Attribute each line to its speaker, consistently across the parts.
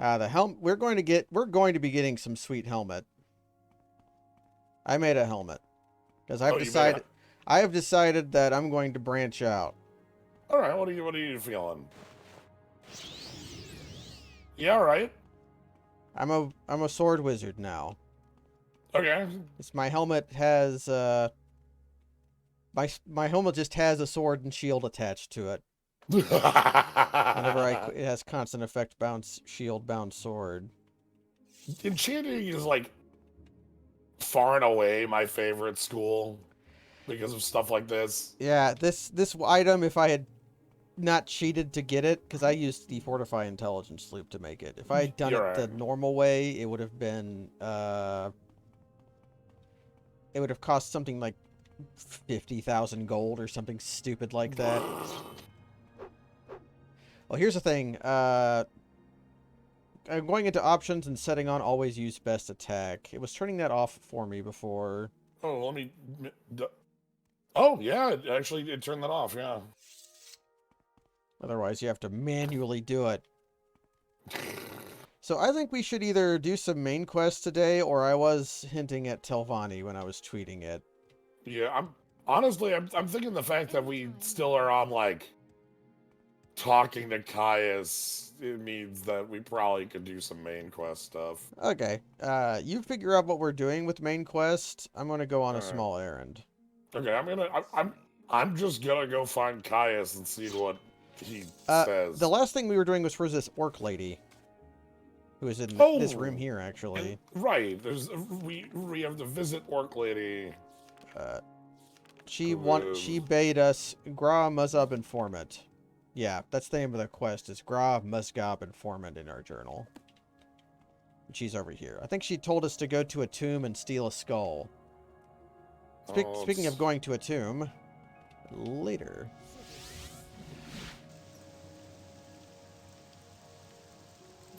Speaker 1: The helmet. We're going to be getting some sweet helmet. I made a helmet because
Speaker 2: Oh, you made it.
Speaker 1: I have decided that I'm going to branch out.
Speaker 2: All right. What are you feeling? Yeah. All right.
Speaker 1: I'm a sword wizard now.
Speaker 2: Okay.
Speaker 1: My helmet has my helmet just has a sword and shield attached to it. It has constant effect bounce shield bound sword.
Speaker 2: Enchanting is like far and away my favorite school because of stuff like this.
Speaker 1: Yeah, this item, if I had not cheated to get it, because I used the Fortify Intelligence loop to make it. If I had done
Speaker 2: You're
Speaker 1: it the
Speaker 2: right.
Speaker 1: normal way, it would have been it would have cost something like 50,000 gold or something stupid like that. Well, here's the thing. I'm going into options and setting on always use best attack. It was turning that off for me before.
Speaker 2: Oh, let me. Oh, yeah. It turned that off. Yeah.
Speaker 1: Otherwise, you have to manually do it. So I think we should either do some main quests today, or I was hinting at Telvanni when I was tweeting it.
Speaker 2: Yeah. I'm thinking the fact that we still are on like talking to Caius, it means that we probably could do some main quest stuff.
Speaker 1: Okay, you figure out what we're doing with main quest. I'm gonna go on
Speaker 2: All
Speaker 1: a
Speaker 2: right.
Speaker 1: small errand.
Speaker 2: Okay, I'm just gonna go find Caius and see what he says.
Speaker 1: The last thing we were doing was for this orc lady, who is in this room
Speaker 2: Oh,
Speaker 1: here, actually.
Speaker 2: right. We have to visit Orc Lady.
Speaker 1: Uh, she bade us Gra Muzab Informant. Yeah, that's the name of the quest, is Gra Muzgab Informant in our journal. And she's over here. I think she told us to go to a tomb and steal a skull. Speaking of going to a tomb, later.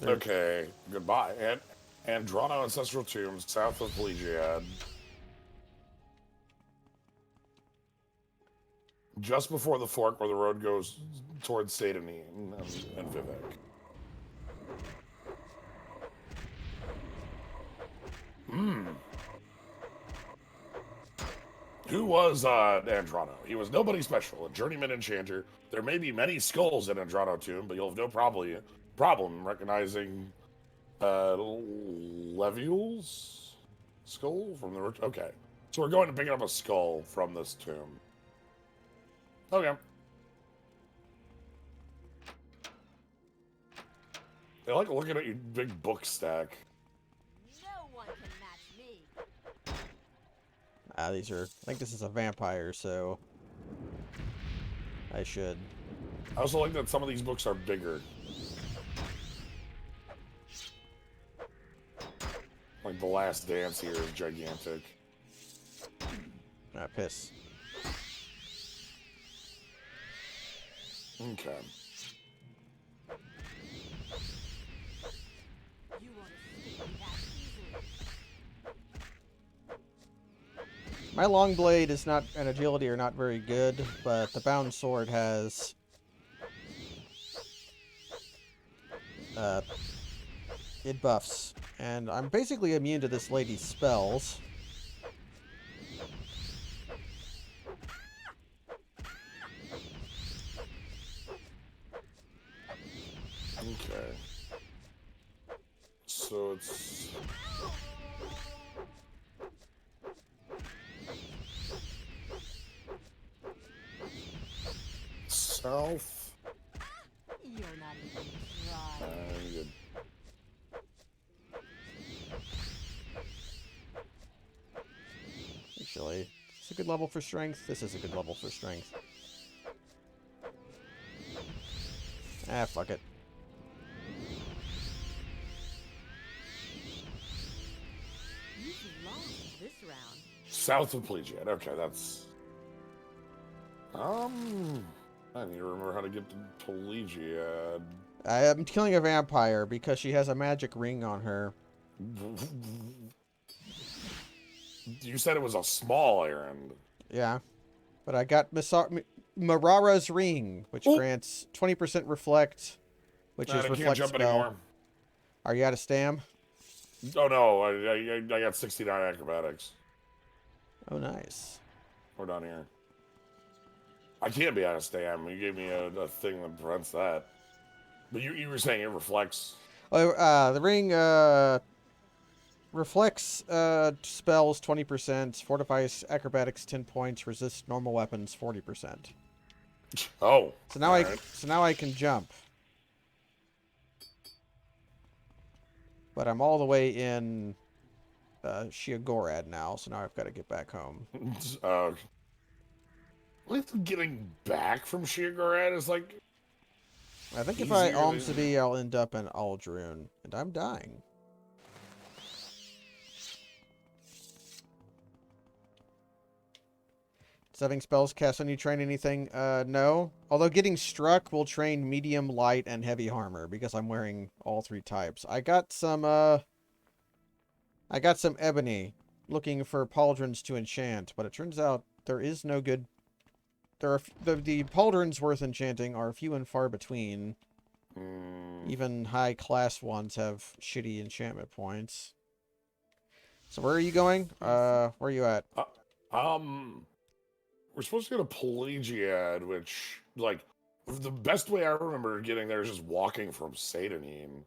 Speaker 2: Okay, goodbye. Andrano Ancestral Tombs, south of Pelagiad. Just before the fork where the road goes towards Satanine and Vivek. Who was Andrano? He was nobody special, a journeyman enchanter. There may be many skulls in Andrano Tomb, but you'll have no problem recognizing Leviul's skull from the... Okay. So we're going to pick up a skull from this tomb. Okay. I like looking at your big book stack.
Speaker 3: No one can match me.
Speaker 1: These are... I think this is a vampire, so... I should...
Speaker 2: I also like that some of these books are bigger. Like The Last Dance here is gigantic.
Speaker 1: Piss.
Speaker 2: Okay.
Speaker 3: You won't escape me that easily.
Speaker 1: My long blade is not, and agility are not very good, but the bound sword has... it buffs. And I'm basically immune to this lady's spells.
Speaker 2: Okay. So it's... south.
Speaker 3: You're not even trying.
Speaker 2: Good.
Speaker 1: Actually, it's a good level for strength. This is a good level for strength. Ah, fuck it.
Speaker 3: You've lost this round.
Speaker 2: South of Pelagiad. Okay, that's... I need to remember how to get to Pelagiad.
Speaker 1: I am killing a vampire because she has a magic ring on her.
Speaker 2: You said it was a small errand.
Speaker 1: Yeah. But I got Marara's ring, which grants 20% reflect, which is
Speaker 2: I
Speaker 1: reflect
Speaker 2: can't jump
Speaker 1: spell.
Speaker 2: anymore.
Speaker 1: Are you out of stam?
Speaker 2: Oh no, I got 69 acrobatics.
Speaker 1: Oh, nice.
Speaker 2: We're down here. I can't be out of stam. You gave me a thing that prevents that. But you were saying it reflects.
Speaker 1: Oh, the ring reflects spells 20%, fortifies acrobatics 10 points, resists normal weapons 40%.
Speaker 2: Oh.
Speaker 1: So now
Speaker 2: right.
Speaker 1: so now I can jump. But I'm all the way in Shiagorad now, so now I've got to get back home.
Speaker 2: Getting back from Shiagorad is like.
Speaker 1: I think if I
Speaker 2: easier
Speaker 1: Almseby, I'll end up in Aldrune, and I'm dying. Does having spells cast on you train anything? No. Although getting struck will train medium, light, and heavy armor because I'm wearing all 3 types. I got some ebony looking for pauldrons to enchant, but it turns out there is no good. There are the pauldrons worth enchanting are few and far between. Even high class ones have shitty enchantment points. So where are you going? Where are you at?
Speaker 2: We're supposed to go to Pelagiad, which, like, the best way I remember getting there is just walking from Satanine.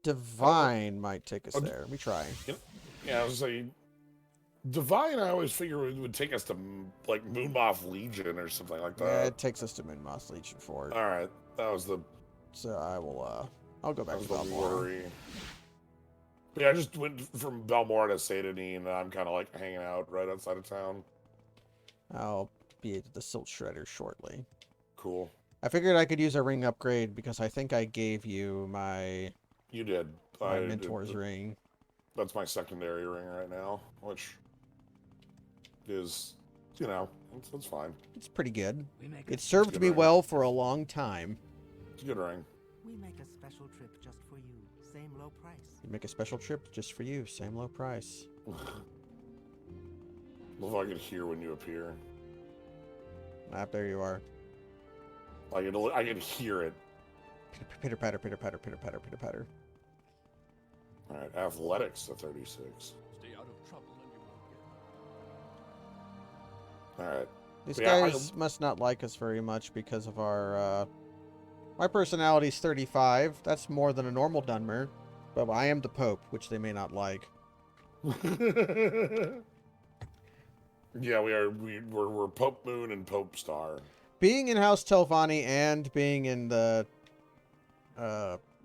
Speaker 1: Divine might take us there. Let me try.
Speaker 2: Yeah, I was saying, Divine, I always figure would take us to, like, Moonmoth Legion or something like that.
Speaker 1: Yeah, it takes us to Moonmoth Legion Fort.
Speaker 2: Alright, that was the...
Speaker 1: So I will, I'll go back to
Speaker 2: Belmore. Yeah, I just went from Belmore to Satanine, and I'm kind of, like, hanging out right outside of town.
Speaker 1: I'll be at the Silt Shredder shortly.
Speaker 2: Cool.
Speaker 1: I figured I could use a ring upgrade because I think I gave you my...
Speaker 2: You did.
Speaker 1: My mentor's ring.
Speaker 2: That's my secondary ring right now, which is, you know, it's fine.
Speaker 1: It's pretty good. It served me well for a long time.
Speaker 2: It's a good ring.
Speaker 4: We make a special trip just for you. Same low price.
Speaker 1: You make a special trip just for you. Same low price.
Speaker 2: If I could hear when you appear.
Speaker 1: There you are.
Speaker 2: I can hear it.
Speaker 1: Pitter patter, pitter patter, pitter patter, pitter patter.
Speaker 2: Alright, athletics at 36.
Speaker 5: Stay out of trouble and you won't get.
Speaker 2: Alright.
Speaker 1: These guys must not like us very much because of our, my personality's 35. That's more than a normal Dunmer. But I am the Pope, which they may not like.
Speaker 2: Yeah, we're Pope Moon and Pope Star.
Speaker 1: Being in House Telvanni and being in the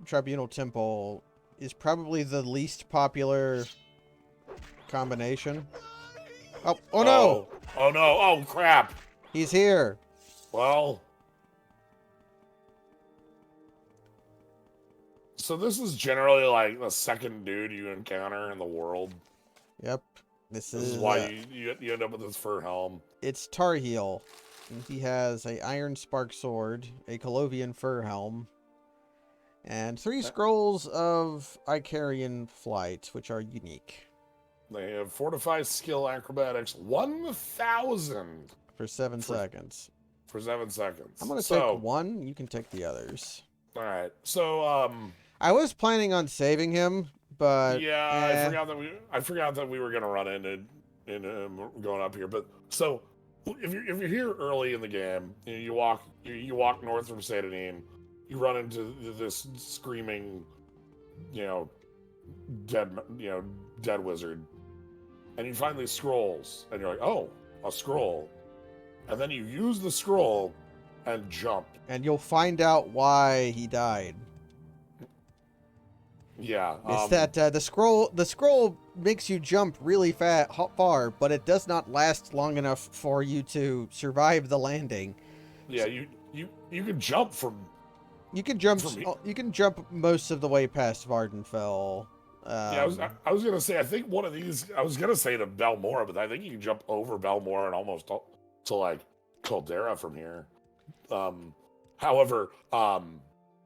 Speaker 1: Tribunal Temple is probably the least popular combination. Oh no!
Speaker 2: Oh no! Oh crap!
Speaker 1: He's here.
Speaker 2: Well, so this is generally like the second dude you encounter in the world.
Speaker 1: Yep. This is
Speaker 2: why you end up with this fur helm.
Speaker 1: It's Tarheel. And he has a Iron Spark Sword, a Colovian Fur Helm, and 3 scrolls of Icarian Flight, which are unique.
Speaker 2: They have Fortified Skill Acrobatics 1,000
Speaker 1: for 7 seconds.
Speaker 2: For 7 seconds.
Speaker 1: I'm gonna take one. You can take the others.
Speaker 2: All right. So
Speaker 1: I was planning on saving him, but
Speaker 2: yeah, I forgot that we were gonna run into going up here. But so if you're here early in the game, you walk north from Satanine, you run into this screaming, dead wizard, and you find these scrolls, and you're like, oh, a scroll, and then you use the scroll and jump,
Speaker 1: and you'll find out why he died.
Speaker 2: Yeah,
Speaker 1: it's that the scroll makes you jump really far, but it does not last long enough for you to survive the landing.
Speaker 2: Yeah, you can jump from.
Speaker 1: You can jump most of the way past Vardenfell.
Speaker 2: Yeah, I was gonna say, I think one of these, I was gonna say to Belmore, but I think you can jump over Belmore and almost to like Caldera from here. However,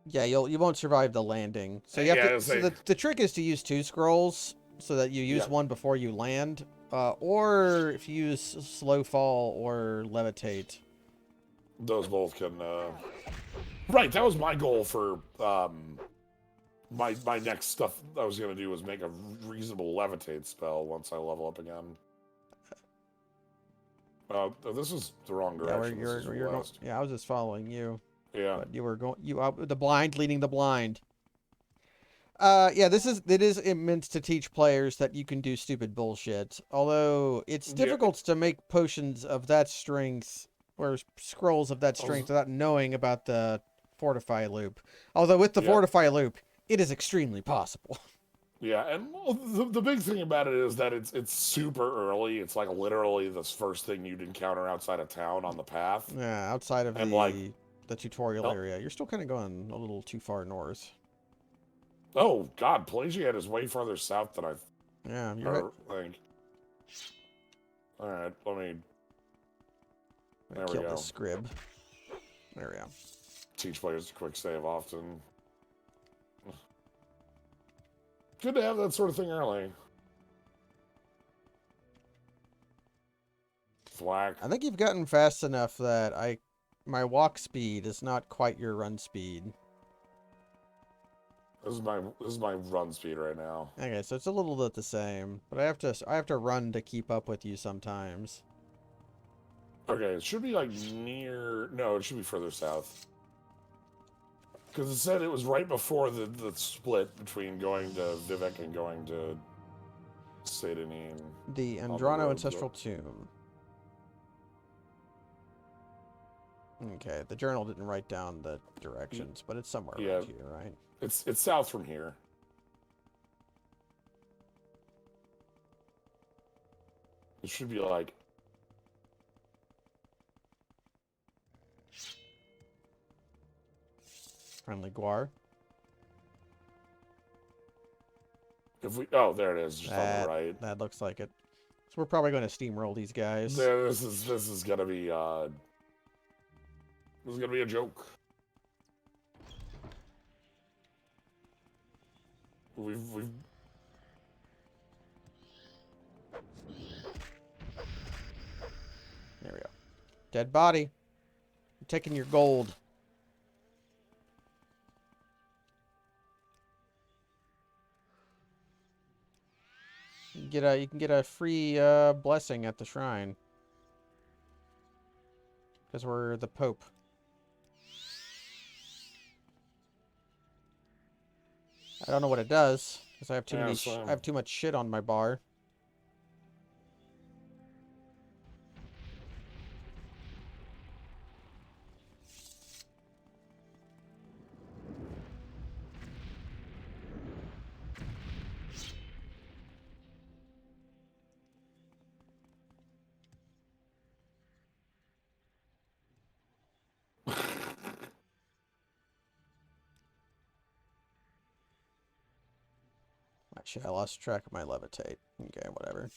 Speaker 1: yeah, you won't survive the landing. So you have to. So the trick is to use 2 scrolls so that you use one before you land, or if you use slow fall or levitate. Those
Speaker 2: both can. Right, that was my goal for my next stuff I was gonna do was make a reasonable levitate spell once I level up again. This is the wrong
Speaker 1: Yeah,
Speaker 2: direction. This is
Speaker 1: you're going.
Speaker 2: west.
Speaker 1: Yeah, I was just following you.
Speaker 2: Yeah.
Speaker 1: But you were going. The blind leading the blind. Yeah, it is meant to teach players that you can do stupid bullshit. Although it's difficult to make potions of that strength or scrolls of that strength without knowing about the fortify loop. Although with the fortify loop, it is extremely possible.
Speaker 2: Yeah, and the big thing about it is that it's super early. It's like literally the first thing you'd encounter outside of town on the path.
Speaker 1: Yeah, outside of the tutorial area, you're still kind of going a little too far north.
Speaker 2: Oh God, Pelagiad is way farther south than I
Speaker 1: you're
Speaker 2: think. All right, let me. There we
Speaker 1: kill
Speaker 2: go.
Speaker 1: the scrib. There we go.
Speaker 2: Teach players to quick save often. Good to have that sort of thing early. Thwack.
Speaker 1: I think you've gotten fast enough that my walk speed is not quite your run speed.
Speaker 2: This is my run speed right now.
Speaker 1: Okay, so it's a little bit the same, but I have to run to keep up with you sometimes.
Speaker 2: Okay, it should be like near. No, it should be further south. Because it said it was right before the split between going to Vivek and going to Satanin.
Speaker 1: The Andrano Ancestral Tomb. Okay, the journal didn't write down the directions, but it's somewhere around here, right?
Speaker 2: It's south from here. It should be like.
Speaker 1: Friendly Guar.
Speaker 2: If we there it is, just on the right.
Speaker 1: That looks like it. So we're probably going to steamroll these guys.
Speaker 2: Yeah, this is gonna be this is gonna be a joke. We've
Speaker 1: There we go. Dead body. I'm taking your gold. You can get a free blessing at the shrine. Because we're the Pope. I don't know what it does because I have too many. I have too much shit on my bar. Actually, I lost track of my levitate. Okay, whatever.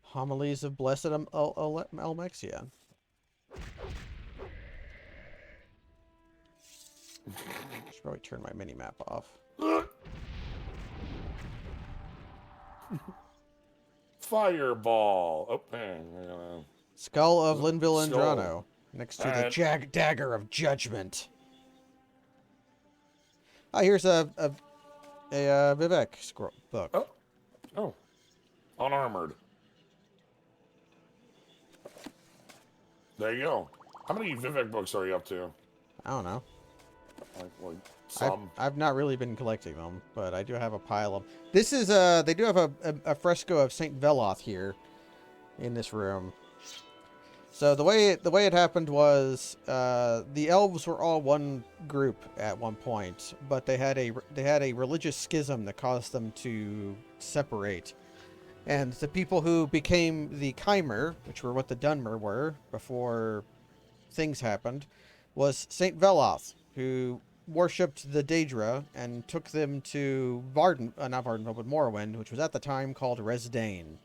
Speaker 1: Homilies of Blessed Almexia. Should probably turn my mini-map off.
Speaker 2: Fireball. Oh, man.
Speaker 1: Skull of Linville Andrano. Next to the Dagger of Judgment. Ah, here's a Vivek scroll book.
Speaker 2: Oh. Unarmored. There you go. How many Vivek books are you up to?
Speaker 1: I don't know.
Speaker 2: Like some.
Speaker 1: I've not really been collecting them, but I do have a pile of. This is they do have a fresco of Saint Veloth here, in this room. So the way it happened was the elves were all one group at one point, but they had a religious schism that caused them to separate. And the people who became the Chimer, which were what the Dunmer were before things happened, was Saint Veloth, who worshipped the Daedra and took them to not Vardenfell, but Morrowind, which was at the time called Resdain.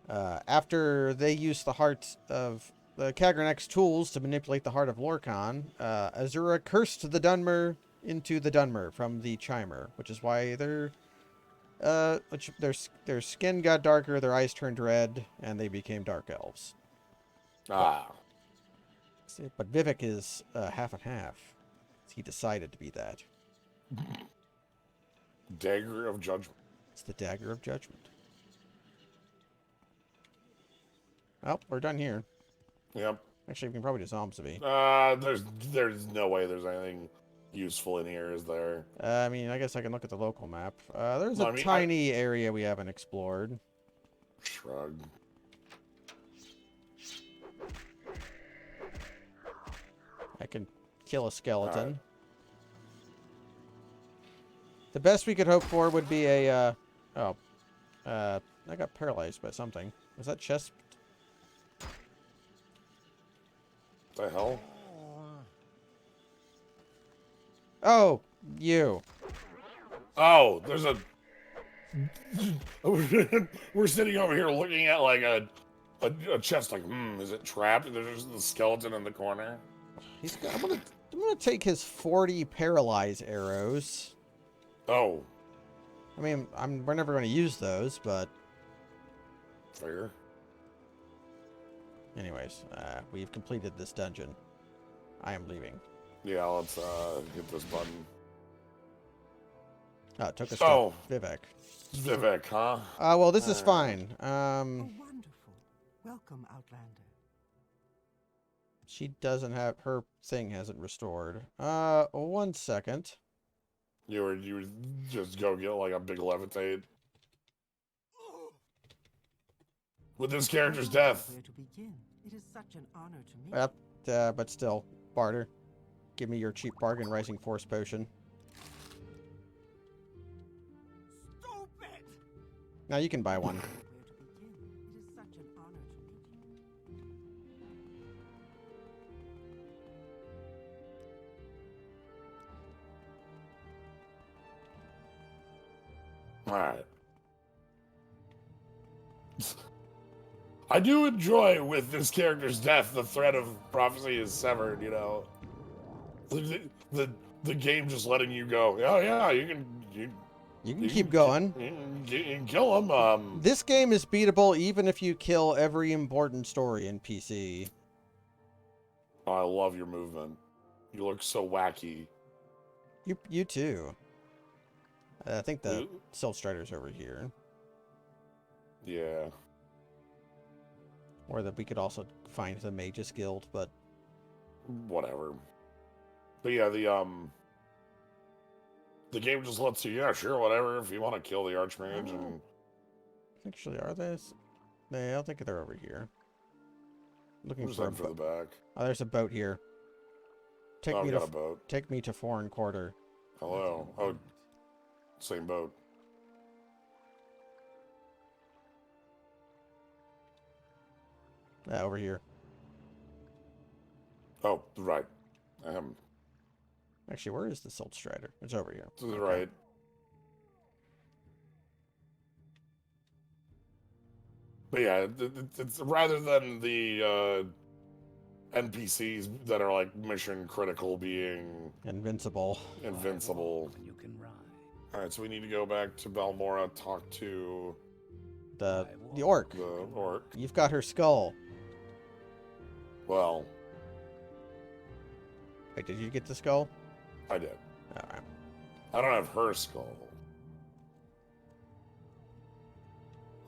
Speaker 1: After they used the heart of the Kagranek's tools to manipulate the heart of Lorkhan, Azura cursed the Dunmer into the Dunmer from the Chimer, which is why they're Their skin got darker, their eyes turned red, and they became dark elves.
Speaker 2: Ah.
Speaker 1: See, but Vivek is half and half. He decided to be that.
Speaker 2: Dagger of Judgment.
Speaker 1: It's the Dagger of Judgment. Well, we're done here.
Speaker 2: Yep.
Speaker 1: Actually, we can probably do Zombie.
Speaker 2: There's no way there's anything useful in here, is there?
Speaker 1: I mean, I guess I can look at the local map. There's
Speaker 2: No,
Speaker 1: a
Speaker 2: I mean,
Speaker 1: tiny area we haven't explored.
Speaker 2: Shrug.
Speaker 1: I can kill a skeleton.
Speaker 2: Alright.
Speaker 1: The best we could hope for would be a, I got paralyzed by something. Was that chest?
Speaker 2: The hell?
Speaker 1: Oh, you.
Speaker 2: Oh, there's a. We're sitting over here looking at like a chest. Like, is it trapped? There's the skeleton in the corner.
Speaker 1: I'm gonna take his 40 paralyze arrows.
Speaker 2: Oh,
Speaker 1: I mean, we're never going to use those, but
Speaker 2: fair.
Speaker 1: anyways, we've completed this dungeon. I am leaving.
Speaker 2: Yeah, let's hit this button.
Speaker 1: Oh, it took us
Speaker 2: Oh.
Speaker 1: to Vivek.
Speaker 2: Vivek, huh?
Speaker 1: Well, this is fine.
Speaker 4: Oh, wonderful. Welcome, Outlander.
Speaker 1: She doesn't have, her thing hasn't restored. 1 second.
Speaker 2: You would just go get like a big levitate. With this character's death.
Speaker 4: Where to begin? It is such an honor to meet.
Speaker 1: But still, barter. Give me your cheap bargain rising force potion.
Speaker 4: Stupid!
Speaker 1: Now you can buy one.
Speaker 4: Where to begin? It is such an honor to meet you.
Speaker 2: Alright. I do enjoy with this character's death, the thread of prophecy is severed, you know. The game just letting you go. Oh yeah, you can
Speaker 1: Keep going.
Speaker 2: You can kill him.
Speaker 1: This game is beatable even if you kill every important story in PC.
Speaker 2: Oh, I love your movement. You look so wacky.
Speaker 1: You too. I think the Silt Strider's over here.
Speaker 2: Yeah.
Speaker 1: Or that we could also find the Mage's Guild, but
Speaker 2: Whatever. But yeah, the game just lets you, yeah, sure, whatever, if you want to kill the Archmage and...
Speaker 1: actually, are they? No, I don't think they're over here. Looking
Speaker 2: Who's
Speaker 1: for a
Speaker 2: that for the back?
Speaker 1: Oh, there's a boat here. Take
Speaker 2: Oh,
Speaker 1: me
Speaker 2: we
Speaker 1: to
Speaker 2: got a boat.
Speaker 1: take me to Foreign Quarter.
Speaker 2: Hello. Oh, same boat.
Speaker 1: Over here.
Speaker 2: Oh, right.
Speaker 1: Actually, where is the Silt Strider? It's over here.
Speaker 2: To the right. But yeah, it's rather than the NPCs that are like mission critical being
Speaker 1: Invincible.
Speaker 2: invincible.
Speaker 5: You can ride.
Speaker 2: All right, so we need to go back to Balmora, talk to
Speaker 1: The orc.
Speaker 2: the orc.
Speaker 1: You've got her skull.
Speaker 2: Well,
Speaker 1: Wait, did you get the skull?
Speaker 2: I did.
Speaker 1: Alright.
Speaker 2: I don't have her skull.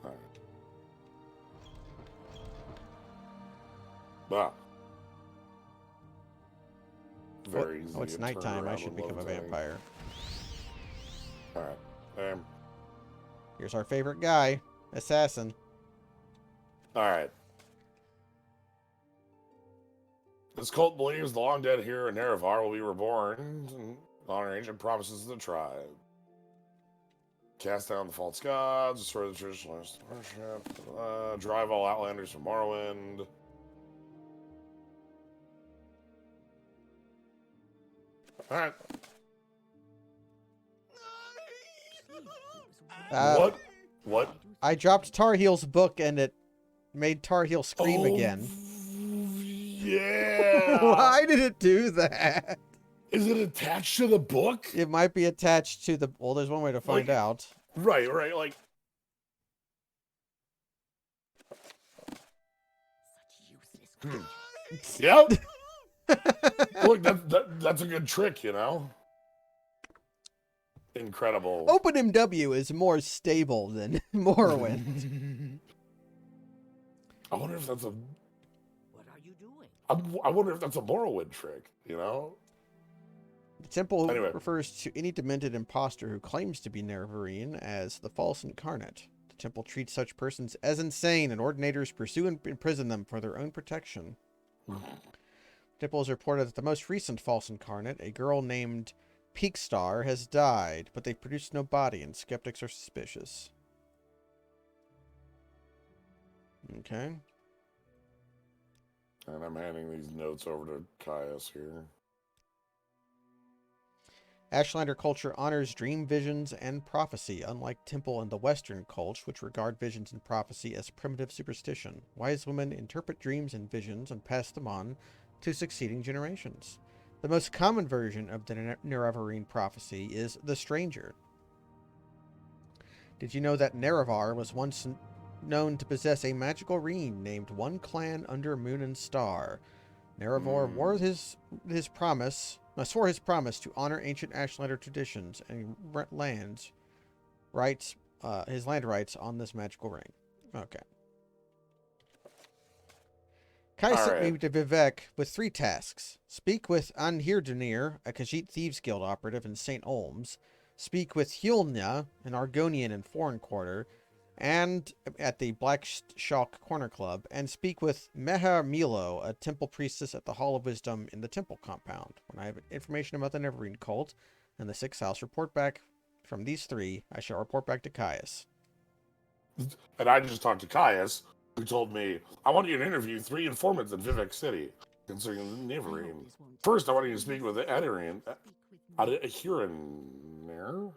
Speaker 2: All right. Bah. Very easy.
Speaker 1: Oh, it's
Speaker 2: to turn
Speaker 1: nighttime. I
Speaker 2: around
Speaker 1: should
Speaker 2: and
Speaker 1: become a
Speaker 2: levitate.
Speaker 1: vampire.
Speaker 2: All right.
Speaker 1: Here's our favorite guy, assassin.
Speaker 2: All right. This cult believes the long dead hero Nerev will be reborn and honor ancient promises of the tribe. Cast down the false gods, destroy the traditional worship, drive all outlanders from Morrowind. All right. What?
Speaker 1: I dropped Tar Heel's book and it made Tar Heel scream again.
Speaker 2: Yeah.
Speaker 1: Why did it do that?
Speaker 2: Is it attached to the book?
Speaker 1: It might be attached to the... Well, there's one way to find out.
Speaker 2: Right, right, like
Speaker 3: Such useless.
Speaker 2: yep. Look, that's a good trick, you know. Incredible.
Speaker 1: OpenMW is more stable than Morrowind.
Speaker 2: I wonder if that's a.
Speaker 3: What are you doing?
Speaker 2: I wonder if that's a Morrowind trick, you know.
Speaker 1: The temple
Speaker 2: Anyway.
Speaker 1: refers to any demented imposter who claims to be Nerevarine as the false incarnate. The temple treats such persons as insane, and ordinators pursue and imprison them for their own protection. The temple has reported that the most recent false incarnate, a girl named Peakstar, has died, but they produced no body, and skeptics are suspicious. Okay.
Speaker 2: And I'm handing these notes over to Caius here.
Speaker 1: Ashlander culture honors dream visions and prophecy, unlike Temple and the Western culture, which regard visions and prophecy as primitive superstition. Wise women interpret dreams and visions and pass them on to succeeding generations. The most common version of the Nerevarine prophecy is the Stranger. Did you know that Nerevar was once known to possess a magical ring named One Clan Under Moon and Star? Nerevar swore his promise to honor ancient Ashlander traditions and his land rights on this magical ring. Okay. Kai sent me to Vivek with 3 tasks. Speak with Anhirdanir, a Khajiit Thieves Guild operative in St. Olms. Speak with Hyulnia, an Argonian in Foreign Quarter, and at the Black Shalk Corner Club, and speak with Meher Milo, a temple priestess at the Hall of Wisdom in the temple compound. When I have information about the Nevergreen cult and the 6th house report back from these 3, I shall report back to Caius.
Speaker 2: And I just talked to Caius, who told me, I want you to interview 3 informants in Vivek City concerning the Nevergreen. First, I want you to speak with Arine, Arine,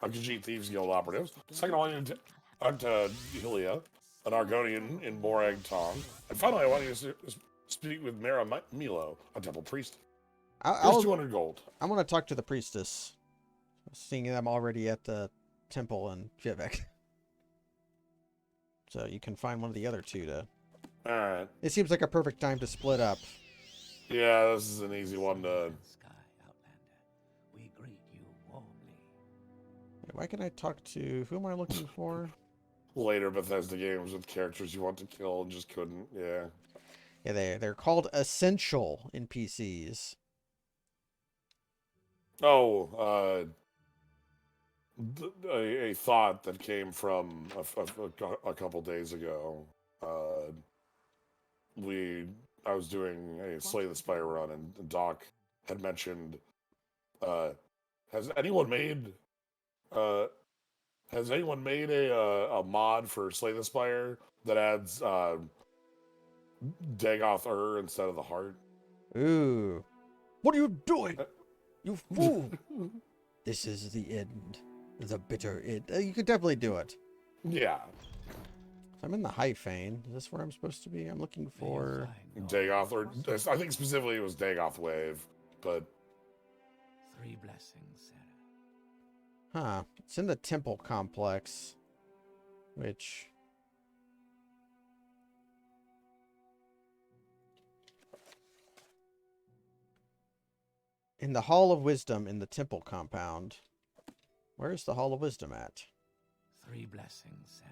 Speaker 2: a Khajiit Thieves Guild operative. Second, I want you to talk to Hylia, an Argonian in Morag Tong. And finally, I want you to speak with Mera Milo, a temple priest. Here's 200 gold.
Speaker 1: I want to talk to the priestess, seeing them already at the temple in Vivek. So you can find one of the other 2 to...
Speaker 2: Alright.
Speaker 1: It seems like a perfect time to split up.
Speaker 2: Yeah, this is an easy one to...
Speaker 4: Sky, Outlander. We greet you warmly.
Speaker 1: Why can I talk to... Who am I looking for?
Speaker 2: Later Bethesda games with characters you want to kill and just couldn't, yeah.
Speaker 1: Yeah, they're called essential NPCs.
Speaker 2: Oh, a thought that came from a couple days ago. I was doing a Slay the Spire run, and Doc had mentioned, has anyone made a mod for Slay the Spire that adds Dagoth instead of the heart?
Speaker 1: Ooh. What are you doing? You fool! This is the end. The bitter end. You could definitely do it.
Speaker 2: Yeah.
Speaker 1: I'm in the Hyphane. Is this where I'm supposed to be? I'm looking for...
Speaker 2: Dagoth, or I think specifically it was Dagoth Wave, but...
Speaker 4: 3 blessings, Sarah.
Speaker 1: Huh. It's in the temple complex. Which... In the Hall of Wisdom in the temple compound. Where's the Hall of Wisdom at?
Speaker 4: 3 blessings, Sarah.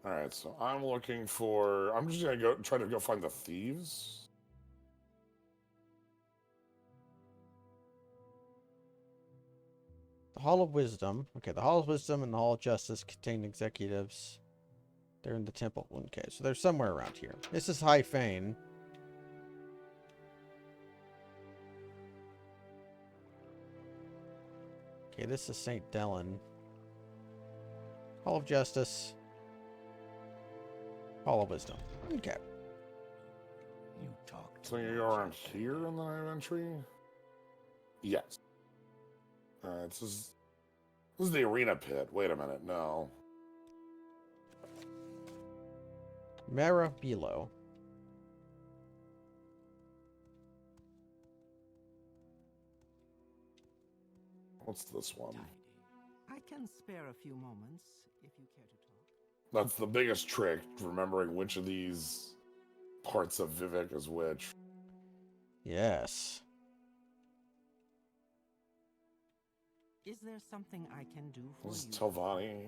Speaker 2: Alright, so I'm looking for... I'm just gonna try to go find the thieves.
Speaker 1: The Hall of Wisdom. Okay, the Hall of Wisdom and the Hall of Justice contain executives. They're in the temple. Okay, so they're somewhere around here. This is Hyphane. Okay, this is St. Dellen. Hall of Justice. Hall of Wisdom. Okay.
Speaker 4: You talked.
Speaker 2: So you're around here in the night entry? Yes. Alright, this is the arena pit. Wait a minute, no.
Speaker 1: Marabilo.
Speaker 2: What's this one?
Speaker 4: I can spare a few moments if you care to talk.
Speaker 2: That's the biggest trick, remembering which of these parts of Vivek is which.
Speaker 1: Yes.
Speaker 4: Is there something I can do for
Speaker 2: This is
Speaker 4: you?
Speaker 2: Telvanni.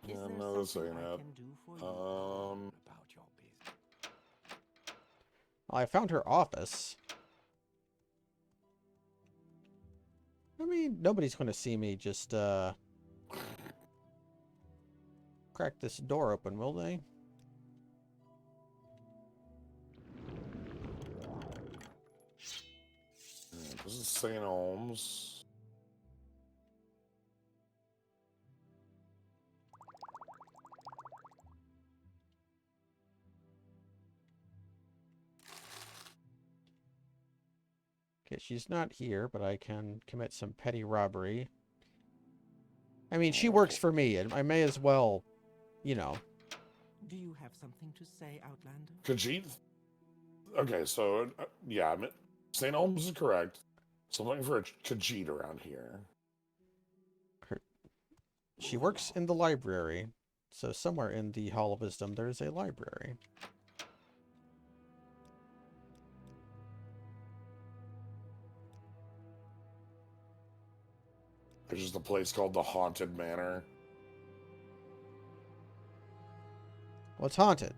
Speaker 4: Is
Speaker 2: Yeah,
Speaker 4: there
Speaker 2: no, this
Speaker 4: something
Speaker 2: ain't
Speaker 4: I
Speaker 2: it.
Speaker 4: can do for you?
Speaker 5: About your business.
Speaker 1: I found her office. I mean, nobody's going to see me just, crack this door open, will they?
Speaker 2: This is St. Holmes.
Speaker 1: Okay, she's not here, but I can commit some petty robbery. I mean, she works for me, and I may as well, you know.
Speaker 4: Do you have something to say, Outlander?
Speaker 2: Khajiit? Okay, so, yeah, St. Holmes is correct. So I'm looking for a Khajiit around here.
Speaker 1: She works in the library, so somewhere in the Hall of Wisdom there is a library.
Speaker 2: There's just a place called the Haunted Manor.
Speaker 1: Well, it's haunted.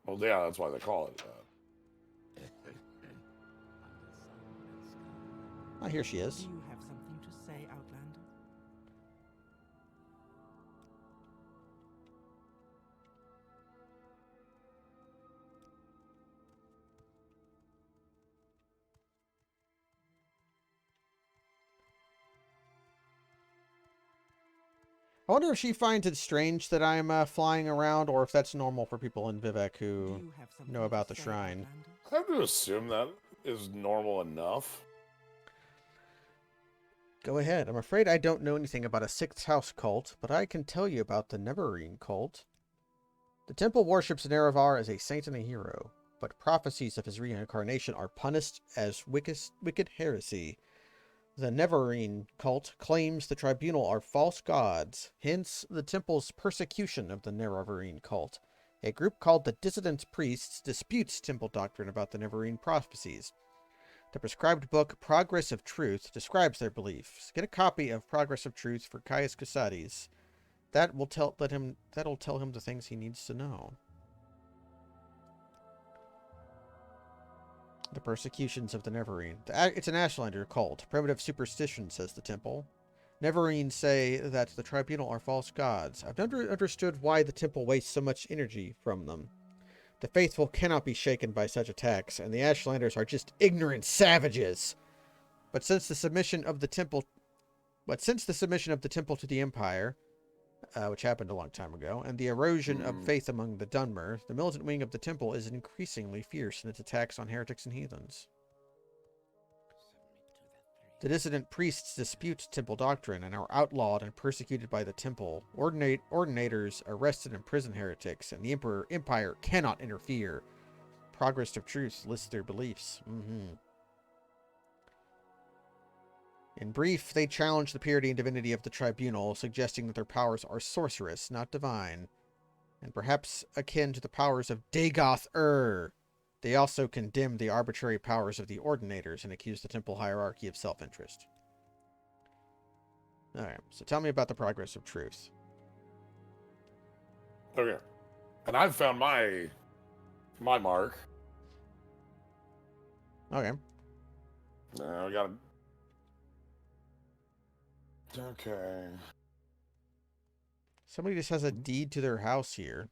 Speaker 2: Well, yeah, that's why they call it that.
Speaker 1: Ah, here she
Speaker 4: Do
Speaker 1: is.
Speaker 4: you have something to say, Outlander?
Speaker 1: I wonder if she finds it strange that I'm flying around, or if that's normal for people in Vivek
Speaker 4: Do
Speaker 1: who
Speaker 4: you have something
Speaker 1: know about
Speaker 4: to
Speaker 1: the
Speaker 4: say,
Speaker 1: shrine.
Speaker 4: Outlander?
Speaker 2: I have to assume that is normal enough.
Speaker 1: Go ahead. I'm afraid I don't know anything about a sixth house cult, but I can tell you about the Neverine cult. The temple worships Nerev as a saint and a hero, but prophecies of his reincarnation are punished as wicked heresy. The Neverine cult claims the tribunal are false gods, hence the temple's persecution of the Neverine cult. A group called the Dissident Priests disputes temple doctrine about the Neverine prophecies. The prescribed book, Progress of Truth, describes their beliefs. Get a copy of Progress of Truth for Caius Casades. That'll tell him the things he needs to know. The persecutions of the Neverine. It's an Ashlander cult. Primitive superstition, says the temple. Neverine say that the tribunal are false gods. I've never understood why the temple wastes so much energy from them. The faithful cannot be shaken by such attacks, and the Ashlanders are just ignorant savages. But since the submission of the temple to the Empire, which happened a long time ago, and the erosion of faith among the Dunmer, the militant wing of the temple is increasingly fierce in its attacks on heretics and heathens. The dissident priests dispute temple doctrine and are outlawed and persecuted by the temple. Ordinators arrested and imprison heretics, and the empire cannot interfere. Progress of Truth lists their beliefs. In brief, they challenge the purity and divinity of the tribunal, suggesting that their powers are sorcerous, not divine, and perhaps akin to the powers of Dagoth-Ur. They also condemn the arbitrary powers of the Ordinators and accuse the temple hierarchy of self-interest. Alright, so tell me about the Progress of Truth.
Speaker 2: Okay. And I've found my mark.
Speaker 1: Okay.
Speaker 2: I got Okay.
Speaker 1: Somebody just has a deed to their house here.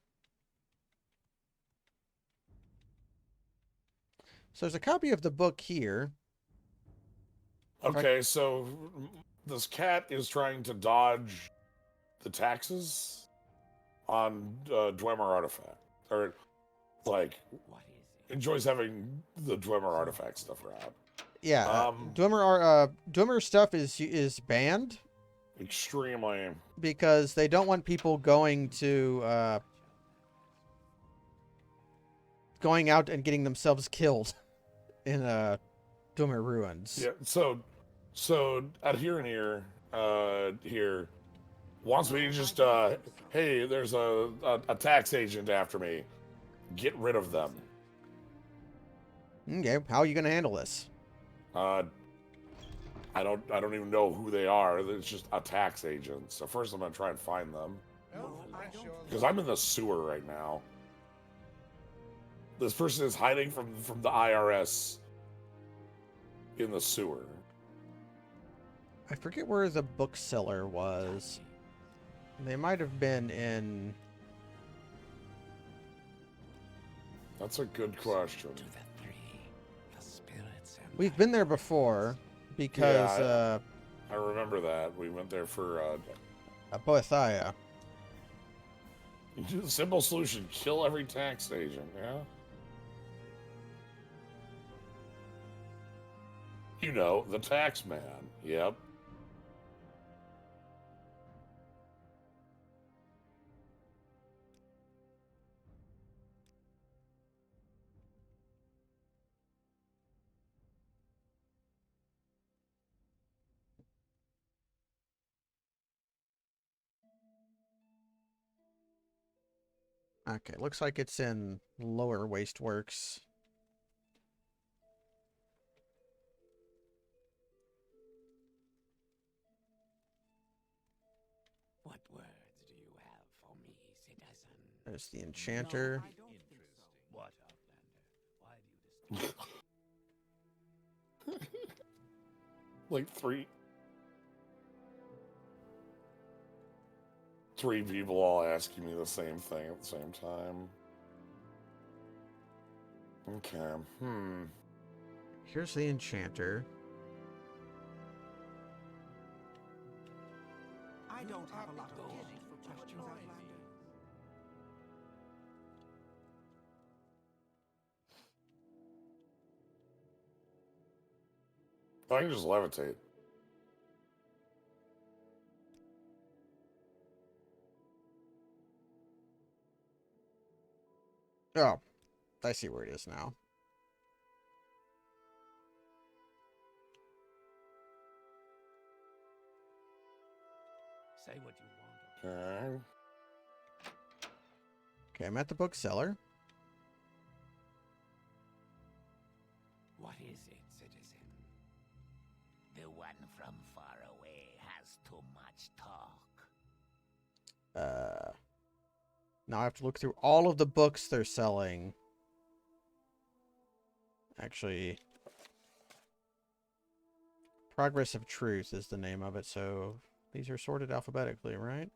Speaker 1: So there's a copy of the book here.
Speaker 2: Okay, so this cat is trying to dodge the taxes on Dwemer artifact. Or, like,
Speaker 3: What is it?
Speaker 2: enjoys having the Dwemer artifact stuff around.
Speaker 1: Yeah, Dwemer stuff is banned
Speaker 2: Extremely.
Speaker 1: because they don't want people going to going out and getting themselves killed in Dwemer ruins.
Speaker 2: Yeah. So at here wants me to just hey, there's a tax agent after me. Get rid of them.
Speaker 1: Okay, how are you gonna handle this?
Speaker 2: I don't even know who they are. It's just a tax agent. So first I'm gonna try and find them. Because I'm in the sewer right now. This person is hiding from the IRS in the sewer.
Speaker 1: I forget where the bookseller was. They might have been in...
Speaker 2: That's a good question.
Speaker 5: To the three, the spirits and
Speaker 1: We've been there before because
Speaker 2: Yeah, I remember that. We went there for
Speaker 1: Poethia.
Speaker 2: simple solution, kill every tax agent, yeah? You know, the tax man. Yep.
Speaker 1: Okay, looks like it's in Lower Wasteworks.
Speaker 5: what words do you have for me, citizen?
Speaker 1: There's the Enchanter.
Speaker 5: What, Outlander? Why do you
Speaker 2: Like three people all asking me the same thing at the same time. Okay.
Speaker 1: Here's the Enchanter.
Speaker 4: I don't have a lot of questions for questions, Outlander.
Speaker 2: I can just levitate.
Speaker 1: Oh, I see where it is now.
Speaker 5: say what you want?
Speaker 2: Okay.
Speaker 1: Okay, I'm at the bookseller.
Speaker 5: What is it, citizen?
Speaker 3: The one from far away has too much talk.
Speaker 1: Now I have to look through all of the books they're selling. Actually, Progress of Truth is the name of it, so these are sorted alphabetically, right?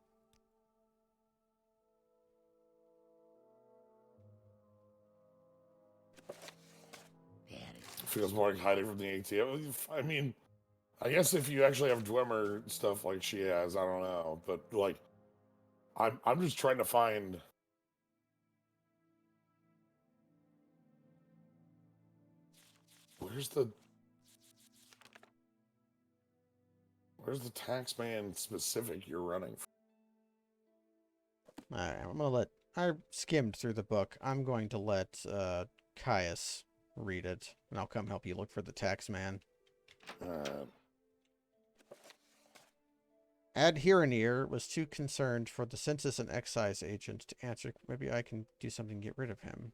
Speaker 3: There is
Speaker 2: Feels more like hiding from the ATM. I mean, I guess if you actually have Dwemer stuff like she has, I don't know. But like I'm just trying to find where's the tax man specific you're running for?
Speaker 1: Alright, I'm gonna let... I skimmed through the book. I'm going to let Caius read it, and I'll come help you look for the tax man. Arine was too concerned for the census and excise agent to answer. Maybe I can do something to get rid of him.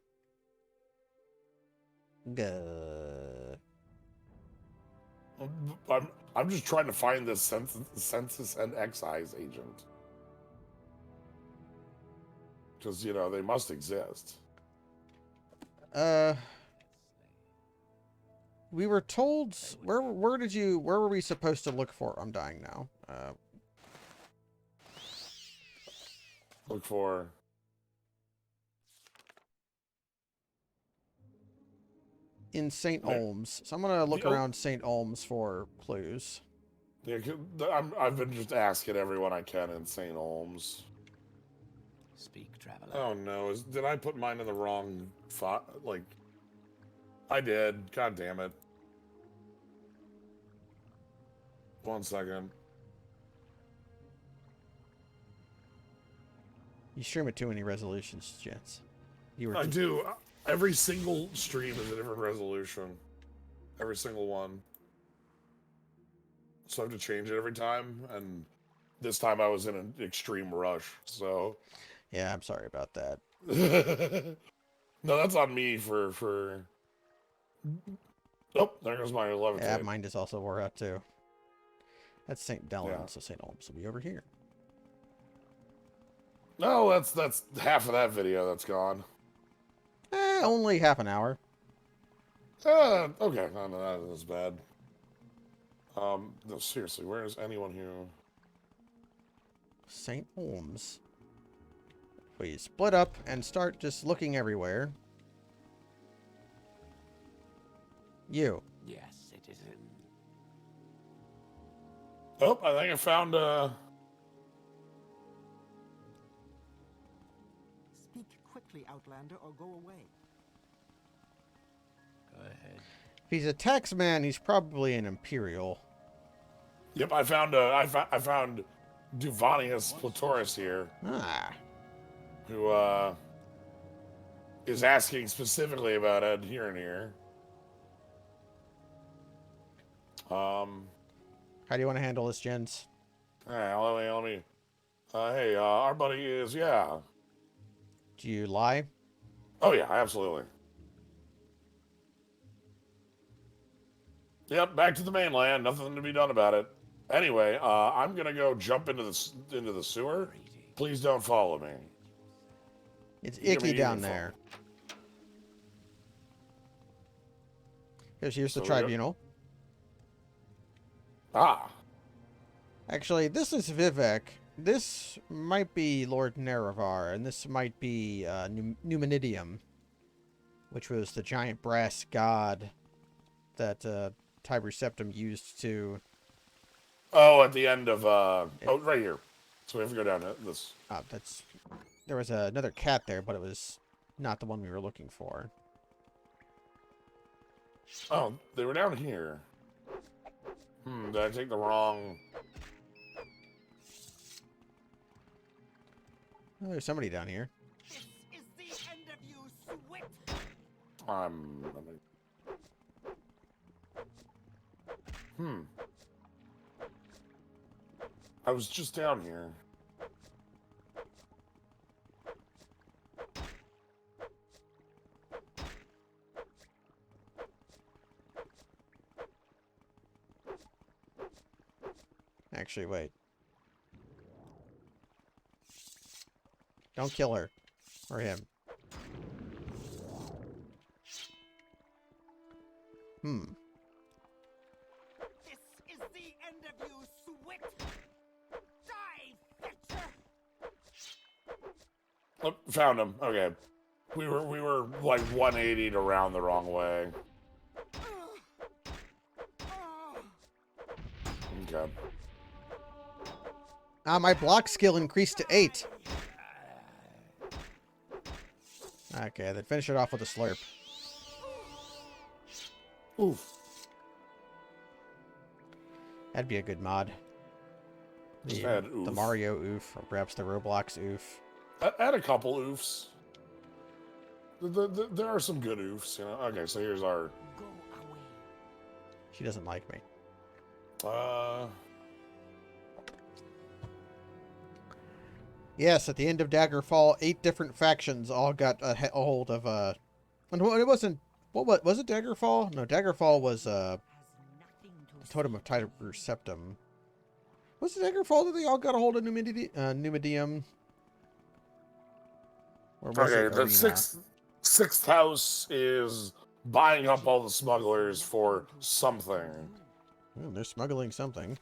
Speaker 1: Gah.
Speaker 2: I'm just trying to find this census and excise agent. Because, you know, they must exist.
Speaker 1: We were told... Where were we supposed to look for... I'm dying now.
Speaker 2: Look for...
Speaker 1: In St.
Speaker 2: Right.
Speaker 1: Olms. So I'm gonna look around St. Olms for clues.
Speaker 2: Yeah, I've been just asking everyone I can in St. Olms.
Speaker 5: Speak, traveler.
Speaker 2: Oh no, did I put mine in the wrong like, I did. God damn it. 1 second.
Speaker 1: You stream at too many resolutions, gents. You were
Speaker 2: I do. Every single stream is a different resolution. Every single one. So I have to change it every time, and this time I was in an extreme rush, so...
Speaker 1: Yeah, I'm sorry about that.
Speaker 2: No, that's on me for... Oh, there goes my 11
Speaker 1: Yeah,
Speaker 2: tape.
Speaker 1: mine just also wore out too. That's St. Delon,
Speaker 2: Yeah.
Speaker 1: so St. Olms will be over here.
Speaker 2: No, that's half of that video that's gone.
Speaker 1: Only half an hour.
Speaker 2: Okay, no, that is bad. No, seriously, where is anyone here?
Speaker 1: St. Olms. We split up and start just looking everywhere. You.
Speaker 5: Yes, citizen.
Speaker 2: Oh, I think I found,
Speaker 4: Speak quickly, Outlander, or go away.
Speaker 5: Go ahead.
Speaker 1: If he's a taxman, he's probably an Imperial.
Speaker 2: Yep, I found, I found Duvanius Platoris here,
Speaker 1: Ah.
Speaker 2: who, is asking specifically about Ed here and here.
Speaker 1: How do you want to handle this, gents?
Speaker 2: Hey, let me, hey, our buddy is, yeah.
Speaker 1: Do you lie?
Speaker 2: Oh, yeah, absolutely. Yep, back to the mainland. Nothing to be done about it. Anyway, I'm gonna go jump into the sewer. Please don't follow me.
Speaker 1: It's
Speaker 2: You
Speaker 1: icky
Speaker 2: mean
Speaker 1: down
Speaker 2: even
Speaker 1: there. Here's the
Speaker 2: So we go-
Speaker 1: tribunal.
Speaker 2: Ah,
Speaker 1: Actually, this is Vivek. This might be Lord Nerevar, and this might be Numenidium, which was the giant brass god that Tiber Septim used to...
Speaker 2: oh, at the end of oh, right here. So we have to go down to this.
Speaker 1: that's... There was another cat there, but it was not the one we were looking for.
Speaker 2: Oh, they were down here. Did I take the wrong?
Speaker 1: Oh, there's somebody down here.
Speaker 3: This is the end of you, Swit!
Speaker 2: I was just down here.
Speaker 1: Actually, wait. Don't kill her. Or him.
Speaker 3: This is the end of you, Swit! Die, Fetcher!
Speaker 2: Oh, found him. Okay. We were like 180'd around the wrong way. Okay.
Speaker 1: My block skill increased to 8. Okay, then finish it off with a slurp.
Speaker 2: Oof.
Speaker 1: That'd be a good mod.
Speaker 2: Just add
Speaker 1: The
Speaker 2: oof.
Speaker 1: Mario oof, or perhaps the Roblox oof.
Speaker 2: Add a couple oofs. There are some good oofs, you know. Okay, so here's our.
Speaker 3: Go away.
Speaker 1: She doesn't like me. Yes, at the end of Daggerfall, 8 different factions all got a hold of and it wasn't. What was it? Daggerfall? No, Daggerfall was
Speaker 3: Has nothing to
Speaker 1: Totem of Tiber Septim. Was it Daggerfall that they all got a hold of Numidium? Or was
Speaker 2: Okay,
Speaker 1: it
Speaker 2: the
Speaker 1: Arena?
Speaker 2: sixth house is buying up all the smugglers for something,
Speaker 1: Oh, they're smuggling something.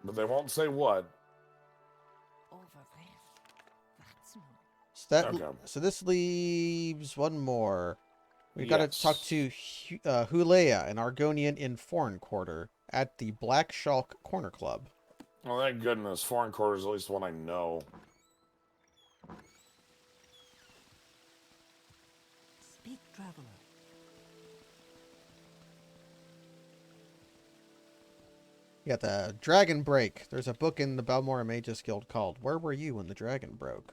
Speaker 2: but they won't say what.
Speaker 3: over there. That's more.
Speaker 1: So that
Speaker 2: Okay.
Speaker 1: so this leaves one more. We got to
Speaker 2: Yes.
Speaker 1: talk to Hulea, an Argonian in Foreign Quarter, at the Black Shulk Corner Club.
Speaker 2: Well, thank goodness, foreign quarter is at least one I know.
Speaker 4: Speak, traveler.
Speaker 1: You got the Dragon Break. There's a book in the Balmora Mages Guild called Where Were You When the Dragon Broke?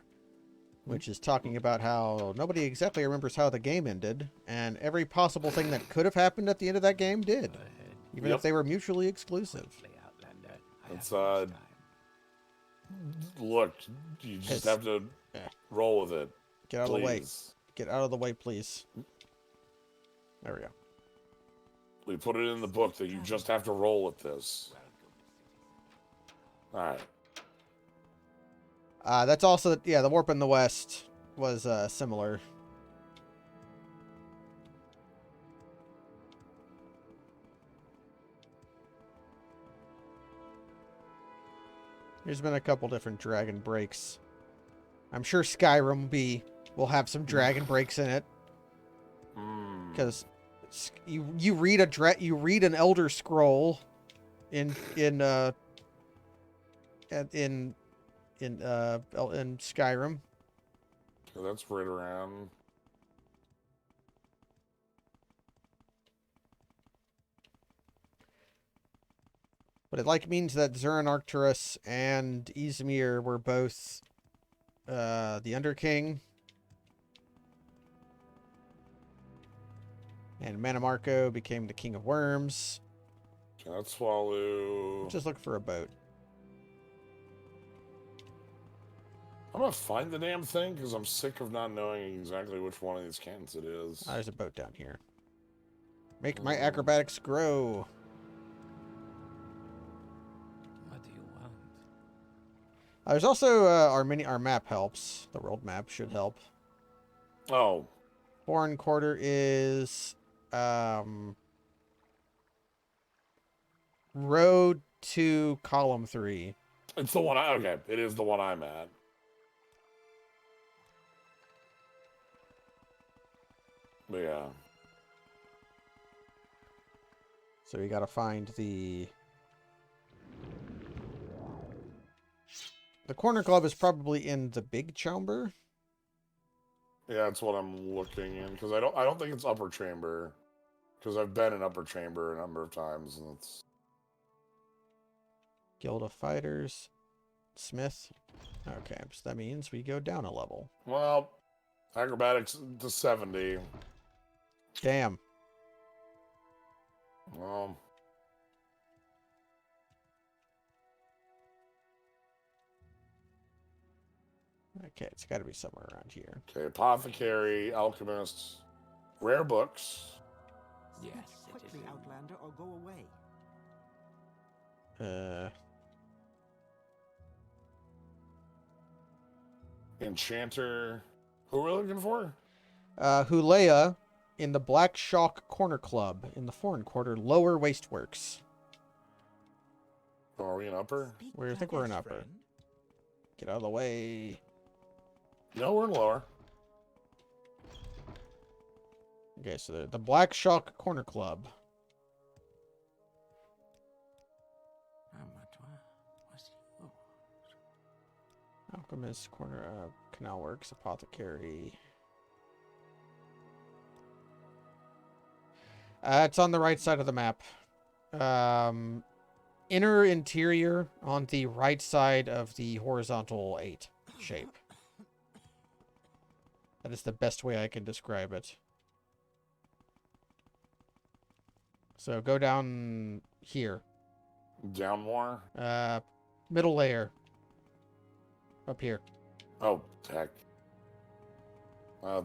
Speaker 1: Which is talking about how nobody exactly remembers how the game ended, and every possible thing that could have happened at the end of that game did,
Speaker 5: Go ahead.
Speaker 1: even
Speaker 2: Yep.
Speaker 1: if they were mutually exclusive.
Speaker 5: Quickly, Outlander. I
Speaker 2: It's,
Speaker 5: have much time.
Speaker 2: Look, you just
Speaker 1: Piss.
Speaker 2: have to
Speaker 1: Yeah.
Speaker 2: roll with it.
Speaker 1: Get out of the way.
Speaker 2: Please.
Speaker 1: Get out of the way, please. There we go.
Speaker 2: We put it in the book that you just have to roll with this. Alright.
Speaker 1: That's also, yeah, the Warp in the West was similar. There's been a couple different dragon breaks. I'm sure Skyrim will have some dragon breaks in it, because you read an Elder Scroll in Skyrim.
Speaker 2: So that's right around.
Speaker 1: But it means that Zurin Arcturus and Izmir were both the Underking. And Manamarco became the King of Worms.
Speaker 2: Cat Swallow.
Speaker 1: Just look for a boat.
Speaker 2: I'm gonna find the damn thing because I'm sick of not knowing exactly which one of these cantons it is.
Speaker 1: There's a boat down here. Make my acrobatics grow.
Speaker 5: What do you want?
Speaker 1: There's also our map helps. The world map should help.
Speaker 2: Oh,
Speaker 1: Foreign quarter is road to column 3.
Speaker 2: it's the one okay, it is the one I'm at. But yeah.
Speaker 1: So we gotta find the corner club is probably in the big chamber.
Speaker 2: Yeah, that's what I'm looking in because I don't think it's upper chamber because I've been in upper chamber a number of times and it's
Speaker 1: Guild of Fighters, Smith. Okay, so that means we go down a level.
Speaker 2: well, acrobatics to 70.
Speaker 1: Damn.
Speaker 2: Well,
Speaker 1: Okay, it's got to be somewhere around here.
Speaker 2: okay, apothecary, alchemists, rare books.
Speaker 5: Yes,
Speaker 4: Quickly,
Speaker 5: citizen.
Speaker 4: Outlander, or go away.
Speaker 2: Enchanter. Who are we looking for?
Speaker 1: Hulea in the Black Shock Corner Club in the foreign quarter, Lower Wasteworks.
Speaker 2: Oh, are we in upper?
Speaker 1: I think we're in upper. Get out of the way.
Speaker 2: No, we're in lower.
Speaker 1: Okay, so the Black Shock Corner Club. Alchemist, Corner, Canal Works, Apothecary. It's on the right side of the map. Inner interior on the right side of the horizontal 8 shape. That is the best way I can describe it. So go down here.
Speaker 2: Down more?
Speaker 1: Middle layer. Up here.
Speaker 2: Oh, heck.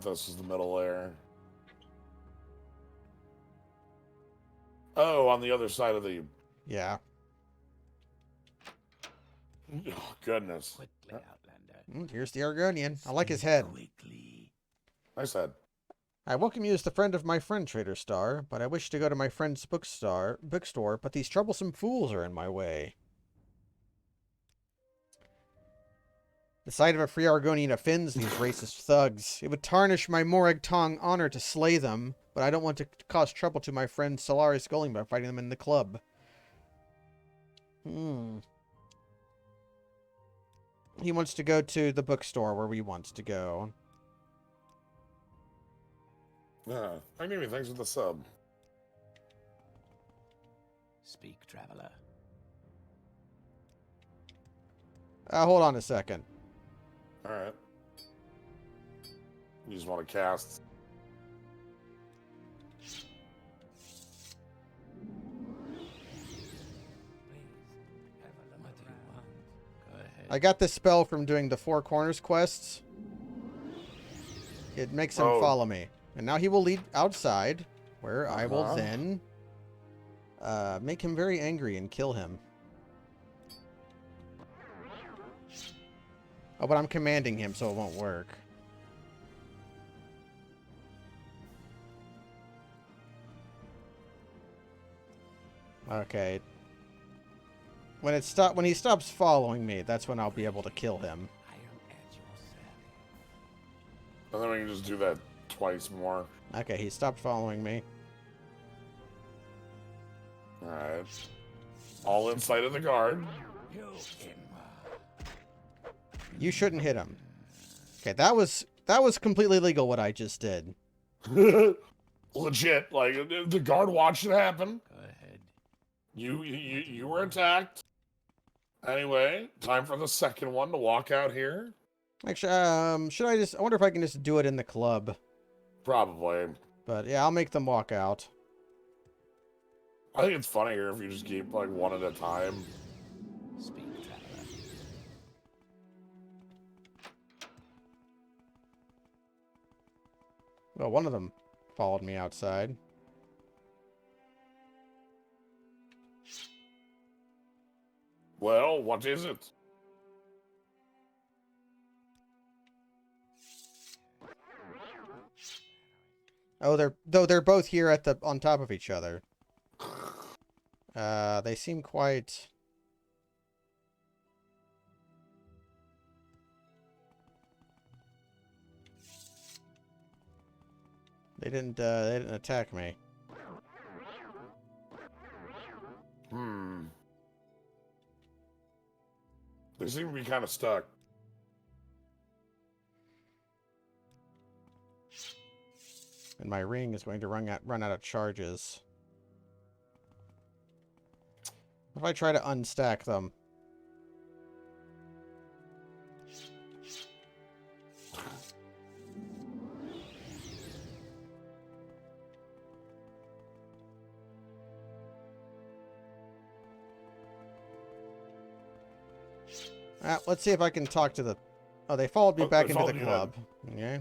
Speaker 2: This is the middle layer. Oh, on the other side of the...
Speaker 1: Yeah.
Speaker 2: Oh, goodness.
Speaker 5: Quickly, Outlander.
Speaker 1: Here's the Argonian. I like his head.
Speaker 5: Quickly.
Speaker 2: Nice head.
Speaker 1: I welcome you as the friend of my friend, Trader Star, but I wish to go to my friend's bookstore, but these troublesome fools are in my way. The sight of a free Argonian offends these racist thugs. It would tarnish my Morag Tong honor to slay them, but I don't want to cause trouble to my friend Solaris Sculling by fighting them in the club. He wants to go to the bookstore where he wants to go.
Speaker 2: Yeah, maybe thanks for the sub.
Speaker 5: Speak, traveler.
Speaker 1: Hold on a second.
Speaker 2: All right. You just want to cast.
Speaker 5: What do you want? Go ahead.
Speaker 1: I got this spell from doing the Four Corners quests. It makes him
Speaker 2: Oh.
Speaker 1: follow me. And now he will lead outside, where I will
Speaker 2: Uh-huh.
Speaker 1: then make him very angry and kill him. Oh, but I'm commanding him, so it won't work. Okay. When he stops following me, that's when I'll be able to kill him.
Speaker 5: I am at your service.
Speaker 2: And then we can just do that twice more.
Speaker 1: Okay, he stopped following me.
Speaker 2: All right. All in sight of the guard.
Speaker 5: You in
Speaker 1: You shouldn't hit him. Okay, that was completely legal what I just did.
Speaker 2: Legit. Like, the guard watched it happen.
Speaker 5: Go ahead.
Speaker 2: You were attacked. Anyway, time for the second one to walk out here.
Speaker 1: Actually, I wonder if I can just do it in the club.
Speaker 2: Probably.
Speaker 1: But yeah, I'll make them walk out.
Speaker 2: I think it's funnier if you just keep like one at a time.
Speaker 5: Speak, traveler.
Speaker 1: Well, one of them followed me outside.
Speaker 2: Well, what is it?
Speaker 1: Oh, they're both here at on top of each other. They seem quite. They didn't attack me.
Speaker 2: They seem to be kind of stuck.
Speaker 1: And my ring is going to run out of charges. If I try to unstack them. Let's see if I can talk to the... Oh, they followed me back
Speaker 2: they
Speaker 1: into the
Speaker 2: followed you
Speaker 1: club. Okay.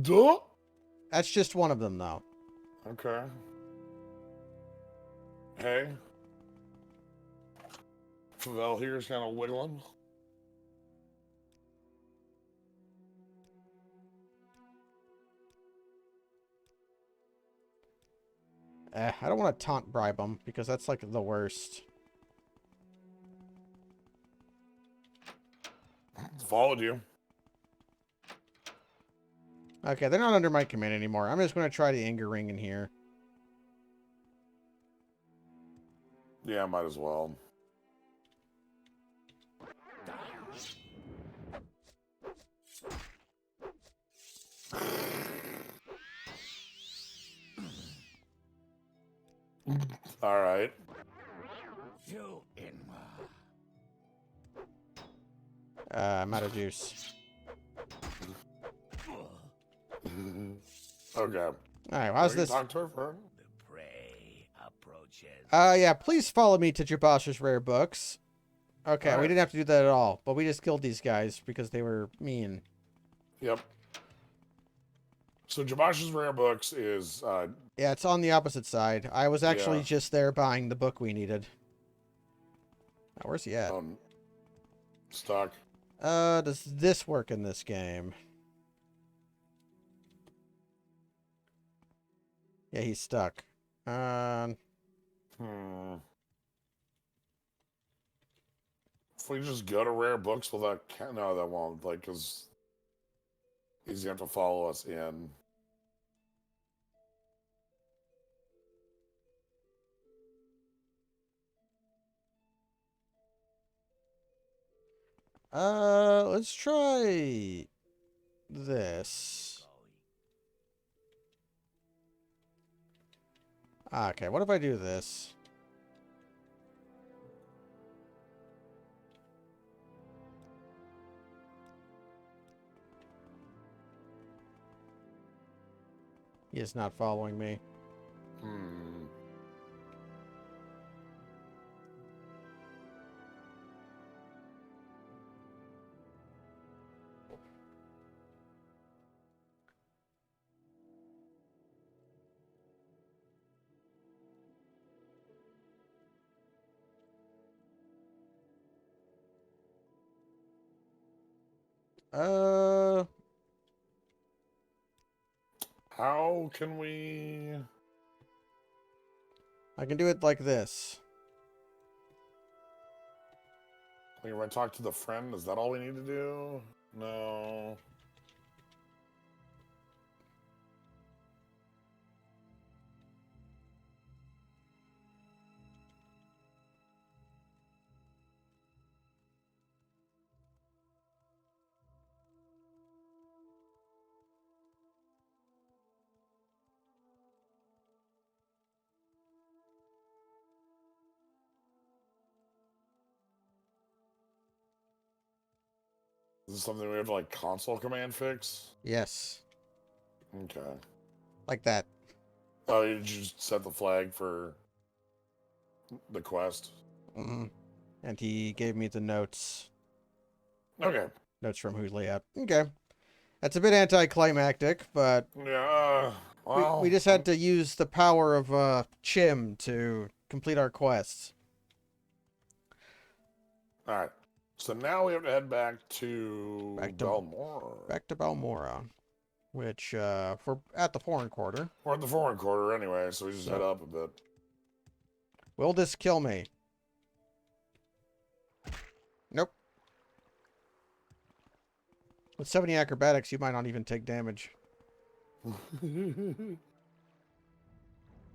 Speaker 2: Duh.
Speaker 1: That's just one of them, though.
Speaker 2: Okay. Hey. Favel here's kind of wiggling.
Speaker 1: I don't want to taunt bribe them, because that's, like, the worst.
Speaker 2: Followed you.
Speaker 1: Okay, they're not under my command anymore. I'm just going to try the anger ring in here.
Speaker 2: Yeah, might as well. All right.
Speaker 5: You in
Speaker 1: I'm out of juice.
Speaker 2: Okay.
Speaker 1: Alright, well, how's
Speaker 2: We can
Speaker 1: this?
Speaker 2: talk to her for...
Speaker 3: The prey approaches.
Speaker 1: Yeah, please follow me to Jabash's rare books. Okay, we
Speaker 2: Alright.
Speaker 1: didn't have to do that at all, but we just killed these guys because they were mean.
Speaker 2: Yep. So Jabash's rare books is
Speaker 1: Yeah, it's on the opposite side. I was actually
Speaker 2: Yeah.
Speaker 1: just there buying the book we needed. Now, where's he at?
Speaker 2: stuck.
Speaker 1: Does this work in this game? Yeah, he's stuck.
Speaker 2: If we just go to rare books, will that count? No, that won't. Like, because he's going to have to follow us in.
Speaker 1: Let's try this. Okay, what if I do this? He is not following me.
Speaker 2: Hmm.
Speaker 1: Uh,
Speaker 2: How can we...
Speaker 1: I can do it like this.
Speaker 2: We want to talk to the friend? Is that all we need to do? No. Is this something we have to, like, console command fix?
Speaker 1: Yes.
Speaker 2: Okay.
Speaker 1: Like that.
Speaker 2: Oh, you just set the flag for the quest?
Speaker 1: Mm. And he gave me the notes.
Speaker 2: Okay.
Speaker 1: Notes from who's layout. Okay. That's a bit anticlimactic, but
Speaker 2: Yeah, well...
Speaker 1: we just had to use the power of Chim to complete our quests.
Speaker 2: Alright. So now we have to head back to Balmora.
Speaker 1: Back to Balmora, which we're at the foreign quarter.
Speaker 2: We're at the foreign quarter anyway, so we just head up a bit.
Speaker 1: Will this kill me? Nope. With 70 acrobatics, you might not even take damage.
Speaker 2: No,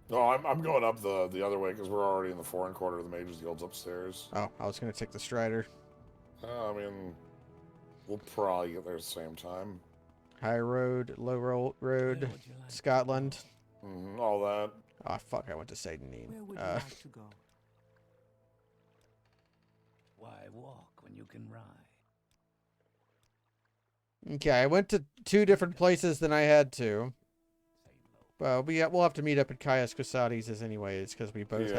Speaker 2: I'm going up the other way because we're already in the foreign quarter. The Mage's Guild's upstairs.
Speaker 1: Oh, I was going to take the Strider.
Speaker 2: I mean, we'll probably get there at the same time.
Speaker 1: High road, low road,
Speaker 5: Where would you like
Speaker 1: Scotland.
Speaker 2: All that.
Speaker 1: Oh, fuck, I went to Satan-Neen.
Speaker 4: Where would you like to go?
Speaker 5: Why walk when you can ride?
Speaker 1: Okay, I went to 2 different places than I had to. Well, we'll have to meet up at Caius Casades anyways, because we both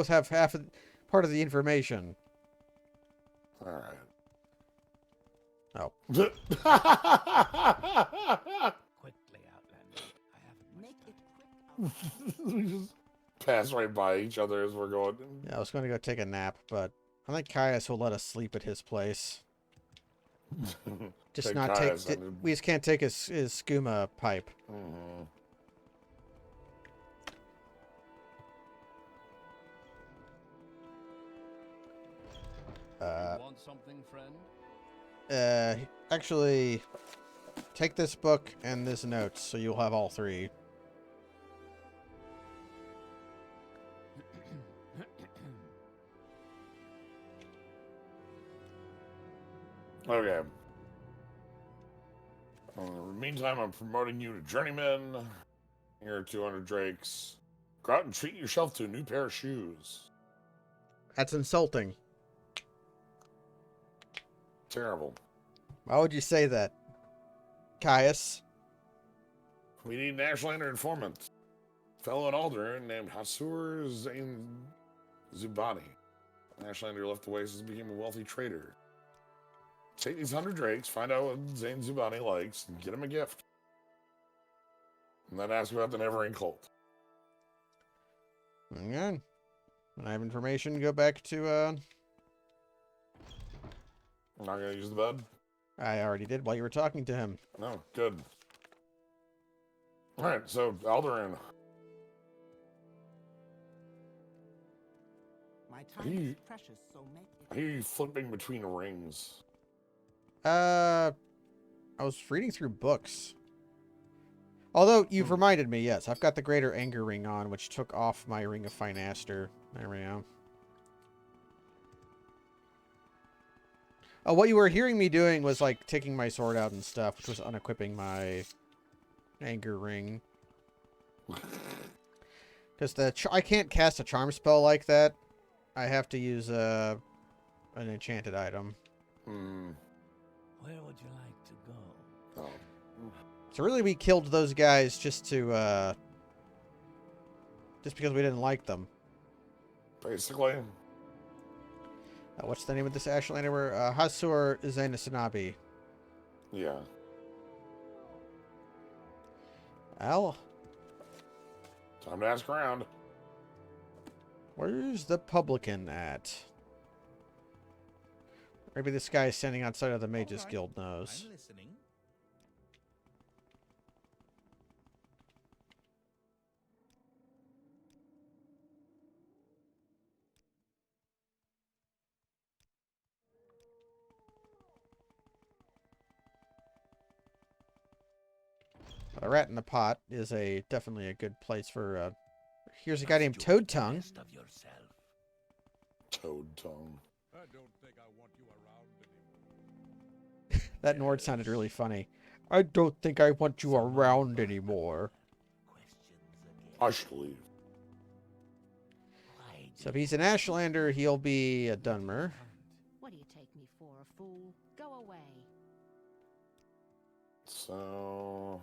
Speaker 1: have half of part of the information.
Speaker 2: All right.
Speaker 1: Oh.
Speaker 5: Quickly, Outlander. I haven't much
Speaker 4: Make it
Speaker 5: time.
Speaker 4: quick.
Speaker 2: We just pass right by each other as we're going.
Speaker 1: Yeah, I was going to go take a nap, but I think Caius will let us sleep at his place. Just
Speaker 2: Take
Speaker 1: not
Speaker 2: Caius
Speaker 1: take.
Speaker 2: and-
Speaker 1: We just can't take his skooma pipe.
Speaker 2: Mhm.
Speaker 5: Want something, friend?
Speaker 1: Actually, take this book and this notes, so you'll have all 3.
Speaker 2: Okay. In the meantime, I'm promoting you to journeyman. Here are 200 drakes. Go out and treat yourself to a new pair of shoes.
Speaker 1: That's insulting.
Speaker 2: Terrible.
Speaker 1: Why would you say that, Caius?
Speaker 2: We need an Ashlander informant. Fellow in Alder named Hasur Zain Zubani. Ashlander left the Oasis and became a wealthy trader. Take these 100 drakes, find out what Zain Zubani likes, and get him a gift. And then ask about the Nevering cult.
Speaker 1: Okay. When I have information, go back to,
Speaker 2: I'm not going to use the bed?
Speaker 1: I already did while you were talking to him.
Speaker 2: No, good. Alright, so Alderan.
Speaker 4: My time is precious, so make it.
Speaker 2: Are you flipping between rings?
Speaker 1: I was reading through books. Although, you've reminded me, yes, I've got the Greater Anger Ring on, which took off my Ring of Finaster. There we go. Oh, what you were hearing me doing was, like, taking my sword out and stuff, which was unequipping my Anger Ring. Because I can't cast a charm spell like that. I have to use an enchanted item.
Speaker 2: Hmm.
Speaker 5: Where would you like to go?
Speaker 2: Oh.
Speaker 1: So really we killed those guys just to, just because we didn't like them.
Speaker 2: Basically.
Speaker 1: What's the name of this Ashlander? We're Hasur Zainasanabi.
Speaker 2: Yeah.
Speaker 1: Al,
Speaker 2: Time to ask around.
Speaker 1: where's the publican at? Maybe this guy standing outside of the Mages Guild knows.
Speaker 3: I'm listening.
Speaker 1: But a rat in the pot is definitely a good place for. Here's a guy named Toad Tongue.
Speaker 3: Best of yourself.
Speaker 2: Toad tongue.
Speaker 5: I don't think I want you around anymore.
Speaker 1: That Nord sounded really funny. I don't think I want you around anymore.
Speaker 3: Questions
Speaker 2: I
Speaker 3: again.
Speaker 2: should leave.
Speaker 3: Why
Speaker 1: So if he's an Ashlander, he'll be a Dunmer.
Speaker 6: What do you take me for, a fool? Go away.
Speaker 2: So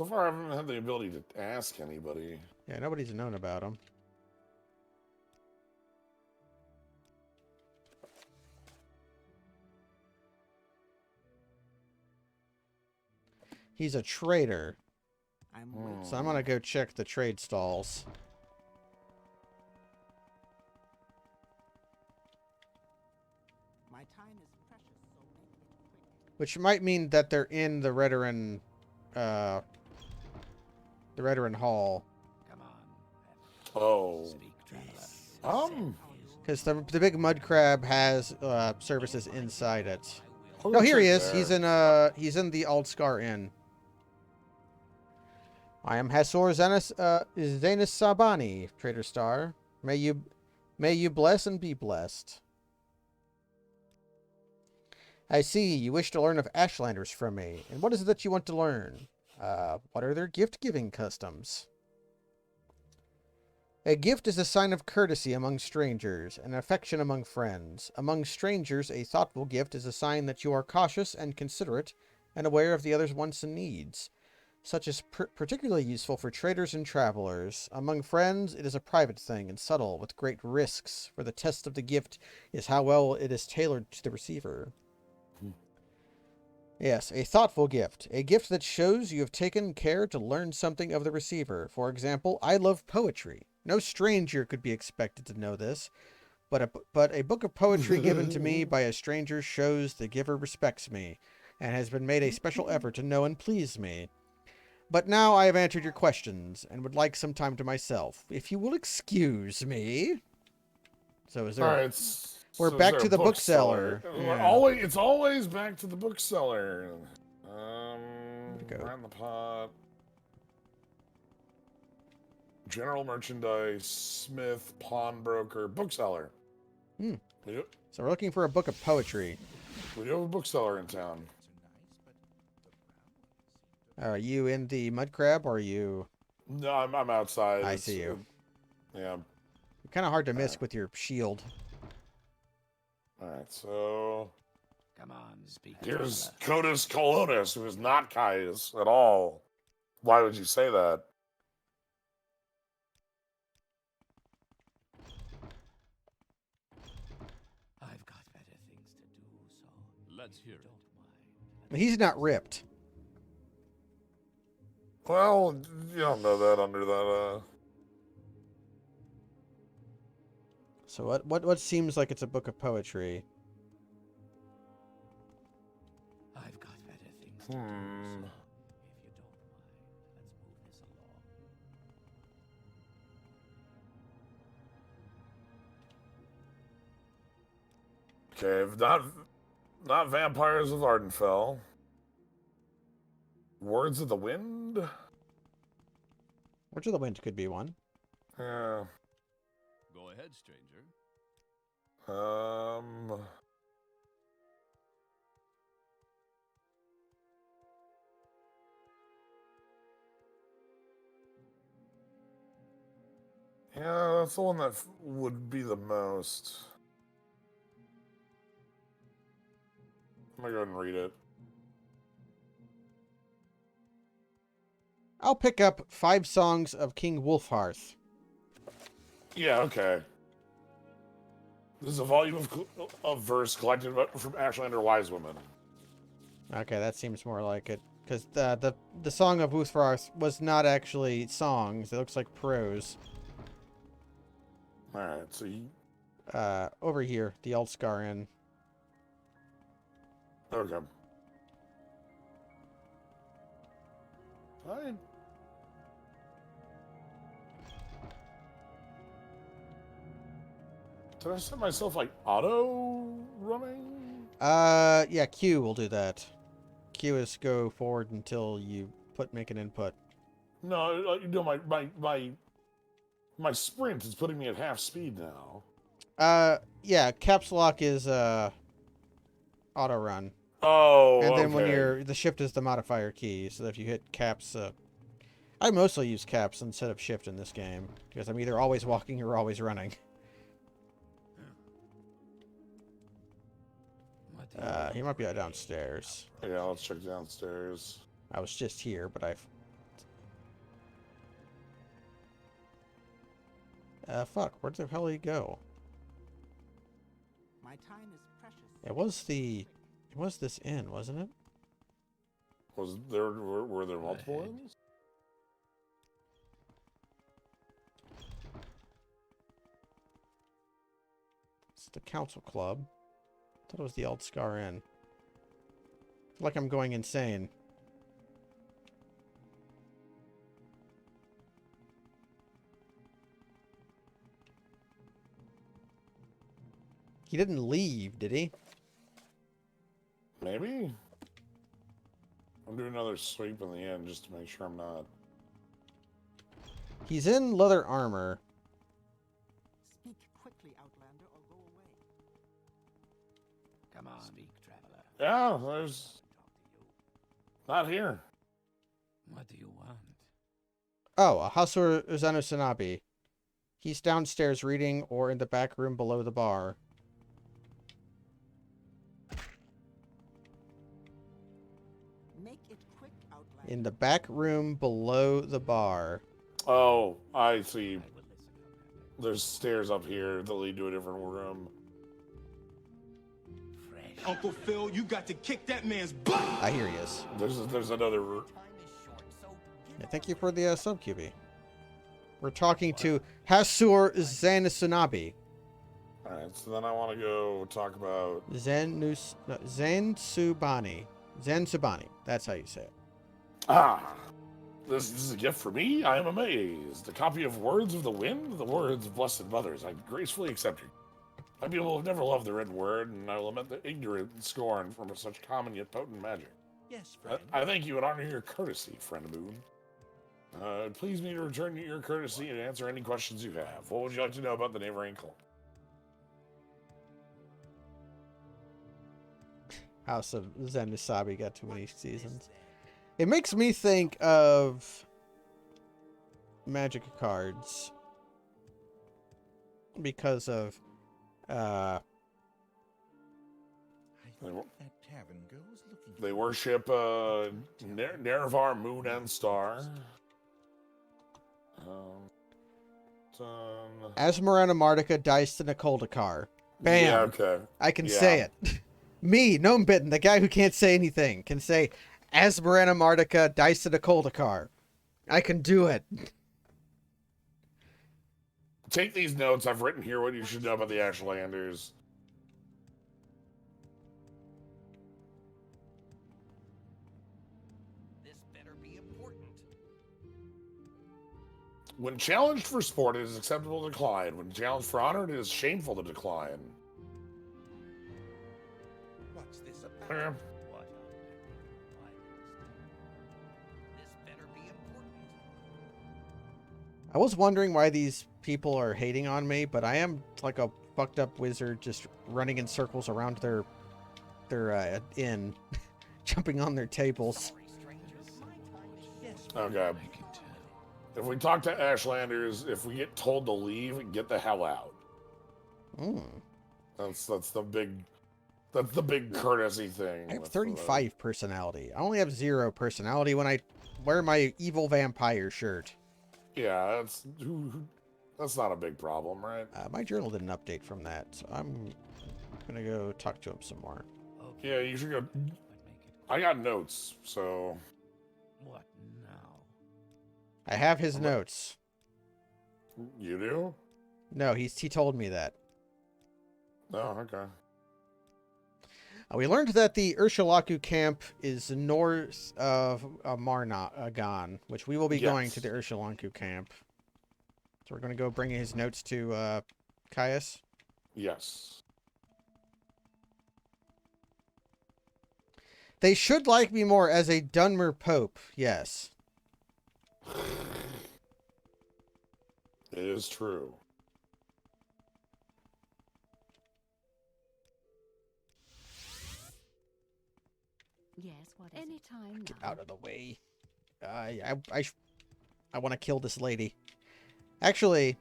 Speaker 2: far I haven't had the ability to ask anybody.
Speaker 1: Yeah, nobody's known about him. He's a trader,
Speaker 4: I'm
Speaker 2: Hmm.
Speaker 1: so I'm gonna go check the trade stalls.
Speaker 4: My time is precious, so make it quick.
Speaker 1: Which might mean that they're in the Redoran, the Redoran Hall.
Speaker 3: Come on.
Speaker 2: Oh.
Speaker 3: Speak, traveler.
Speaker 1: Because the big mud crab has services inside it.
Speaker 2: I'll
Speaker 1: No, here he
Speaker 2: check
Speaker 1: is.
Speaker 2: there.
Speaker 1: He's in the Aldscar Inn. I am Hasor Zanus Sabani, Trader Star. May you bless and be blessed. I see you wish to learn of Ashlanders from me. And what is it that you want to learn? What are their gift-giving customs? A gift is a sign of courtesy among strangers, and affection among friends. Among strangers, a thoughtful gift is a sign that you are cautious and considerate, and aware of the other's wants and needs. Such is particularly useful for traders and travelers. Among friends, it is a private thing and subtle, with great risks, for the test of the gift is how well it is tailored to the receiver. Yes, a thoughtful gift. A gift that shows you have taken care to learn something of the receiver. For example, I love poetry. No stranger could be expected to know this, but a book of poetry given to me by a stranger shows the giver respects me, and has been made a special effort to know and please me. But now I have answered your questions, and would like some time to myself. If you will excuse me. So is there...
Speaker 2: All right.
Speaker 1: We're
Speaker 2: so
Speaker 1: back
Speaker 2: is
Speaker 1: to
Speaker 2: there
Speaker 1: the
Speaker 2: a
Speaker 1: bookseller. Yeah.
Speaker 2: It's always back to the bookseller.
Speaker 1: Go.
Speaker 2: Around the pot. General merchandise, smith, pawnbroker, bookseller.
Speaker 1: Hmm.
Speaker 2: We do,
Speaker 1: So we're looking for a book of poetry.
Speaker 2: we do have a bookseller in town.
Speaker 1: Are you in the mud crab, or are you...
Speaker 2: No, I'm outside.
Speaker 1: I see you.
Speaker 2: Yeah.
Speaker 1: Kind of hard to miss with your shield.
Speaker 2: All right. So
Speaker 3: Come on, speak,
Speaker 2: here's
Speaker 3: traveler.
Speaker 2: Codus Colonus, who is not Caius at all. Why would you say that?
Speaker 3: I've got better things to do, so
Speaker 5: Let's hear it.
Speaker 3: don't mind.
Speaker 1: He's not ripped.
Speaker 2: Well, you don't know that under that.
Speaker 1: So what seems like it's a book of poetry?
Speaker 3: I've got better things to do, so if you don't mind, let's move this along.
Speaker 2: Okay, not vampires of Ardenfell. Words of the Wind.
Speaker 1: Words of the Wind could be one.
Speaker 2: Yeah.
Speaker 5: Go ahead, stranger.
Speaker 2: Yeah, that's the one that would be the most. I'm gonna go ahead and read it.
Speaker 1: I'll pick up 5 songs of King Wolfhearth.
Speaker 2: Yeah, okay. This is a volume of verse collected from Ashlander wise women.
Speaker 1: Okay, that seems more like it. Because the Song of Wolfhearth was not actually songs. It looks like prose.
Speaker 2: Alright, so you...
Speaker 1: Over here, the Altscar Inn.
Speaker 2: Okay. Fine. Did I set myself, like, auto running?
Speaker 1: Yeah, Q will do that. Q is go forward until you make an input.
Speaker 2: No, you know, my sprint is putting me at half speed now.
Speaker 1: Yeah, caps lock is, auto run.
Speaker 2: Oh,
Speaker 1: And then when
Speaker 2: okay.
Speaker 1: the shift is the modifier key, so if you hit caps, I mostly use caps instead of shift in this game, because I'm either always walking or always running. He might be downstairs.
Speaker 2: Yeah, let's check downstairs.
Speaker 1: I was just here, but fuck, where the hell did he go?
Speaker 4: My time is precious.
Speaker 1: It was this inn, wasn't it?
Speaker 2: Were there multiple inns?
Speaker 1: It's the council club. I thought it was the Altscar Inn. I feel like I'm going insane. He didn't leave, did he?
Speaker 2: Maybe? I'm doing another sweep in the end just to make sure I'm not.
Speaker 1: He's in leather armor.
Speaker 4: Speak quickly, Outlander, or go away.
Speaker 5: Come on, speak, traveler.
Speaker 2: Yeah, there's...
Speaker 5: Talk to you.
Speaker 2: Not here.
Speaker 5: What do you want?
Speaker 1: Oh, Hasur Zanusanabi. He's downstairs reading or in the back room below the bar.
Speaker 4: Make it quick, Outlander.
Speaker 1: In the back room below the bar.
Speaker 2: Oh, I see.
Speaker 5: I will listen, Outlander.
Speaker 2: There's stairs up here that lead to a different room.
Speaker 5: Fresh.
Speaker 7: Uncle Phil, you got to kick that man's butt!
Speaker 1: I hear he is.
Speaker 2: There's another room.
Speaker 1: Yeah, thank you for the sub QB. We're talking to Hasur Zanusanabi.
Speaker 2: Alright, so then I want to go talk about...
Speaker 1: Zansubani. Zansubani. That's how you say it.
Speaker 2: Ah! This is a gift for me? I am amazed. A copy of Words of the Wind? The words of Blessed Mothers. I gracefully accept it. My people have never loved the written word, and I lament the ignorant scorn from such common yet potent magic.
Speaker 3: Yes, friend.
Speaker 2: I thank you and honor your courtesy, friend Moon. Please me to return your courtesy and answer any questions you have. What would you like to know about the neighboring cult?
Speaker 1: House of Zanusabi got too many seasons. It makes me think of Magic cards. Because of
Speaker 3: I think that tavern girl was looking for
Speaker 2: they worship Nerevar, Moon, and Star.
Speaker 1: Asmarana Mardica dice to Nakoldakar. Bam!
Speaker 2: Yeah, okay.
Speaker 1: I can say it. Me, Gnome Bitten, the guy who can't say anything, can say Asmarana Mardica dice to Nakoldakar. I can do it.
Speaker 2: Take these notes. I've written here what you should know about the Ashlanders.
Speaker 3: this better be important.
Speaker 2: When challenged for sport, it is acceptable to decline. When challenged for honor, it is shameful to decline.
Speaker 3: What's this about?
Speaker 2: Eh.
Speaker 3: What? This better be important.
Speaker 1: I was wondering why these people are hating on me, but I am like a fucked up wizard just running in circles around their inn, jumping on their tables.
Speaker 3: Sorry, strangers. My time is yes.
Speaker 2: Okay.
Speaker 5: I can tell.
Speaker 2: If we talk to Ashlanders, if we get told to leave, get the hell out.
Speaker 1: Mm.
Speaker 2: That's the big courtesy thing.
Speaker 1: I have
Speaker 2: with
Speaker 1: 35 personality. I only have 0 personality when I wear my evil vampire shirt.
Speaker 2: Yeah, that's not a big problem, right?
Speaker 1: My journal did an update from that, so I'm gonna go talk to him some more.
Speaker 2: Yeah, you should go.
Speaker 5: But make it
Speaker 2: I got notes, so
Speaker 5: what now?
Speaker 1: I have his notes.
Speaker 2: you do?
Speaker 1: No, he told me that.
Speaker 2: Oh, okay.
Speaker 1: We learned that the Urshulaku camp is north of Marnagan, which we will be going to the Urshulaku camp. So we're going to go bring his notes to Caius.
Speaker 2: Yes.
Speaker 1: They should like me more as a Dunmer Pope, yes.
Speaker 2: It is true.
Speaker 6: Yes, what is Anytime
Speaker 1: Get
Speaker 6: now.
Speaker 1: out of the way. I want to kill this lady. Actually,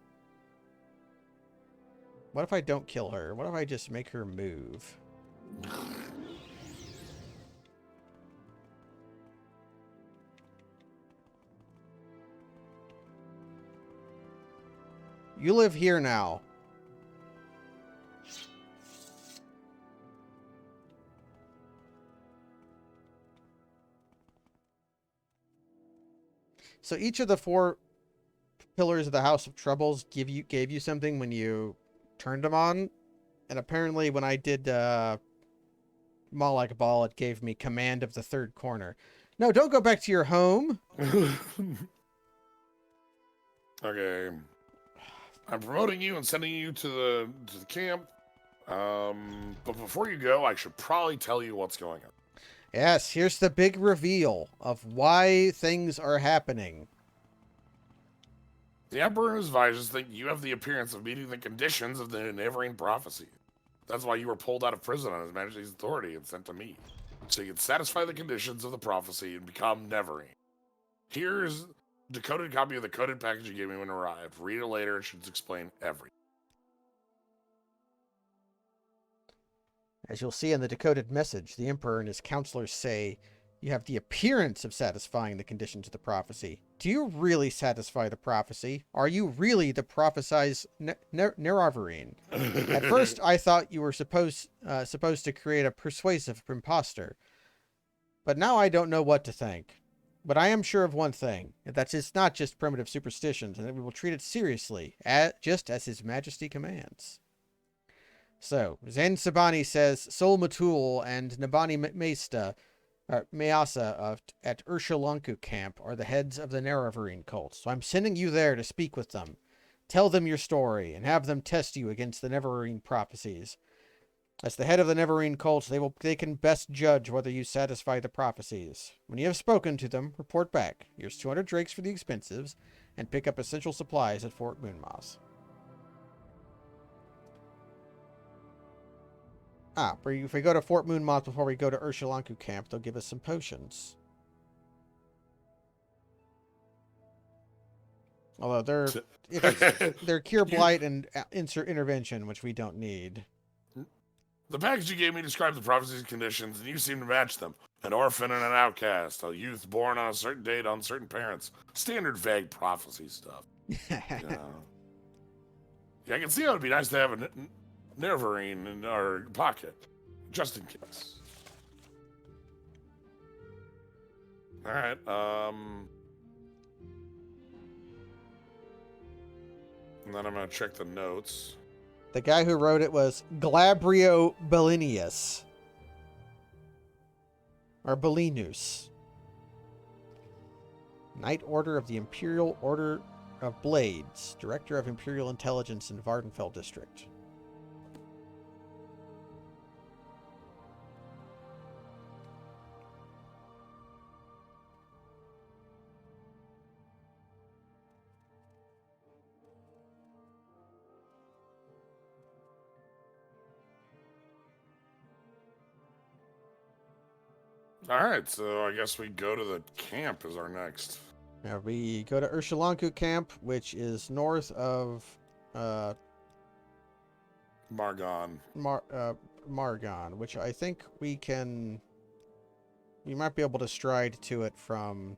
Speaker 1: what if I don't kill her? What if I just make her move? You live here now. So each of the 4 pillars of the House of Troubles gave you something when you turned them on, and apparently when I did Malak Ball, it gave me command of the 3rd corner. No, don't go back to your home.
Speaker 2: Okay. I'm promoting you and sending you to the camp. But before you go, I should probably tell you what's going on.
Speaker 1: Yes, here's the big reveal of why things are happening.
Speaker 2: The Emperor and his advisors think you have the appearance of meeting the conditions of the Neverine prophecy. That's why you were pulled out of prison on His Majesty's authority and sent to me, so you can satisfy the conditions of the prophecy and become Neverine. Here's a decoded copy of the coded package you gave me when it arrived. Read it later, it should explain everything.
Speaker 1: As you'll see in the decoded message, the Emperor and his counselors say, you have the appearance of satisfying the conditions of the prophecy. Do you really satisfy the prophecy? Are you really the prophesized Nerevarine? At first, I thought you were supposed to create a persuasive impostor. But now I don't know what to think. But I am sure of one thing, that it's not just primitive superstitions, and that we will treat it seriously, just as His Majesty commands. So, Zen Sabani says Sol Matul and Nabani Mayasa at Urshalanku camp are the heads of the Nerevarine cult. So I'm sending you there to speak with them. Tell them your story and have them test you against the Neverine prophecies. As the head of the Neverine cult, they can best judge whether you satisfy the prophecies. When you have spoken to them, report back. Here's 200 drakes for the expensives, and pick up essential supplies at Fort Moonmoss. If we go to Fort Moonmoth before we go to Urshalanku camp, they'll give us some potions. Although they're Cure Blight and Insert Intervention, which we don't need.
Speaker 2: The package you gave me described the prophecy's conditions, and you seem to match them. An orphan and an outcast, a youth born on a certain date on certain parents. Standard vague prophecy stuff. Yeah, I can see how it'd be nice to have a Neverine in our pocket, just in case. Alright, and then I'm gonna check the notes.
Speaker 1: The guy who wrote it was Glabrio Bellinius. Or Bellinus. Knight Order of the Imperial Order of Blades. Director of Imperial Intelligence in Vardenfell District.
Speaker 2: Alright, so I guess we go to the camp as our next.
Speaker 1: Now we go to Urshalanku camp, which is north of
Speaker 2: Margon.
Speaker 1: Margon, which I think we might be able to stride to it from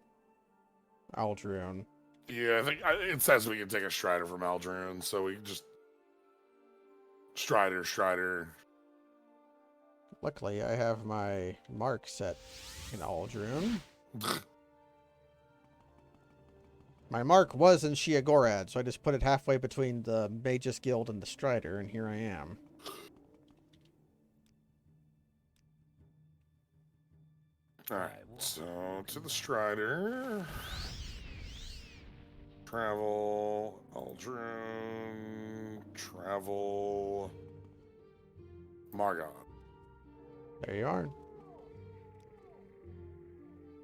Speaker 1: Aldrune.
Speaker 2: Yeah, I think it says we can take a Strider from Aldrune, so we can just Strider.
Speaker 1: Luckily, I have my mark set in Aldrune. My mark was in Sheogorad, so I just put it halfway between the Magus Guild and the Strider, and here I am.
Speaker 2: Alright, so to the Strider. Travel, Aldrune, travel, Margot.
Speaker 1: There you are.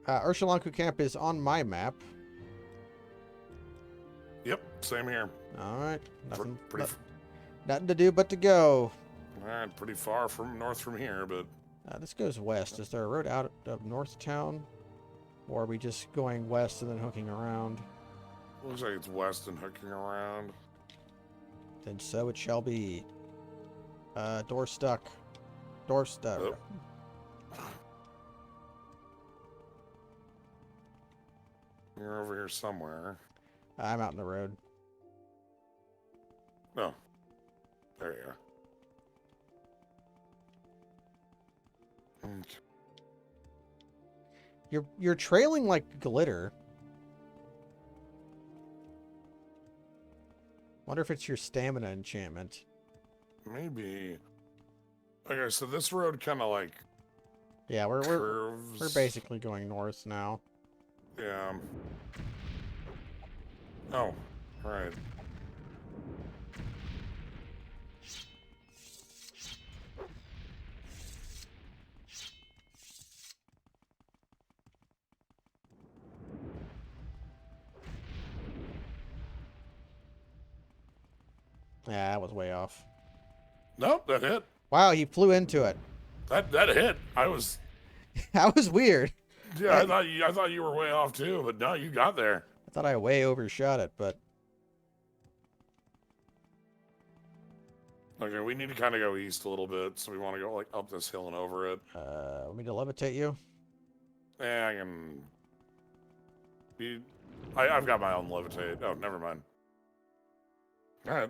Speaker 1: Urshalanku Camp is on my map.
Speaker 2: Yep, same here.
Speaker 1: Alright. Nothing,
Speaker 2: Pretty
Speaker 1: nothing to do but to go.
Speaker 2: Alright, pretty far from north from here, but...
Speaker 1: This goes west. Is there a road out of North Town? Or are we just going west and then hooking around?
Speaker 2: Looks like it's west and hooking around.
Speaker 1: Then so it shall be. Door stuck. Door stuck.
Speaker 2: Oh. You're over here somewhere.
Speaker 1: I'm out in the road.
Speaker 2: No. There you are. Okay.
Speaker 1: You're trailing like glitter. Wonder if it's your stamina enchantment.
Speaker 2: Maybe. Okay, so this road kind of like
Speaker 1: Yeah, we're
Speaker 2: curves.
Speaker 1: basically going north now.
Speaker 2: Yeah. Oh, right.
Speaker 1: Yeah, that was way off.
Speaker 2: Nope, that hit.
Speaker 1: Wow, he flew into it.
Speaker 2: That hit. I was.
Speaker 1: That was weird.
Speaker 2: Yeah, I thought you were way off too, but no, you got there.
Speaker 1: I thought I way overshot it, but
Speaker 2: Okay, we need to kind of go east a little bit, so we want to go like up this hill and over it.
Speaker 1: want me to levitate you?
Speaker 2: Yeah, I can. I've got my own levitate. Oh, never mind. All right.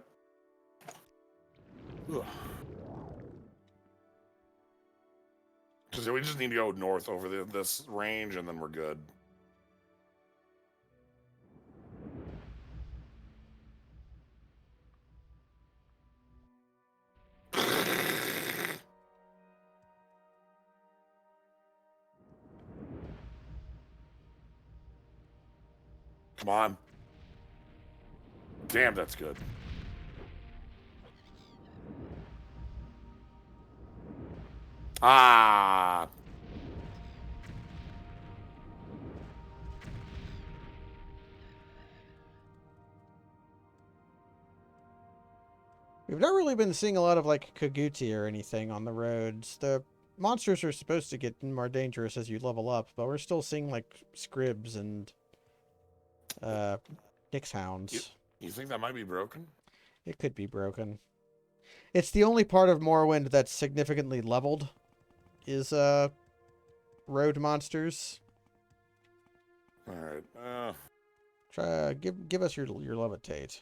Speaker 2: So we just need to go north over this range, and then we're good. Come on. Damn, that's good. Ah.
Speaker 1: We've not really been seeing a lot of like Kaguti or anything on the roads. The monsters are supposed to get more dangerous as you level up, but we're still seeing like Scribs and Nyx Hounds.
Speaker 2: You think that might be broken?
Speaker 1: It could be broken. It's the only part of Morrowind that's significantly leveled is road monsters.
Speaker 2: All right.
Speaker 1: Try give us your levitate.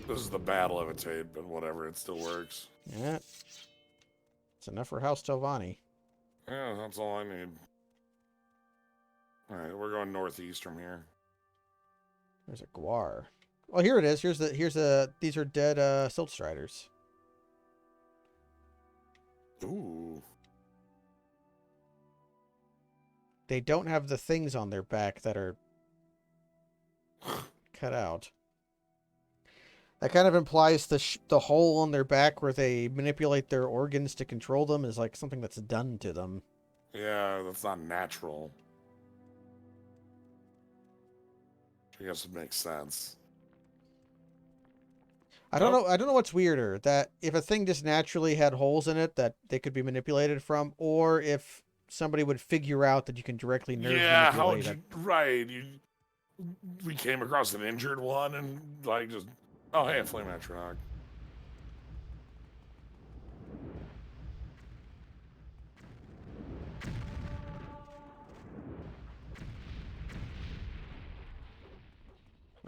Speaker 2: This is the bad levitate, but whatever, it still works.
Speaker 1: Yeah. It's enough for House Telvanni.
Speaker 2: Yeah, that's all I need. All right, we're going northeast from here.
Speaker 1: There's a Guar. Oh, here it is. These are dead Silt Striders.
Speaker 2: Ooh.
Speaker 1: They don't have the things on their back that are cut out. That kind of implies the hole on their back where they manipulate their organs to control them is like something that's done to them.
Speaker 2: Yeah, that's not natural. I guess it makes sense.
Speaker 1: I don't know what's weirder, that if a thing just naturally had holes in it that they could be manipulated from, or if somebody would figure out that you can directly nerve manipulate it.
Speaker 2: Right. We came across an injured one and like just, oh hey, a flame atronach.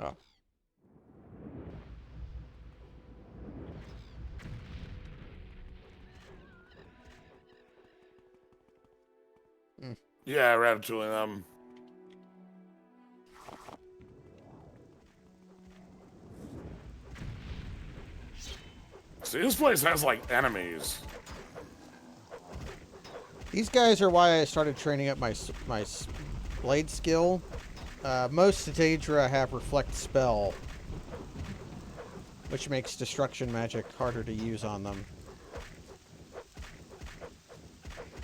Speaker 1: Oh.
Speaker 2: Yeah, Ratatouille them. See, this place has, like, enemies.
Speaker 1: These guys are why I started training up my blade skill. Most Daedra have Reflect Spell, which makes destruction magic harder to use on them.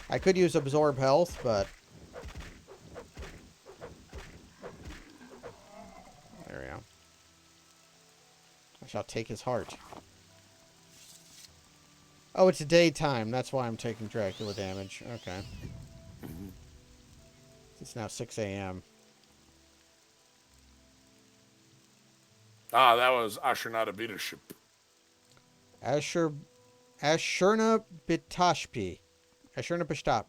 Speaker 1: I could use Absorb Health, but... There we go. I shall take his heart. Oh, it's daytime. That's why I'm taking Dracula damage. Okay. It's now 6 a.m.
Speaker 2: Ah, that was Ashlander Leadership.
Speaker 1: Ashurna Bitashpi. Ashurna Bishtap.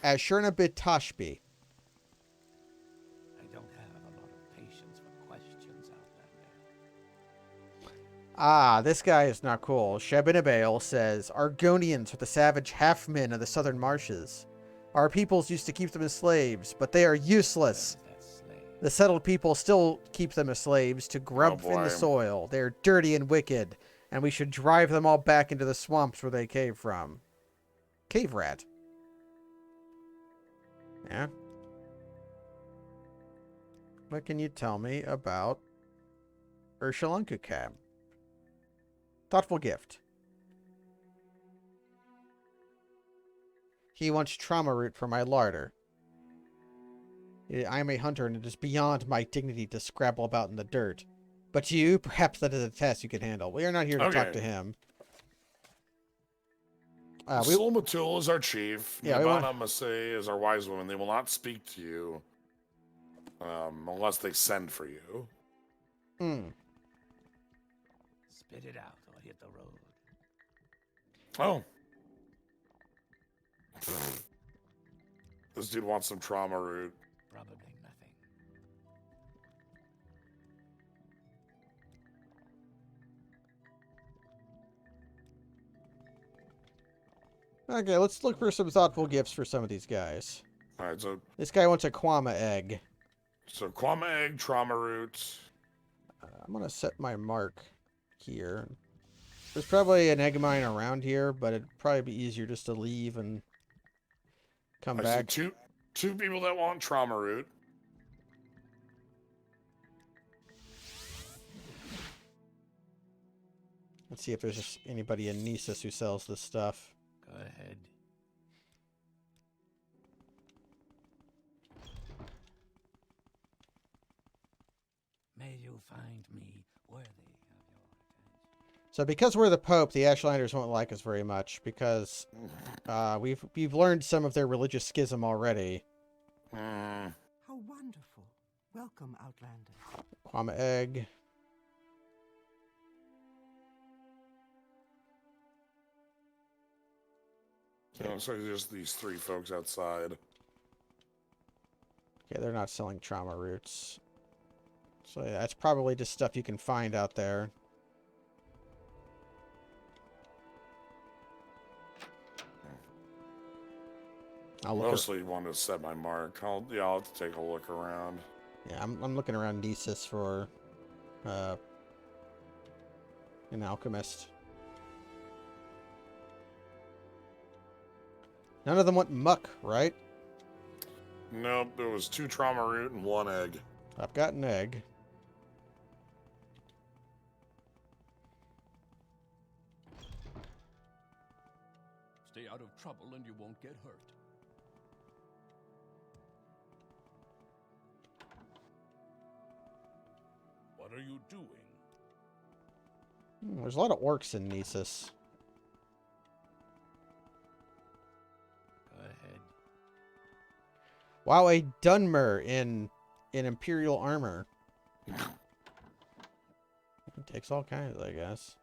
Speaker 1: Ashurna Bitashpi.
Speaker 5: I don't have a lot of patience for questions, Outlander.
Speaker 1: Ah, this guy is not cool. Shebinabail says, Argonians are the savage half-men of the southern marshes. Our peoples used to keep them as slaves, but they are useless. The settled people still keep them as slaves to grub in the soil. They are dirty and wicked, and we should drive them all back into the swamps where they came from. Cave rat. Yeah. What can you tell me about Ursulankukab? Thoughtful gift. He wants trauma root for my larder. I am a hunter, and it is beyond my dignity to scrabble about in the dirt. But you, perhaps that is a task you can handle. We are not here to talk to him.
Speaker 2: Sulmatul is our chief.
Speaker 1: Yeah,
Speaker 2: Nibana Masay is our wise woman. They will not speak to you unless they send for you.
Speaker 5: Spit it out or hit the road.
Speaker 2: Oh. This dude wants some trauma root.
Speaker 5: Probably nothing.
Speaker 1: Okay, let's look for some thoughtful gifts for some of these guys.
Speaker 2: Alright, so...
Speaker 1: This guy wants a Kwama egg.
Speaker 2: So, Kwama egg, trauma root.
Speaker 1: I'm going to set my mark here. There's probably an egg mine around here, but it'd probably be easier just to leave and come back.
Speaker 2: See two people that want trauma root.
Speaker 1: Let's see if there's just anybody in Nisus who sells this stuff.
Speaker 5: Go ahead. May you find me worthy of your attention.
Speaker 1: So because we're the Pope, the Ashlanders won't like us very much because we've learned some of their religious schism already.
Speaker 4: How wonderful. Welcome, Outlander.
Speaker 1: Kwama egg.
Speaker 2: So there's these three folks outside.
Speaker 1: Okay, they're not selling trauma roots. So yeah, that's probably just stuff you can find out there.
Speaker 2: Mostly want to set my mark. I'll have to take a look around.
Speaker 1: Yeah, I'm looking around Nisus for an alchemist. None of them want muck, right?
Speaker 2: Nope, there was 2 trauma root and 1 egg.
Speaker 1: I've got an egg.
Speaker 8: Stay out of trouble and you won't get hurt. What are you doing?
Speaker 1: There's a lot of orcs in Nisus.
Speaker 5: Go ahead.
Speaker 1: Wow, a Dunmer in Imperial armor. It takes all kinds, I guess.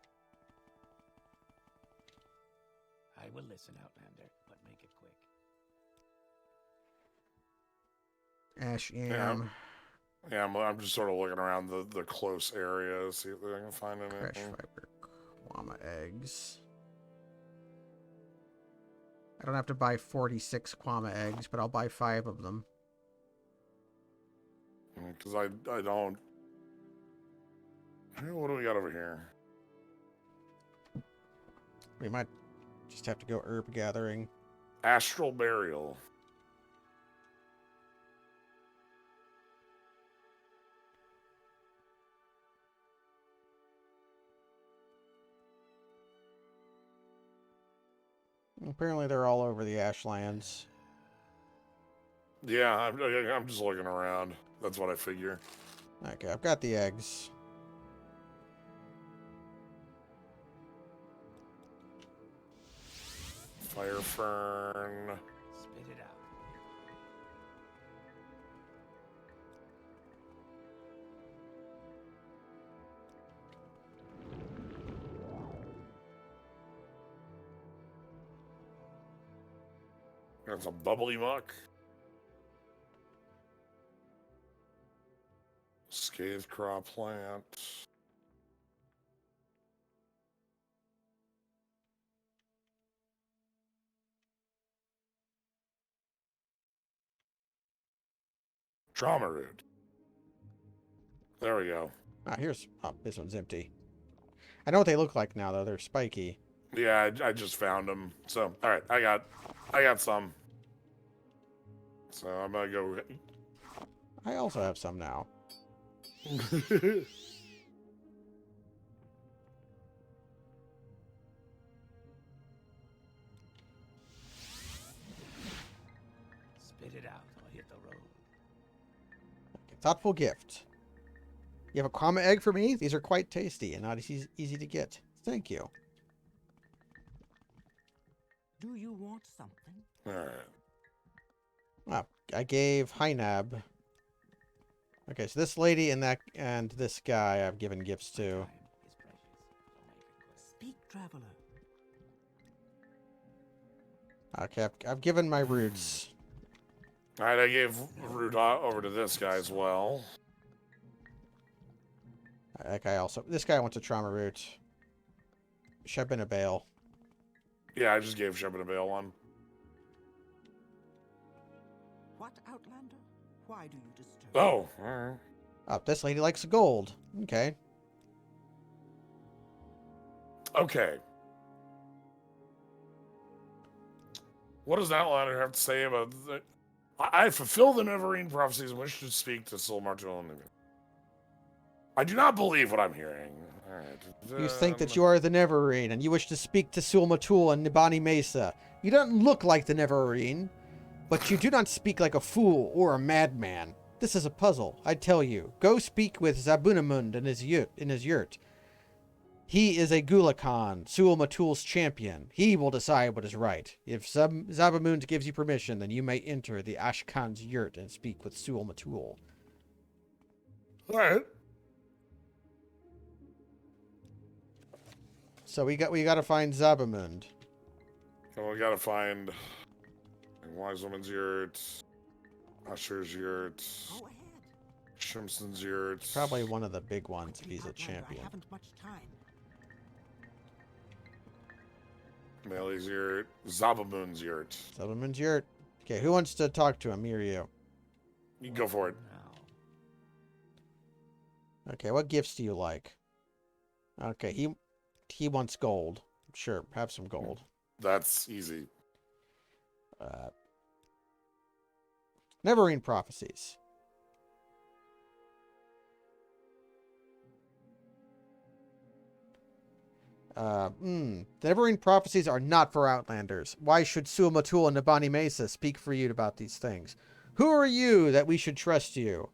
Speaker 5: I will listen, Outlander, but make it quick.
Speaker 1: Ash Yam.
Speaker 2: Yeah, I'm just sort of looking around the close area, see if I can find
Speaker 1: Fresh
Speaker 2: anything.
Speaker 1: fiber. Llama eggs. I don't have to buy 46 Kwama eggs, but I'll buy 5 of them.
Speaker 2: Because I don't... What do we got over here?
Speaker 1: We might just have to go herb gathering.
Speaker 2: Astral Burial.
Speaker 1: Apparently they're all over the Ashlands.
Speaker 2: Yeah, I'm just looking around. That's what I figure.
Speaker 1: Okay, I've got the eggs.
Speaker 2: Fire Fern.
Speaker 5: Spit it out.
Speaker 2: Got some bubbly muck. Scathed crop plant. Trauma root. There we go.
Speaker 1: Ah, here's... Oh, this one's empty. I know what they look like now, though. They're spiky.
Speaker 2: Yeah, I just found them. So, all right, I got some. So I'm gonna go.
Speaker 1: I also have some now.
Speaker 5: Spit it out or hit the road.
Speaker 1: Thoughtful gift. You have a Kwama egg for me? These are quite tasty and not easy to get. Thank you.
Speaker 4: Do you want something?
Speaker 2: All right.
Speaker 1: Ah, I gave Hynab. Okay, so this lady and this guy I've given gifts to.
Speaker 5: Time is precious, so make it quick.
Speaker 4: Speak, traveler.
Speaker 1: Okay, I've given my roots.
Speaker 2: All right, I gave root over to this guy as well.
Speaker 1: That guy also. This guy wants a trauma root. Shebin a bale.
Speaker 2: Yeah, I just gave Shepard a Bale one.
Speaker 4: What, Outlander? Why do you disturb?
Speaker 2: Oh, all right.
Speaker 1: Oh, this lady likes gold. Okay.
Speaker 2: Okay. What does Outlander have to say about the... I fulfill the Neverine prophecies and wish to speak to Silmartil. I do not believe what I'm hearing. All right.
Speaker 1: You think that you are the Neverine, and you wish to speak to Sul-Matul and Nibani Mesa. You don't look like the Neverine, but you do not speak like a fool or a madman. This is a puzzle, I tell you. Go speak with Zabunamund in his yurt. He is a Gulakan, Sul-Matul's champion. He will decide what is right. If Zabamund gives you permission, then you may enter the Ashkan's yurt and speak with Sul-Matul.
Speaker 2: All right.
Speaker 1: So we got to find Zabamund.
Speaker 2: So we gotta find Wise Woman's yurt, Usher's yurt,
Speaker 4: Go ahead.
Speaker 2: Shrimson's yurt.
Speaker 1: Probably one of the big ones if
Speaker 4: Quickly,
Speaker 1: he's a
Speaker 4: Outlander,
Speaker 1: champion.
Speaker 4: I haven't much time.
Speaker 2: Melee's yurt, Zabamoon's yurt.
Speaker 1: Zabamund's yurt. Okay, who wants to talk to him? Me or you?
Speaker 2: You can go for it.
Speaker 5: Now,
Speaker 1: Okay, what gifts do you like? Okay, he wants gold. Sure, have some gold.
Speaker 2: That's easy.
Speaker 1: Neverine prophecies. The Neverine prophecies are not for Outlanders. Why should Sul-Matul and Nibani Mesa speak for you about these things? Who are you that we should trust you?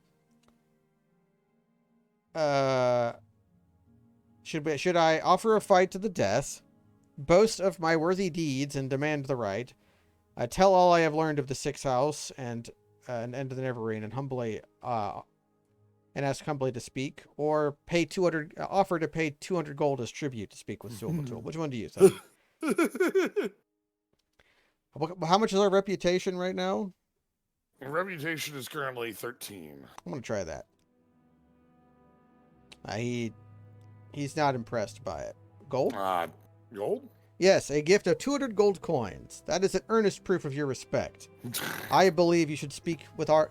Speaker 1: Should I offer a fight to the death, boast of my worthy deeds and demand the right, tell all I have learned of the Sixth House and end of the Neverine and humbly and ask humbly to speak, or pay 200 offer to pay 200 gold as tribute to speak with Sul-Matul? Which one do you think? How much is our reputation right now?
Speaker 2: Reputation is currently 13.
Speaker 1: I'm gonna try that. He's not impressed by it. Gold?
Speaker 2: Gold?
Speaker 1: Yes, a gift of 200 gold coins. That is an earnest proof of your respect. I believe you should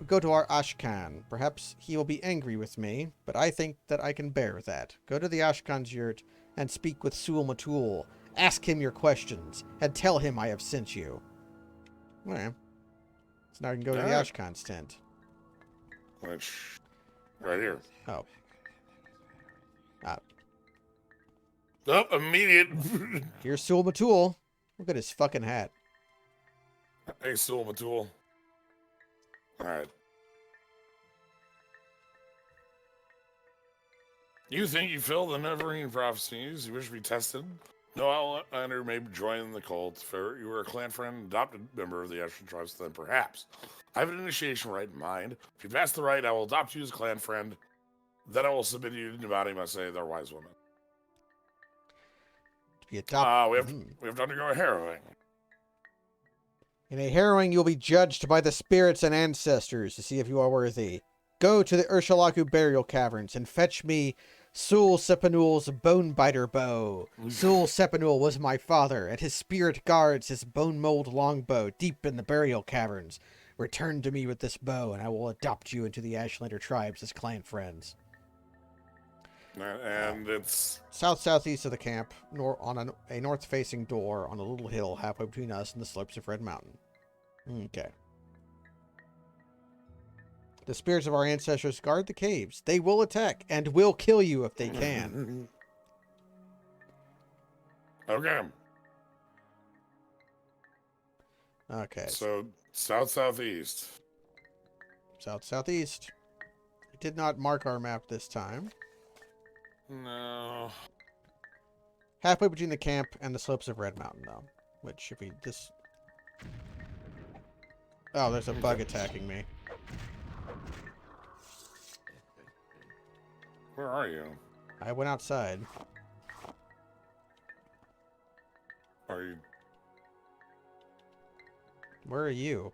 Speaker 1: go to our Ashkan. Perhaps he will be angry with me, but I think that I can bear that. Go to the Ashkan's yurt and speak with Sul Matul. Ask him your questions, and tell him I have sent you. Okay. So now I can go to the Ashkan's tent.
Speaker 2: Which, right here.
Speaker 1: Oh.
Speaker 2: Oh, immediate.
Speaker 1: Here's Sul Matul. Look at his fucking hat.
Speaker 2: Hey, Sul Matul. Alright. You think you fill the Neverine prophecies? You wish to be tested? No Outlander may join the cult. If you were a clan friend, adopted member of the Ashlander tribes, then perhaps. I have an initiation rite in mind. If you pass the rite, I will adopt you as a clan friend. Then I will submit you to Nabati, must say they're wise women.
Speaker 1: To be adopted.
Speaker 2: We have to undergo a harrowing.
Speaker 1: In a harrowing, you'll be judged by the spirits and ancestors to see if you are worthy. Go to the Urshalaku burial caverns and fetch me Sul Sepanul's bone-biter bow. Sul Sepanul was my father, and his spirit guards his bone-mold longbow deep in the burial caverns. Return to me with this bow, and I will adopt you into the Ashlander tribes as clan friends.
Speaker 2: And it's
Speaker 1: southeast of the camp, on a north-facing door on a little hill halfway between us and the slopes of Red Mountain. Okay. The spirits of our ancestors guard the caves. They will attack and will kill you if they can.
Speaker 2: okay.
Speaker 1: Okay.
Speaker 2: So southeast.
Speaker 1: Southeast. I did not mark our map this time.
Speaker 2: No.
Speaker 1: Halfway between the camp and the slopes of Red Mountain, though. Which should be this. Oh, there's a bug attacking me.
Speaker 2: Where are you?
Speaker 1: I went outside.
Speaker 2: Are you?
Speaker 1: Where are you?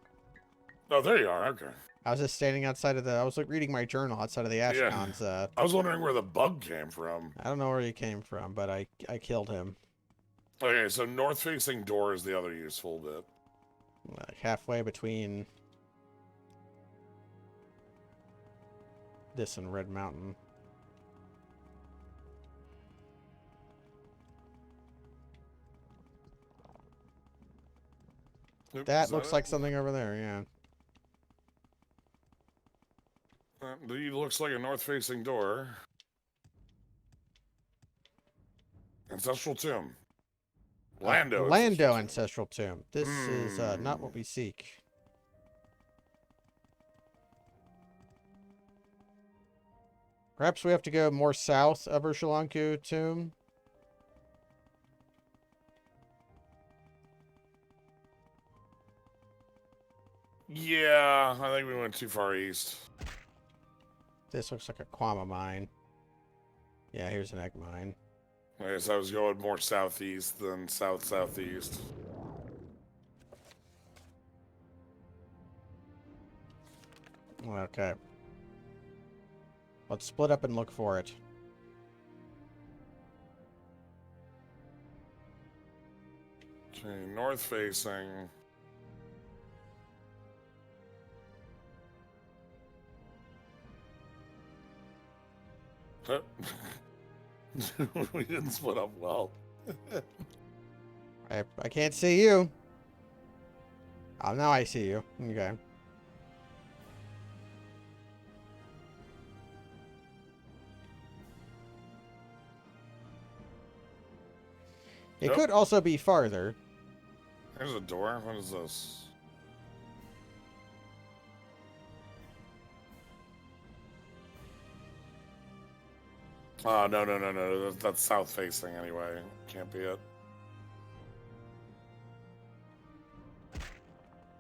Speaker 2: Oh, there you are. Okay.
Speaker 1: I was just standing outside of the. I was like reading my journal outside of the Ashkan's.
Speaker 2: I was wondering where the bug came from.
Speaker 1: I don't know where he came from, but I killed him.
Speaker 2: Okay, so north-facing door is the other useful bit.
Speaker 1: Like halfway between this and Red Mountain.
Speaker 2: Oop,
Speaker 1: That looks like something over there, yeah.
Speaker 2: It looks like a north-facing door. Ancestral tomb.
Speaker 1: Lando ancestral tomb. This is not what we seek. Perhaps we have to go more south of Urshalanku tomb.
Speaker 2: Yeah, I think we went too far east.
Speaker 1: This looks like a Kwama mine. Yeah, here's an egg mine.
Speaker 2: I guess I was going more southeast than south-southeast.
Speaker 1: Okay. Let's split up and look for it.
Speaker 2: Okay, north-facing. We didn't split up well.
Speaker 1: I can't see you. Oh, now I see you. Okay. It could also be farther.
Speaker 2: There's a door. What is this? Oh, no. That's south-facing anyway. Can't be it.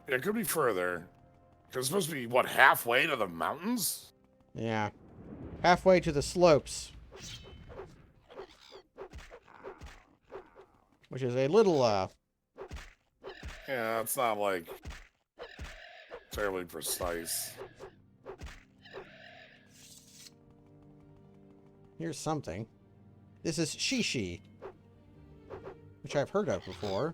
Speaker 2: Yeah, it could be further. It's supposed to be, what, halfway to the mountains?
Speaker 1: Yeah. Halfway to the slopes. Which is a little,
Speaker 2: Yeah, it's not, like, terribly precise.
Speaker 1: Here's something. This is Shishi, which I've heard of before.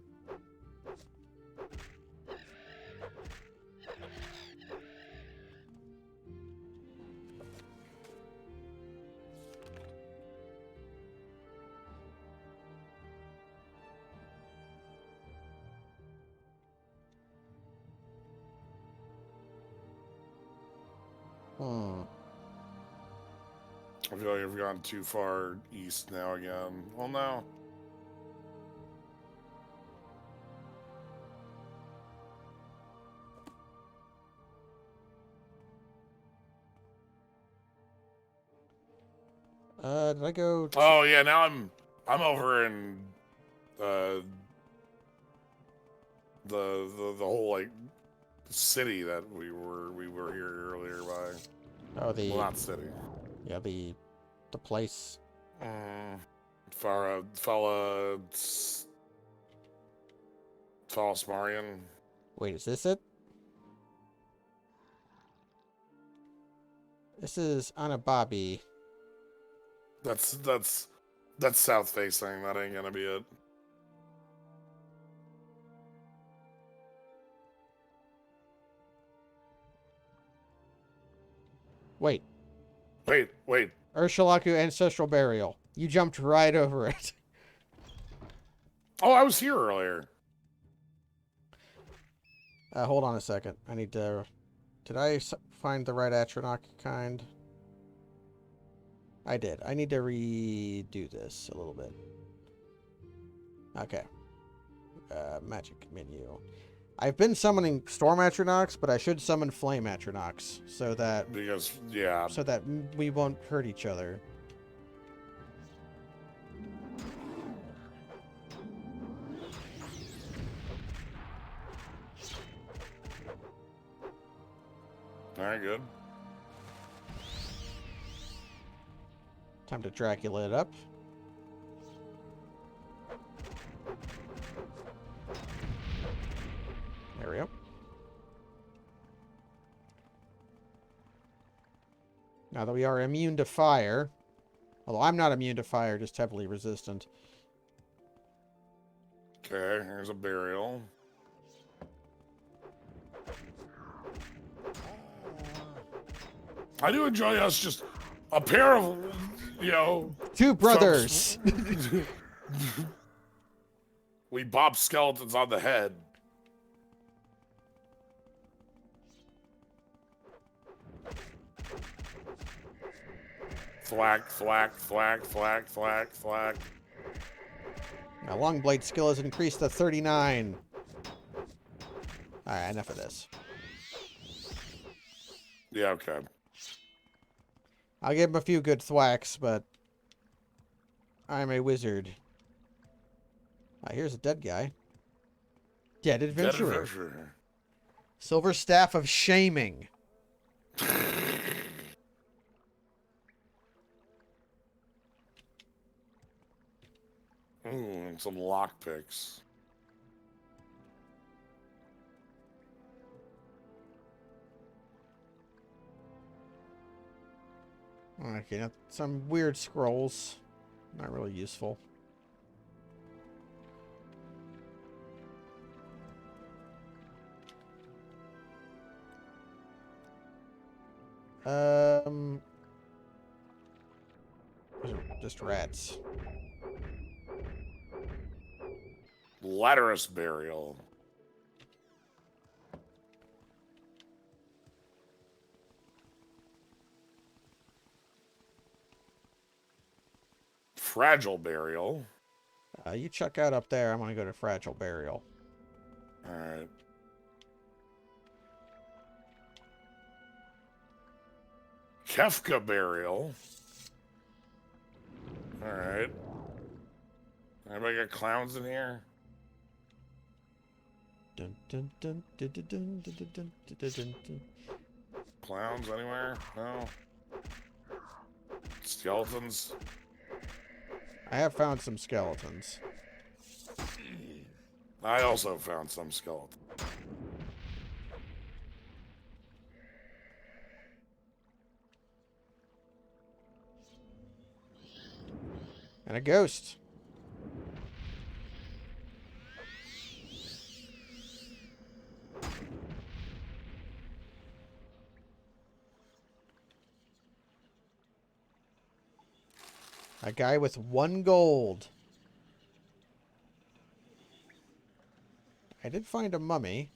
Speaker 2: I feel like I've gone too far east now again. Well, no.
Speaker 1: Did I go?
Speaker 2: Oh yeah, now I'm over in the whole like city that we were here earlier by.
Speaker 1: Oh, the
Speaker 2: Well, not city.
Speaker 1: yeah, the place.
Speaker 2: Fala Smarian.
Speaker 1: Wait, is this it? This is Anababi.
Speaker 2: That's south facing. That ain't gonna be it.
Speaker 1: Wait.
Speaker 2: Wait.
Speaker 1: Urshalaku Ancestral Burial. You jumped right over it.
Speaker 2: Oh, I was here earlier.
Speaker 1: Hold on a second. I need to... Did I find the right Atronach kind? I did. I need to redo this a little bit. Okay. Magic menu. I've been summoning Storm Atronachs, but I should summon Flame Atronachs so that...
Speaker 2: Because, yeah.
Speaker 1: So that we won't hurt each other.
Speaker 2: Alright, good.
Speaker 1: Time to Dracula it up. There we go. Now that we are immune to fire, although I'm not immune to fire, just heavily resistant.
Speaker 2: Okay, here's a burial. I do enjoy us just a pair of, you know...
Speaker 1: Two brothers!
Speaker 2: We bop skeletons on the head. Thwack, thwack, thwack, thwack, thwack, thwack.
Speaker 1: My long blade skill has increased to 39. Alright, enough of this.
Speaker 2: Yeah, okay.
Speaker 1: I'll give him a few good thwacks, but I'm a wizard. Here's a dead guy. Dead adventurer.
Speaker 2: Dead adventurer.
Speaker 1: Silver Staff of Shaming.
Speaker 2: Ooh, and some lockpicks.
Speaker 1: Okay, now some weird scrolls. Not really useful. Just rats.
Speaker 2: Latterus burial. Fragile burial.
Speaker 1: You check out up there. I'm gonna go to Fragile Burial.
Speaker 2: Alright. Kefka burial. Alright. Anybody got clowns in here?
Speaker 1: Dun, dun, dun, dun, dun, dun, dun, dun, dun, dun, dun, dun.
Speaker 2: Clowns anywhere? No. Skeletons?
Speaker 1: I have found some skeletons.
Speaker 2: I also found some skeletons.
Speaker 1: And a ghost. A guy with 1 gold. I did find a mummy.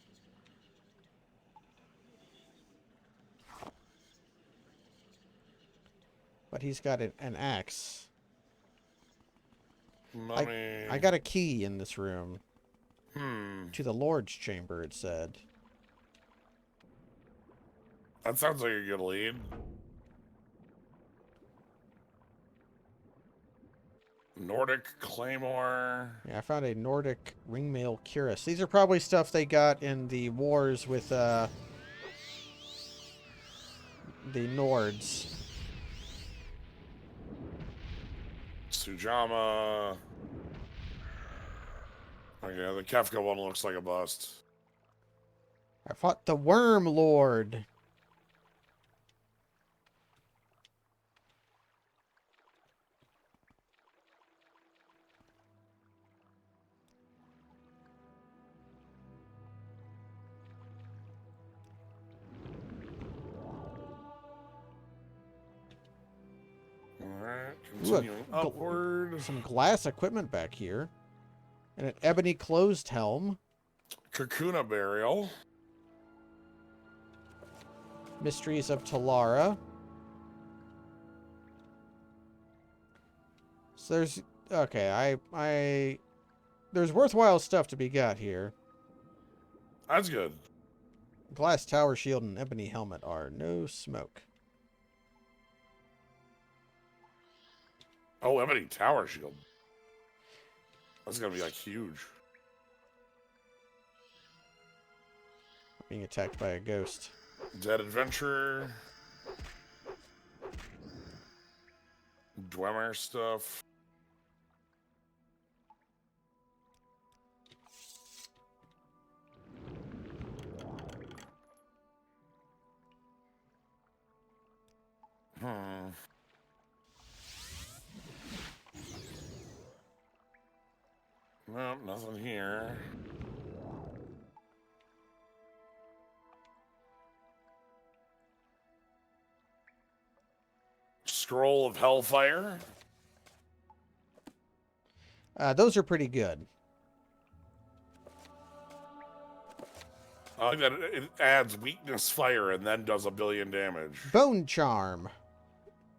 Speaker 1: But he's got an axe.
Speaker 2: Mummy.
Speaker 1: I got a key in this room.
Speaker 2: Hmm.
Speaker 1: To the Lord's chamber, it said.
Speaker 2: That sounds like a good lead. Nordic Claymore.
Speaker 1: Yeah, I found a Nordic ringmail cuirass. These are probably stuff they got in the wars with the Nords.
Speaker 2: Sujama. Okay, the Kefka one looks like a bust.
Speaker 1: I fought the Worm Lord.
Speaker 2: Alright, continuing upward.
Speaker 1: Some glass equipment back here. And an ebony closed helm.
Speaker 2: Kakuna Burial.
Speaker 1: Mysteries of Talara. So there's... Okay, there's worthwhile stuff to be got here.
Speaker 2: That's good.
Speaker 1: Glass tower shield and ebony helmet are no smoke.
Speaker 2: Oh, Ebony Tower Shield. That's gonna be like huge.
Speaker 1: Being attacked by a ghost.
Speaker 2: Dead Adventurer. Dwemer stuff. Nope, nothing here. Scroll of Hellfire.
Speaker 1: Those are pretty good.
Speaker 2: I like that it adds weakness fire and then does 1 billion damage.
Speaker 1: Bone Charm.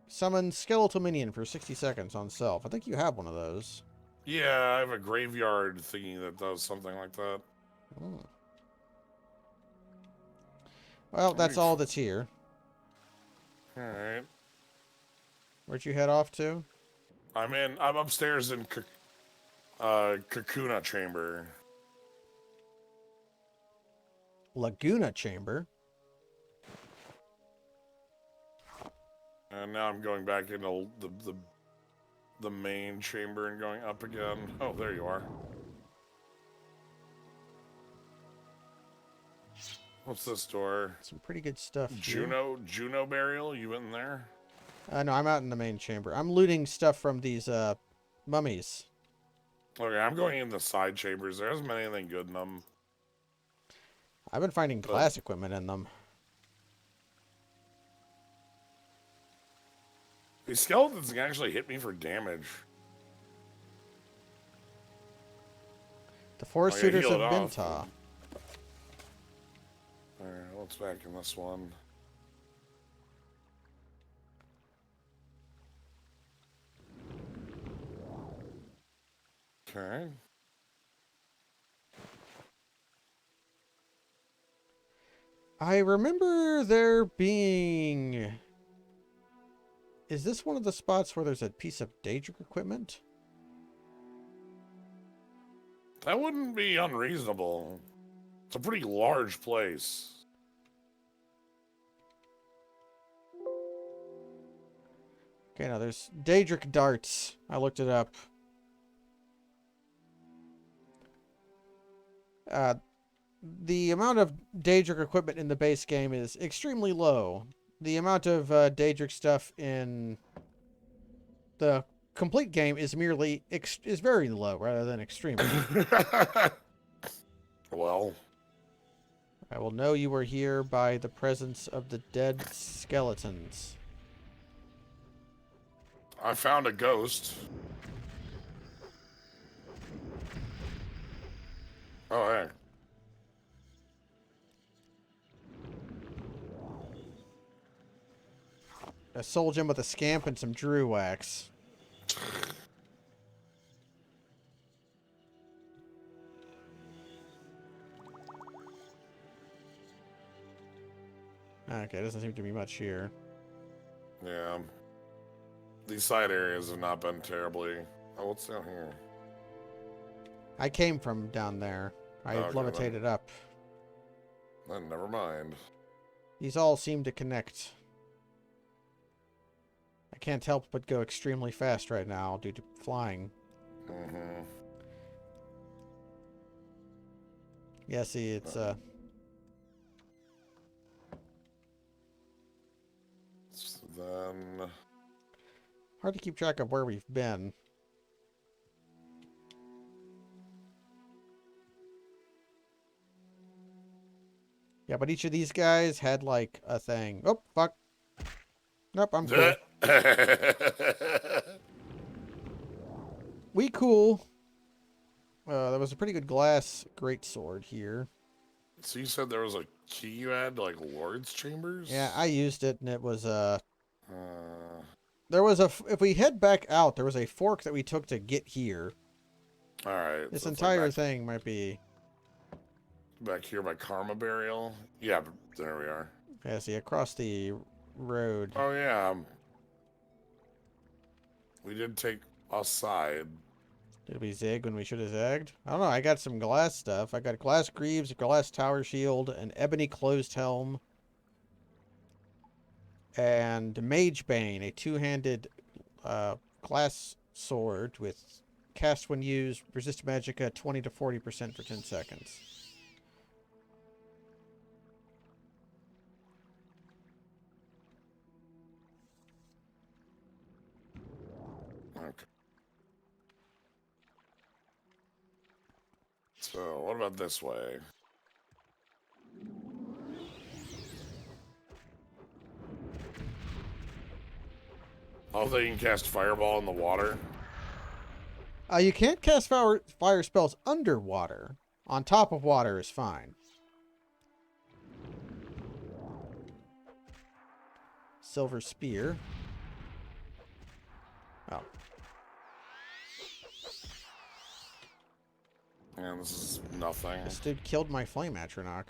Speaker 1: Summon skeletal minion for 60 seconds on self. I think you have one of those.
Speaker 2: Yeah, I have a graveyard thingy that does something like that.
Speaker 1: Hmm. Well, that's all that's here.
Speaker 2: Alright.
Speaker 1: Where'd you head off to?
Speaker 2: I'm upstairs in Kakuna Chamber.
Speaker 1: Laguna Chamber.
Speaker 2: And now I'm going back into the main chamber and going up again. Oh, there you are. What's this door?
Speaker 1: Some pretty good stuff here.
Speaker 2: Juno Burial? You went in there?
Speaker 1: No, I'm out in the main chamber. I'm looting stuff from these mummies.
Speaker 2: Okay, I'm going in the side chambers. There hasn't been anything good in them.
Speaker 1: I've been finding glass equipment in them.
Speaker 2: These skeletons can actually hit me for damage.
Speaker 1: The Forest Suitors
Speaker 2: heal
Speaker 1: of
Speaker 2: it off.
Speaker 1: Bintah.
Speaker 2: Alright, what's back in this one? Okay.
Speaker 1: I remember there being... Is this one of the spots where there's a piece of Daedric equipment?
Speaker 2: That wouldn't be unreasonable. It's a pretty large place.
Speaker 1: Okay, now there's Daedric darts. I looked it up. The amount of Daedric equipment in the base game is extremely low. The amount of Daedric stuff in the complete game is merely is very low rather than extremely.
Speaker 2: Well,
Speaker 1: I will know you are here by the presence of the dead skeletons.
Speaker 2: I found a ghost. Oh, hey.
Speaker 1: A soul gem with a scamp and some Drew wax. Okay, doesn't seem to be much here.
Speaker 2: Yeah. These side areas have not been terribly... Oh, what's down here?
Speaker 1: I came from down there. I
Speaker 2: Okay,
Speaker 1: levitated up.
Speaker 2: Then never mind.
Speaker 1: These all seem to connect. I can't help but go extremely fast right now due to flying.
Speaker 2: Mm-hmm.
Speaker 1: Yeah, see, it's,
Speaker 2: So then...
Speaker 1: hard to keep track of where we've been. Yeah, but each of these guys had, like, a thing. Oh, fuck. Nope, I'm cool. We cool. There was a pretty good glass greatsword here.
Speaker 2: So you said there was a key you had to, like, Lord's Chambers?
Speaker 1: Yeah, I used it, and it was, there was a... If we head back out, there was a fork that we took to get here.
Speaker 2: Alright.
Speaker 1: This
Speaker 2: so it's
Speaker 1: entire
Speaker 2: like
Speaker 1: thing might be...
Speaker 2: back here by Karma Burial? Yeah, but there we are.
Speaker 1: Yeah, see, across the road.
Speaker 2: Oh, yeah. We did take a side.
Speaker 1: Did we zig when we should have zagged? I don't know. I got some glass stuff. I got glass greaves, a glass tower shield, an ebony closed helm, and Mage Bane, a two-handed glass sword with cast when used, resist magicka 20 to 40% for 10 seconds.
Speaker 2: Okay. So, what about this way? Oh, they can cast Fireball in the water?
Speaker 1: You can't cast fire spells underwater. On top of water is fine. Silver Spear. Oh.
Speaker 2: And this is nothing.
Speaker 1: This dude killed my flame atronach.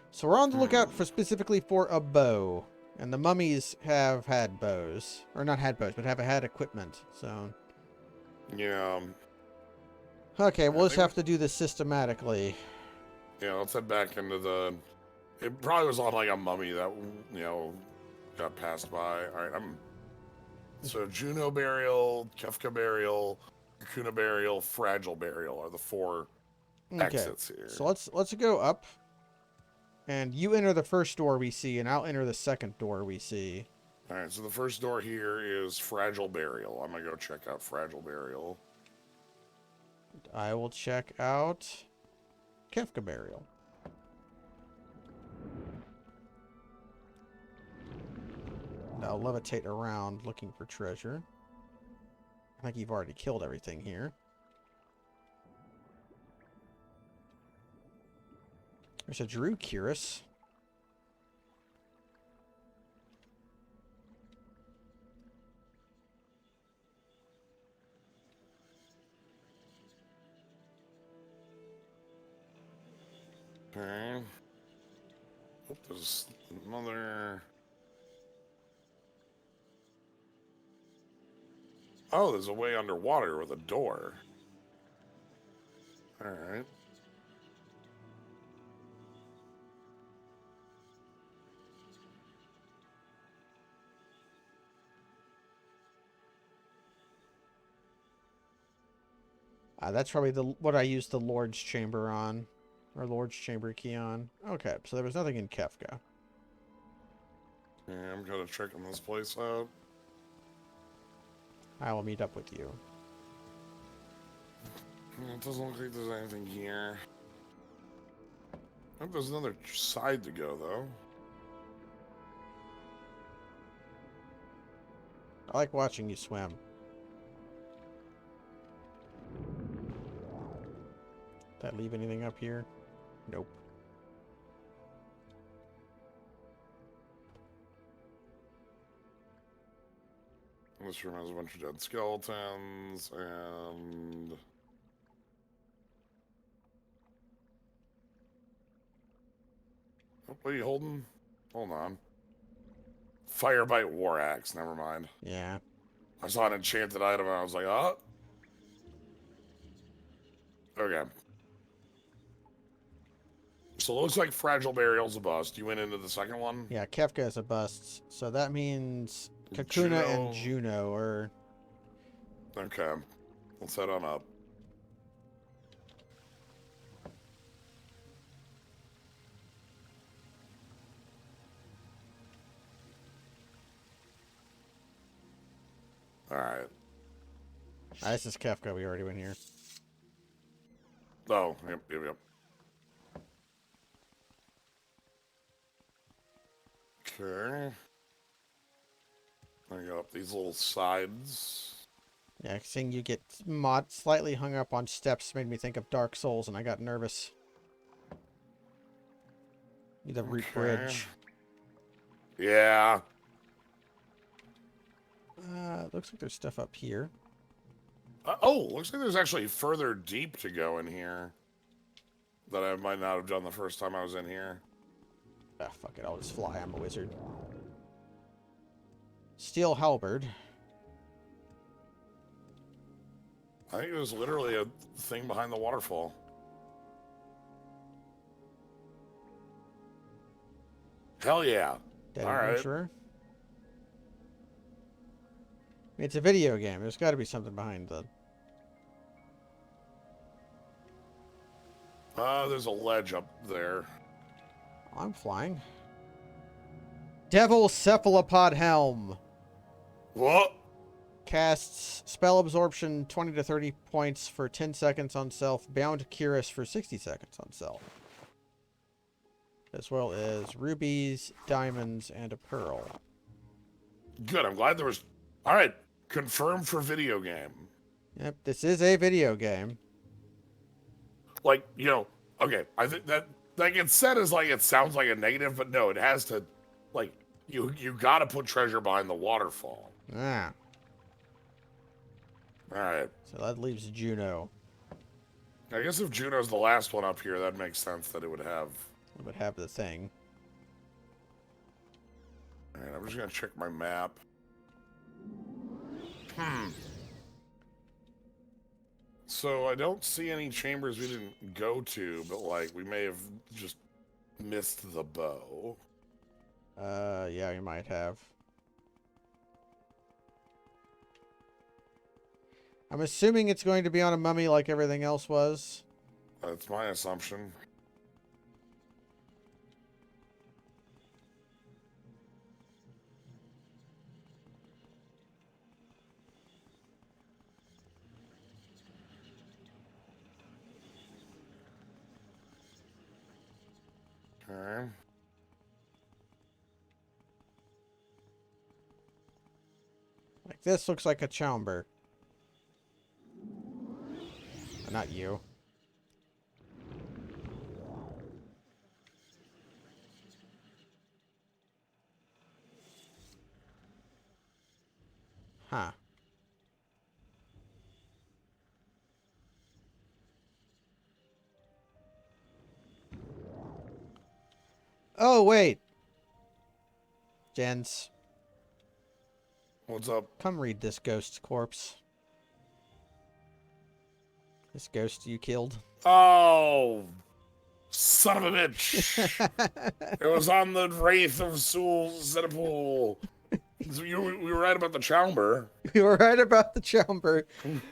Speaker 1: So we're on the lookout for specifically for a bow. And the mummies have had bows. Or not had bows, but have had equipment. So...
Speaker 2: Yeah.
Speaker 1: Okay, we'll just have to do this systematically.
Speaker 2: Yeah, let's head back into the... It probably was on like a mummy that, you know, got passed by. Alright, So Juno Burial, Kefka Burial, Kakuna Burial, Fragile Burial are the four exits here.
Speaker 1: So let's go up. And you enter the first door we see, and I'll enter the second door we see.
Speaker 2: Alright, so the first door here is Fragile Burial. I'm gonna go check out Fragile Burial.
Speaker 1: I will check out Kefka Burial. And I'll levitate around looking for treasure. I think you've already killed everything here. There's a Drew Cuirass.
Speaker 2: Okay. Oh, there's another... Oh, there's a way underwater with a door. Alright.
Speaker 1: That's probably what I used the Lord's Chamber on. Or Lord's Chamber key on. Okay, so there was nothing in Kefka.
Speaker 2: Yeah, I'm kind of checking this place out.
Speaker 1: I will meet up with you.
Speaker 2: It doesn't look like there's anything here. I think there's another side to go, though.
Speaker 1: I like watching you swim. Did I leave anything up here? Nope.
Speaker 2: This room has a bunch of dead skeletons, and... Oh, what are you holding? Hold on. Firebite War Axe, never mind.
Speaker 1: Yeah.
Speaker 2: I saw an enchanted item and I was like, oh. Okay. So it looks like Fragile Burial's a bust. You went into the second one?
Speaker 1: Yeah, Kefka is a bust. So that means Kakuna and Juno are...
Speaker 2: Okay. Let's head on up. Alright.
Speaker 1: This is Kefka. We already went here.
Speaker 2: Oh, yep. Okay. I got up these little sides.
Speaker 1: Yeah, seeing you get slightly hung up on steps made me think of Dark Souls, and I got nervous. Need a root bridge.
Speaker 2: Yeah.
Speaker 1: Looks like there's stuff up here.
Speaker 2: Oh, looks like there's actually further deep to go in here that I might not have done the first time I was in here.
Speaker 1: Ah, fuck it. I'll just fly. I'm a wizard. Steel halberd.
Speaker 2: I think it was literally a thing behind the waterfall. Hell yeah.
Speaker 1: Dead
Speaker 2: All right.
Speaker 1: adventurer. I mean, it's a video game. There's got to be something behind the...
Speaker 2: There's a ledge up there.
Speaker 1: I'm flying. Devil Cephalopod Helm.
Speaker 2: What?
Speaker 1: Casts spell absorption 20 to 30 points for 10 seconds on self. Bound Cuirass for 60 seconds on self. As well as rubies, diamonds, and a pearl.
Speaker 2: Good. I'm glad there was... All right. Confirmed for video game.
Speaker 1: Yep, this is a video game.
Speaker 2: Like, you know, okay, I think that gets said as like it sounds like a negative, but no, it has to, like, you gotta put treasure behind the waterfall.
Speaker 1: Ah.
Speaker 2: Alright.
Speaker 1: So that leaves Juno.
Speaker 2: I guess if Juno's the last one up here, that makes sense that it would have...
Speaker 1: It would have the thing.
Speaker 2: Alright, I'm just gonna check my map. So I don't see any chambers we didn't go to, but like we may have just missed the bow.
Speaker 1: Yeah, you might have. I'm assuming it's going to be on a mummy like everything else was.
Speaker 2: That's my assumption. Okay.
Speaker 1: Like this looks like a chamber. Not you. Huh. Oh, wait. Jens.
Speaker 2: What's up?
Speaker 1: Come read this ghost's corpse. This ghost you killed.
Speaker 2: Oh, son of a bitch. It was on the Wraith of Sul Zenipul. We were right about the chamber.
Speaker 1: You were right about the chamber.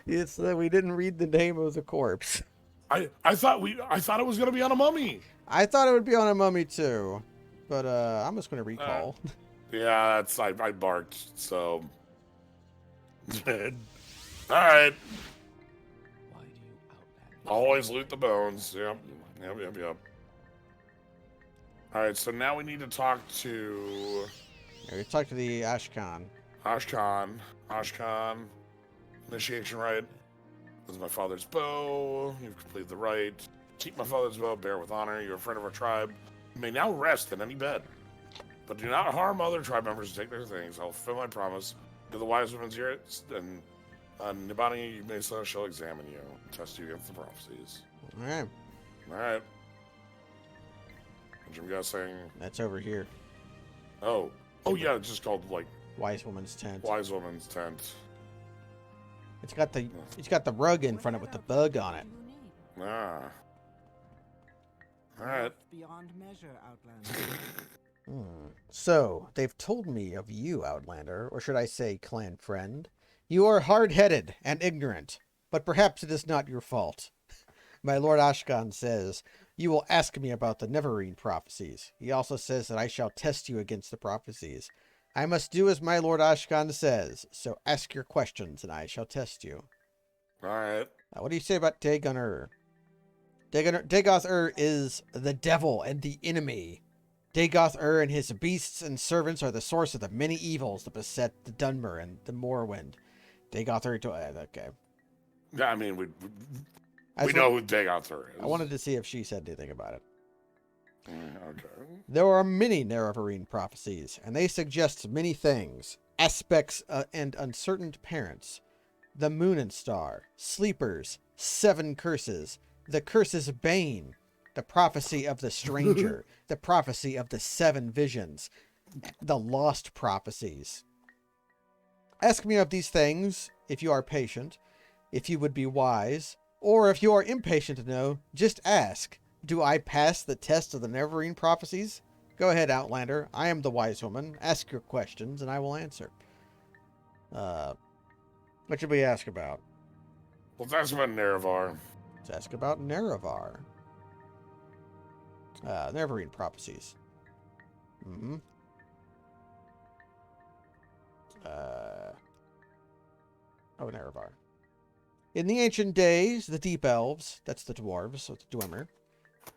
Speaker 1: It's that we didn't read the name of the corpse.
Speaker 2: I thought it was gonna be on a mummy.
Speaker 1: I thought it would be on a mummy too. But I'm just gonna recall.
Speaker 2: Yeah, that's I barked, so. Alright.
Speaker 5: Why do you outlanders
Speaker 2: Always loot the bones. Yep. Alright, so now we need to talk to
Speaker 1: Yeah, we talked to the Ashkan.
Speaker 2: Ashkan. Initiation rite. This is my father's bow. You've completed the rite. Keep my father's bow, bear with honor. You're a friend of our tribe. You may now rest in any bed. But do not harm other tribe members to take their things. I'll fulfill my promise. To the wise women's here, and Nibani Mesa shall examine you, test you against the prophecies.
Speaker 1: Alright.
Speaker 2: Alright. What you guys saying?
Speaker 1: That's over here.
Speaker 2: Oh yeah, it's just called like
Speaker 1: Wise Woman's Tent.
Speaker 2: Wise Woman's Tent.
Speaker 1: It's got the rug in front of it with the bug on it.
Speaker 2: Ah. Alright.
Speaker 4: Beyond measure, Outlander.
Speaker 1: So, they've told me of you, Outlander, or should I say clan friend. You are hard-headed and ignorant, but perhaps it is not your fault. My Lord Ashkan says, you will ask me about the Neverine prophecies. He also says that I shall test you against the prophecies. I must do as my Lord Ashkan says, so ask your questions and I shall test you.
Speaker 2: Alright.
Speaker 1: What do you say about Dagon-Ur? Dagoth-Ur is the devil and the enemy. Dagoth-Ur and his beasts and servants are the source of the many evils that beset the Dunmer and the Morrowind. Dagoth-Ur, okay.
Speaker 2: Yeah, I mean, we know who Dagoth-Ur is.
Speaker 1: I wanted to see if she said anything about it.
Speaker 2: Okay.
Speaker 1: There are many Nerevarine prophecies, and they suggest many things. Aspects and uncertain parents. The moon and star. Sleepers. 7 curses. The curse's bane. The prophecy of the stranger. The prophecy of the 7 visions. The lost prophecies. Ask me of these things, if you are patient, if you would be wise, or if you are impatient to know, just ask. Do I pass the test of the Neverine prophecies? Go ahead, Outlander. I am the wise woman. Ask your questions, and I will answer. What should we ask about?
Speaker 2: Let's ask about Nerevar.
Speaker 1: Let's ask about Nerevar. Neverine prophecies. Nerevar. In the ancient days, the deep elves, that's the dwarves, so the Dwemer,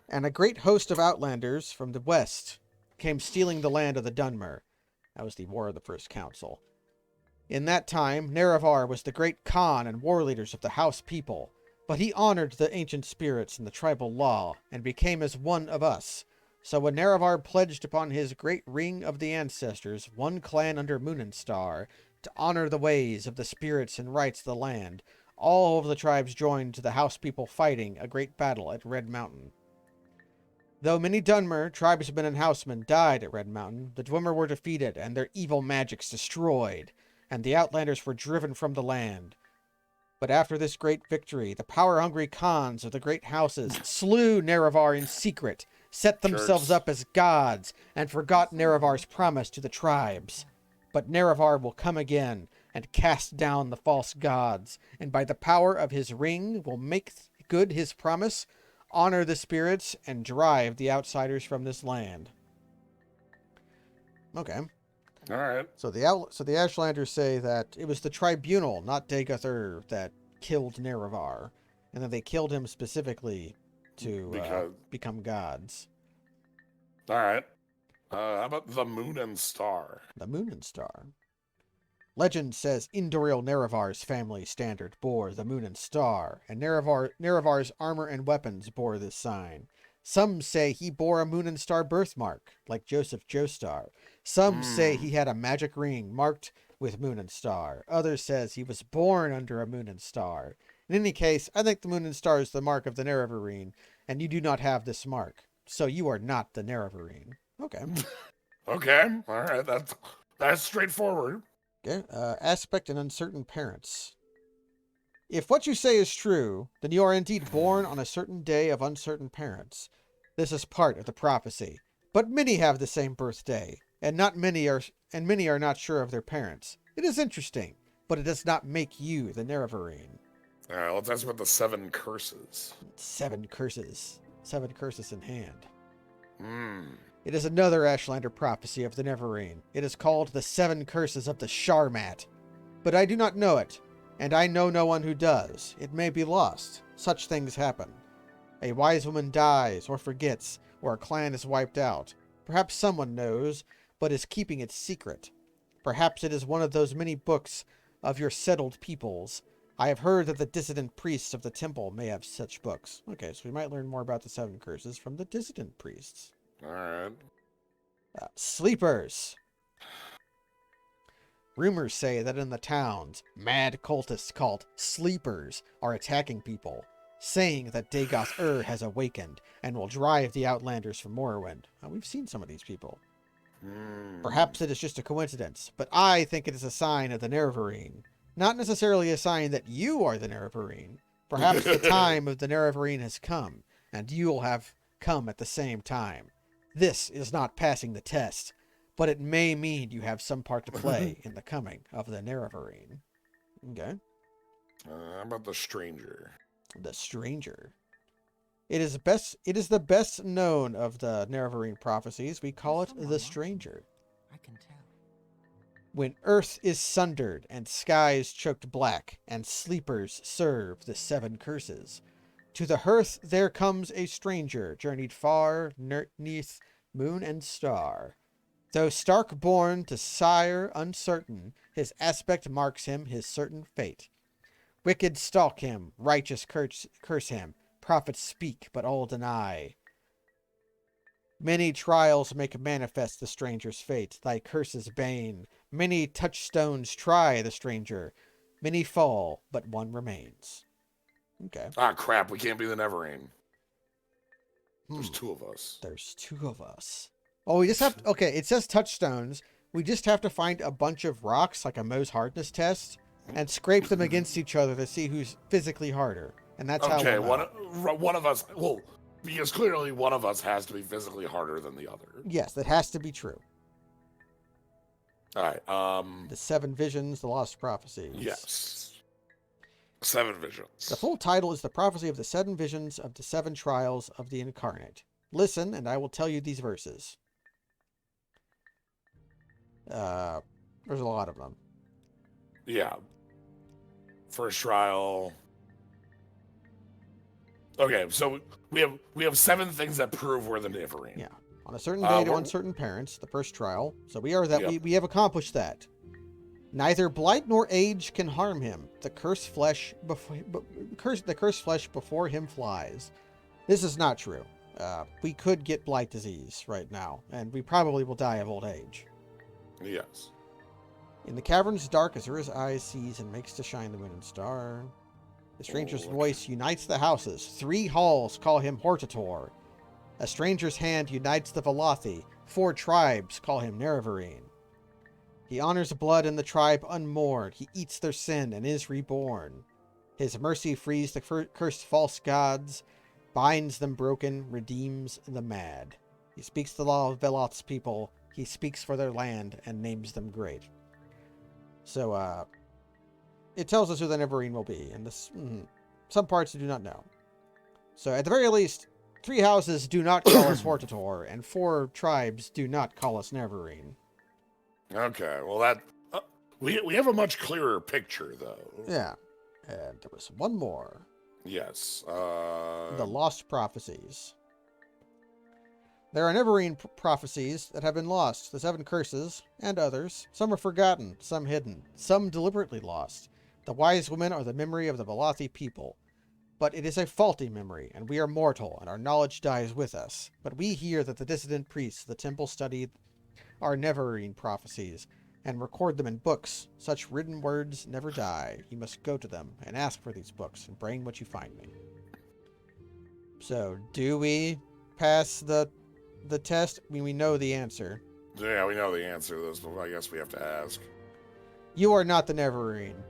Speaker 1: and a great host of outlanders from the west came stealing the land of the Dunmer. That was the War of the First Council. In that time, Nerevar was the great Khan and war leaders of the house people, but he honored the ancient spirits and the tribal law, and became as one of us. So when Nerevar pledged upon his great ring of the ancestors, one clan under Moon and Star, to honor the ways of the spirits and rights of the land, all of the tribes joined to the house people fighting a great battle at Red Mountain. Though many Dunmer, tribesmen and housemen died at Red Mountain, the Dwemer were defeated and their evil magics destroyed, and the Outlanders were driven from the land. But after this great victory, the power-hungry Khans of the great houses slew Nerevar in secret, set themselves up as gods, and forgot Nerevar's promise to the tribes. But Nerevar will come again, and cast down the false gods, and by the power of his ring will make good his promise, honor the spirits, and drive the outsiders from this land. Okay.
Speaker 2: All right.
Speaker 1: So the Ashlanders say that it was the tribunal, not Dagoth-Ur, that killed Nerevar, and that they killed him specifically to become gods.
Speaker 2: All right. How about the Moon and Star?
Speaker 1: The Moon and Star. Legend says Indoril Nerevar's family standard bore the Moon and Star, and Nerevar's armor and weapons bore this sign. Some say he bore a Moon and Star birthmark, like Joseph Joestar. Some say he had a magic ring marked with Moon and Star. Others says he was born under a Moon and Star. In any case, I think the Moon and Star is the mark of the Nerevarine, and you do not have this mark. So you are not the Nerevarine. Okay.
Speaker 2: Okay. All right. That's straightforward.
Speaker 1: Okay. Aspect and uncertain parents. If what you say is true, then you are indeed born on a certain day of uncertain parents. This is part of the prophecy. But many have the same birthday, and many are not sure of their parents. It is interesting, but it does not make you the Nerevarine.
Speaker 2: All right. Let's ask about the 7 curses.
Speaker 1: 7 curses. 7 curses in hand. It is another Ashlander prophecy of the Neverine. It is called the Seven Curses of the Sharmat. But I do not know it, and I know no one who does. It may be lost. Such things happen. A wise woman dies or forgets, or a clan is wiped out. Perhaps someone knows, but is keeping it secret. Perhaps it is one of those many books of your settled peoples. I have heard that the dissident priests of the temple may have such books. Okay, so we might learn more about the seven curses from the dissident priests.
Speaker 2: Alright.
Speaker 1: Sleepers. Rumors say that in the towns, mad cultists called Sleepers are attacking people, saying that Dagoth-Ur has awakened and will drive the Outlanders from Morrowind. We've seen some of these people. Perhaps it is just a coincidence, but I think it is a sign of the Nerevarine. Not necessarily a sign that you are the Nerevarine. Perhaps the time of the Nerevarine has come, and you will have come at the same time. This is not passing the test, but it may mean you have some part to play in the coming of the Nerevarine. Okay.
Speaker 2: How about the Stranger?
Speaker 1: The Stranger. It is the best known of the Nerevarine prophecies. We call it the Stranger.
Speaker 4: I can tell.
Speaker 1: When earth is sundered and skies choked black, and sleepers serve the seven curses, to the hearth there comes a stranger, journeyed far, neath moon and star. Though stark born to sire uncertain, his aspect marks him his certain fate. Wicked stalk him, righteous curse him, prophets speak, but all deny. Many trials make manifest the stranger's fate, thy curse's bane. Many touchstones try the stranger, many fall, but one remains. Okay.
Speaker 2: Ah, crap, we can't be the Neverine. There's two of us.
Speaker 1: There's two of us. Oh, we just have to, okay, it says touchstones. We just have to find a bunch of rocks, like a Mohs hardness test, and scrape them against each other to see who's physically harder. And that's how
Speaker 2: Okay,
Speaker 1: we'll know.
Speaker 2: one of us, well, because clearly one of us has to be physically harder than the other.
Speaker 1: Yes, that has to be true.
Speaker 2: All right,
Speaker 1: The Seven Visions, the Lost Prophecies.
Speaker 2: yes. Seven Visions.
Speaker 1: The full title is The Prophecy of the Seven Visions of the Seven Trials of the Incarnate. Listen, and I will tell you these verses. There's a lot of them.
Speaker 2: Yeah. First trial. Okay, so we have seven things that prove we're the Neverine.
Speaker 1: Yeah. On a certain day to uncertain parents, the first trial. So we are that.
Speaker 2: Yep.
Speaker 1: We have accomplished that. Neither blight nor age can harm him. The cursed flesh before him flies. This is not true. We could get blight disease right now, and we probably will die of old age.
Speaker 2: Yes.
Speaker 1: In the caverns dark, Azura's eyes sees and makes to shine the moon and star. The stranger's voice unites the houses. 3 halls call him Hortator. A stranger's hand unites the Velothi. 4 tribes call him Nerevarine. He honors blood in the tribe unmourned. He eats their sin and is reborn. His mercy frees the cursed false gods, binds them broken, redeems the mad. He speaks the law of Veloth's people. He speaks for their land and names them great. So, it tells us who the Neverine will be, and this, some parts we do not know. So, at the very least, 3 houses do not call us Hortator, and 4 tribes do not call us Neverine.
Speaker 2: Okay, well that we have a much clearer picture though.
Speaker 1: Yeah, and there was one more.
Speaker 2: Yes.
Speaker 1: The Lost Prophecies. There are Neverine prophecies that have been lost, the 7 curses, and others. Some are forgotten, some hidden, some deliberately lost. The wise women are the memory of the Velothi people. But it is a faulty memory, and we are mortal, and our knowledge dies with us. But we hear that the dissident priests of the temple study our Neverine prophecies, and record them in books. Such written words never die. You must go to them, and ask for these books, and bring what you find me. So, do we pass the test? I mean, we know the answer.
Speaker 2: Yeah, we know the answer to this, but I guess we have to ask.
Speaker 1: You are not the Neverine.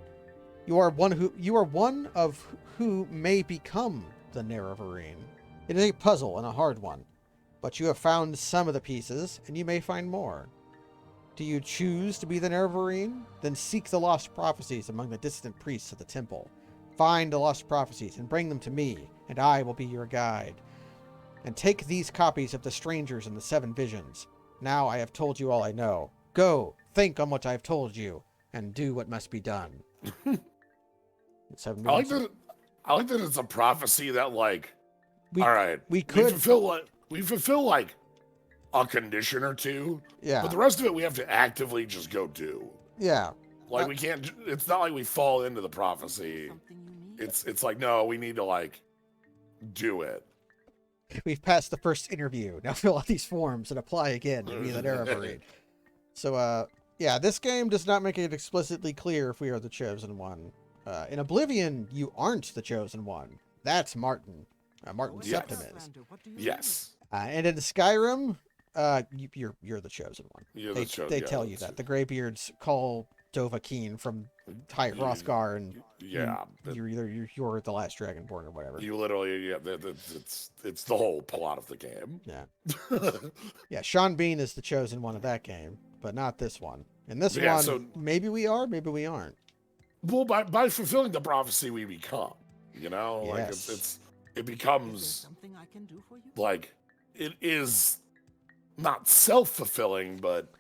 Speaker 1: You are one of who may become the Nerevarine. It is a puzzle and a hard one, but you have found some of the pieces, and you may find more. Do you choose to be the Nerevarine? Then seek the lost prophecies among the distant priests of the temple. Find the lost prophecies and bring them to me, and I will be your guide. and take these copies of the strangers and the 7 visions. Now I have told you all I know. Go, think on what I have told you, and do what must be done.
Speaker 2: I like that it's a prophecy that, like, all right, we fulfill like a condition or two.
Speaker 1: Yeah.
Speaker 2: But the rest of it we have to actively just go do.
Speaker 1: Yeah.
Speaker 2: Like we can't. It's not like we fall into the prophecy. It's like, no, we need to like do it.
Speaker 1: We've passed the first interview. Now fill out these forms and apply again to be the Nerev. So, yeah, this game does not make it explicitly clear if we are the chosen one. In Oblivion, you aren't the chosen one. That's Martin. Martin Septimus.
Speaker 2: Yes.
Speaker 1: And in Skyrim, you're the chosen one. They tell you that. The Greybeards call Dovahkiin from Hrothgar, and you're the last Dragonborn or whatever.
Speaker 2: You literally, it's the whole plot of the game.
Speaker 1: Yeah. Yeah, Sean Bean is the chosen one of that game, but not this one. In this one, so, maybe we are, maybe we aren't.
Speaker 2: Well, by fulfilling the prophecy, we become. You know,
Speaker 1: yes.
Speaker 2: Like it becomes like it is not self-fulfilling, but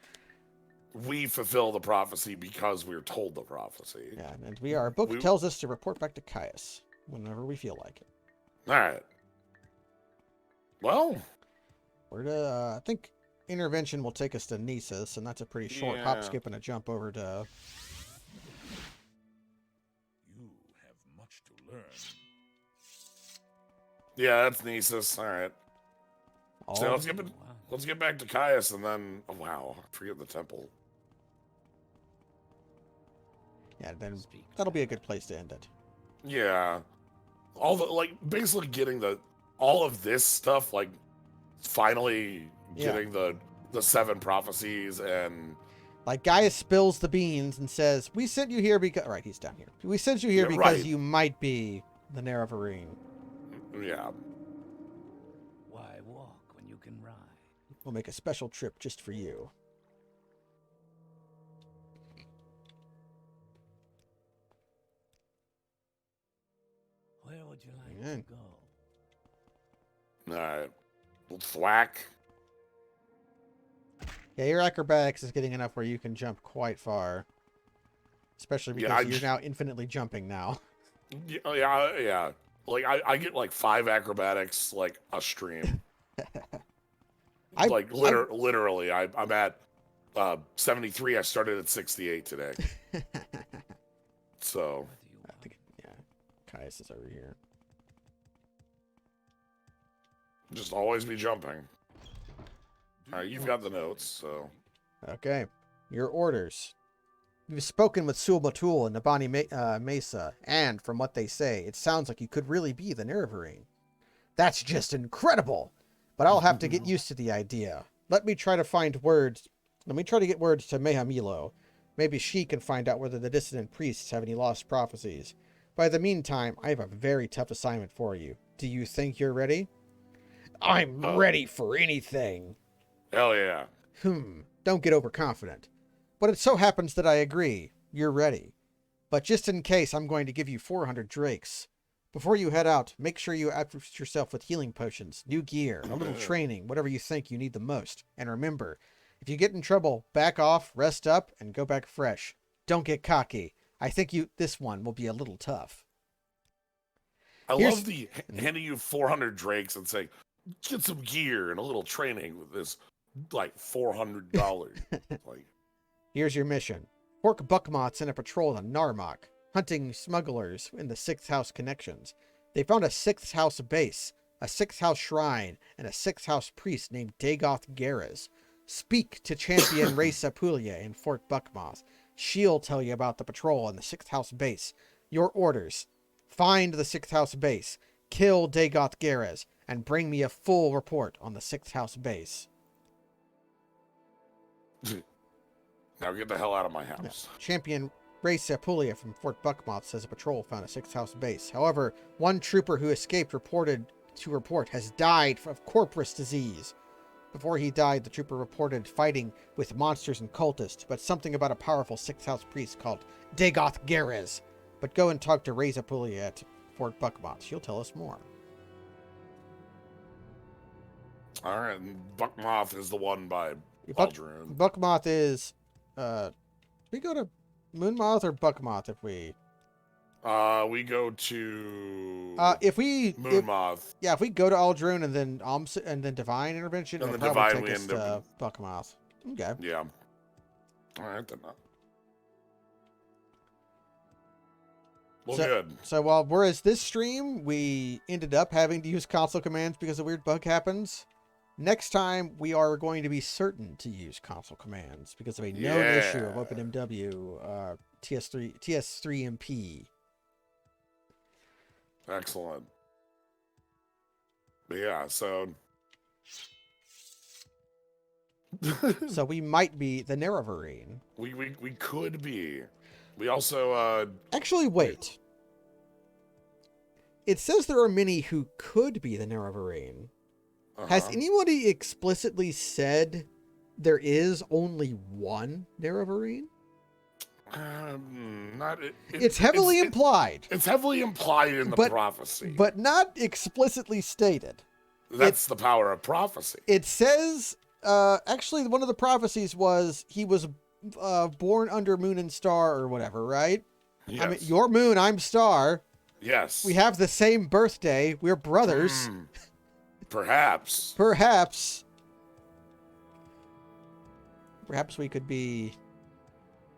Speaker 2: we fulfill the prophecy because we're told the prophecy.
Speaker 1: Yeah, and our book tells us to report back to Caius whenever we feel like it.
Speaker 2: All right. Well,
Speaker 1: we're to, I think intervention will take us to Nisus, and that's a pretty short hop, skip, and a jump over to.
Speaker 8: You have much to learn.
Speaker 2: Yeah, that's Nisus. All right. So let's get back to Caius, and then I forget the temple.
Speaker 1: Yeah, then that'll be a good place to end it.
Speaker 2: Yeah, basically getting all of this stuff, like finally getting the 7 prophecies, and
Speaker 1: like Gaius spills the beans and says, "We sent you here because he's down here. We sent you here because you might be the Nerev."
Speaker 2: Yeah.
Speaker 5: Why walk when you can ride?
Speaker 1: We'll make a special trip just for you.
Speaker 5: Where would you like to go?
Speaker 2: All right. Thwack.
Speaker 1: Yeah, your acrobatics is getting enough where you can jump quite far. Especially because you're now infinitely jumping now.
Speaker 2: Yeah. Like, I get like 5 acrobatics, like a stream. Literally, I'm at 73. I started at 68 today. So.
Speaker 1: I think, Caius is over here.
Speaker 2: Just always be jumping. All right, you've got the notes, so.
Speaker 1: Okay. Your orders. You've spoken with Sul Batul and Nabani Mesa, and from what they say, it sounds like you could really be the Nerev. That's just incredible! But I'll have to get used to the idea. Let me try to get words to Mehamilo. Maybe she can find out whether the dissident priests have any lost prophecies. By the meantime, I have a very tough assignment for you. Do you think you're ready? I'm ready for anything.
Speaker 2: Hell yeah.
Speaker 1: Don't get overconfident. But it so happens that I agree. You're ready. But just in case, I'm going to give you 400 drakes. Before you head out, make sure you outfit yourself with healing potions, new gear, a little training, whatever you think you need the most. And remember, if you get in trouble, back off, rest up, and go back fresh. Don't get cocky. I think this one will be a little tough.
Speaker 2: I love the handing you 400 drakes and saying, get some gear and a little training with this, like, $400. Like,
Speaker 1: here's your mission. Orc Buckmoth's in a patrol on Narmak, hunting smugglers in the 6th House connections. They found a 6th House base, a 6th House shrine, and a 6th House priest named Dagoth Garez. Speak to Champion Reza Pulia in Fort Buckmoth. She'll tell you about the patrol and the 6th House base. Your orders. Find the 6th House base, kill Dagoth Garez, and bring me a full report on the 6th House base.
Speaker 2: Now get the hell out of my house.
Speaker 1: Champion Reza Pulia from Fort Buckmoth says a patrol found a 6th House base. However, one trooper who escaped has died of corpus disease. Before he died, the trooper reported fighting with monsters and cultists, but something about a powerful 6th House priest called Dagoth Garez. But go and talk to Reza Pulia at Fort Buckmoth. She'll tell us more.
Speaker 2: All right, and Buckmoth is the one by Aldrune.
Speaker 1: Buckmoth is, we go to Moonmoth or Buckmoth if we...
Speaker 2: We go to
Speaker 1: if we...
Speaker 2: Moonmoth.
Speaker 1: If we go to Aldrune and then and then Divine Intervention,
Speaker 2: And
Speaker 1: it'll
Speaker 2: then
Speaker 1: probably
Speaker 2: Divine,
Speaker 1: take us
Speaker 2: we end
Speaker 1: to
Speaker 2: up
Speaker 1: Buckmoth. Okay.
Speaker 2: Yeah. All right, then. Well, good.
Speaker 1: So whereas this stream, we ended up having to use console commands because a weird bug happens, next time we are going to be certain to use console commands because of a known issue of OpenMW TES3MP.
Speaker 2: Excellent. But yeah, so...
Speaker 1: So we might be the Nerev.
Speaker 2: We could be. We also
Speaker 1: actually wait. It says there are many who could be the Nerev. Has anybody explicitly said there is only one Nerev? It's heavily implied.
Speaker 2: It's heavily implied in the prophecy,
Speaker 1: but not explicitly stated.
Speaker 2: That's the power of prophecy.
Speaker 1: It says. Actually, one of the prophecies was he was born under Moon and Star or whatever, right?
Speaker 2: Yes.
Speaker 1: I mean, you're Moon, I'm Star.
Speaker 2: Yes.
Speaker 1: We have the same birthday. We're brothers.
Speaker 2: Perhaps.
Speaker 1: Perhaps we could be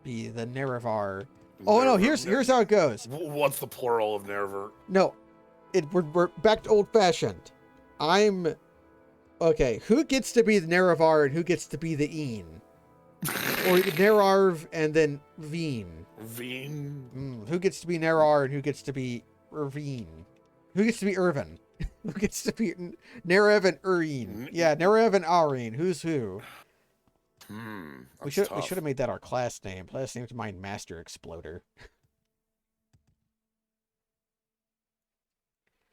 Speaker 1: the Nerevar. Oh no, here's how it goes.
Speaker 2: What's the plural of Nerevar?
Speaker 1: No, we're back to old fashioned. Okay, who gets to be the Nerevar and who gets to be the Een? Or Nerarv and then Veen?
Speaker 2: Veen?
Speaker 1: Who gets to be Nerar and who gets to be Irvine? Who gets to be Irvin? Who gets to be Nerev and Urine? Yeah, Nerev and Arine. Who's who? We should have made that our class name. Class name's Mind Master Exploder.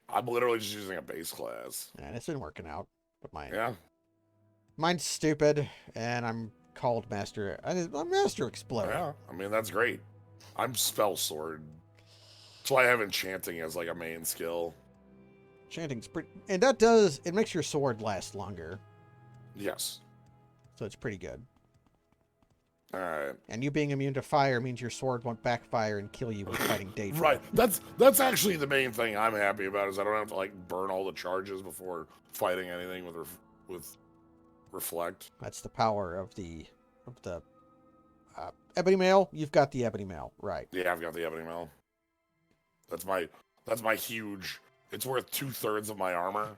Speaker 2: I'm literally just using a base class.
Speaker 1: And it's been working out. But mine's stupid, and I'm called Master. I'm Master Exploder.
Speaker 2: Yeah, I mean that's great. I'm Spell Sword. That's why I have Enchanting as like a main skill.
Speaker 1: Enchanting's pretty, and it makes your sword last longer.
Speaker 2: Yes.
Speaker 1: So it's pretty good.
Speaker 2: All right.
Speaker 1: And you being immune to fire means your sword won't backfire and kill you when fighting Daedra.
Speaker 2: Right. That's actually the main thing I'm happy about is I don't have to like burn all the charges before fighting anything with Reflect.
Speaker 1: That's the power of the Ebony Mail. You've got the Ebony Mail, right?
Speaker 2: Yeah, I've got the Ebony Mail. That's my huge. It's worth 2/3 of my armor.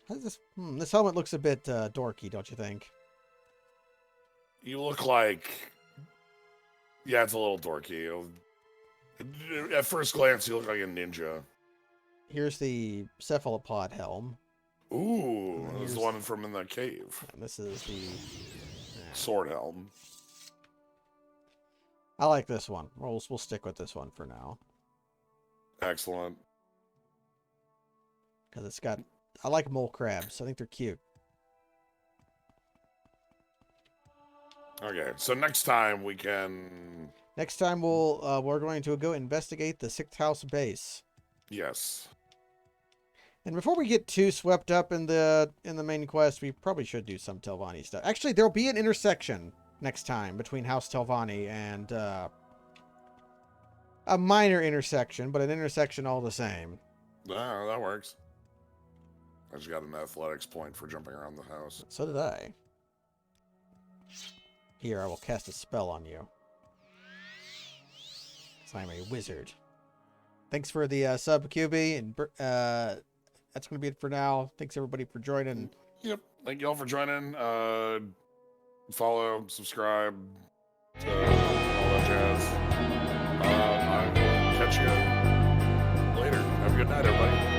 Speaker 1: This helmet looks a bit dorky, don't you think?
Speaker 2: You look like... Yeah, it's a little dorky. At first glance, you look like a ninja.
Speaker 1: Here's the cephalopod helm.
Speaker 2: Ooh, this is the one from in the cave.
Speaker 1: And this is the...
Speaker 2: sword helm.
Speaker 1: I like this one. We'll stick with this one for now.
Speaker 2: Excellent.
Speaker 1: Because it's got... I like mole crabs. I think they're cute.
Speaker 2: Okay, so next time we can...
Speaker 1: Next time we're going to go investigate the 6th house base.
Speaker 2: Yes.
Speaker 1: And before we get too swept up in the main quest, we probably should do some Telvanni stuff. Actually, there'll be an intersection next time between House Telvanni and a minor intersection, but an intersection all the same.
Speaker 2: Ah, that works. I just got an athletics point for jumping around the house.
Speaker 1: So did I. Here, I will cast a spell on you. So I'm a wizard. Thanks for the sub, QB, and that's going to be it for now. Thanks, everybody, for joining.
Speaker 2: Yep. Thank you all for joining. Follow, subscribe, all that jazz. I will catch you later. Have a good night, everybody.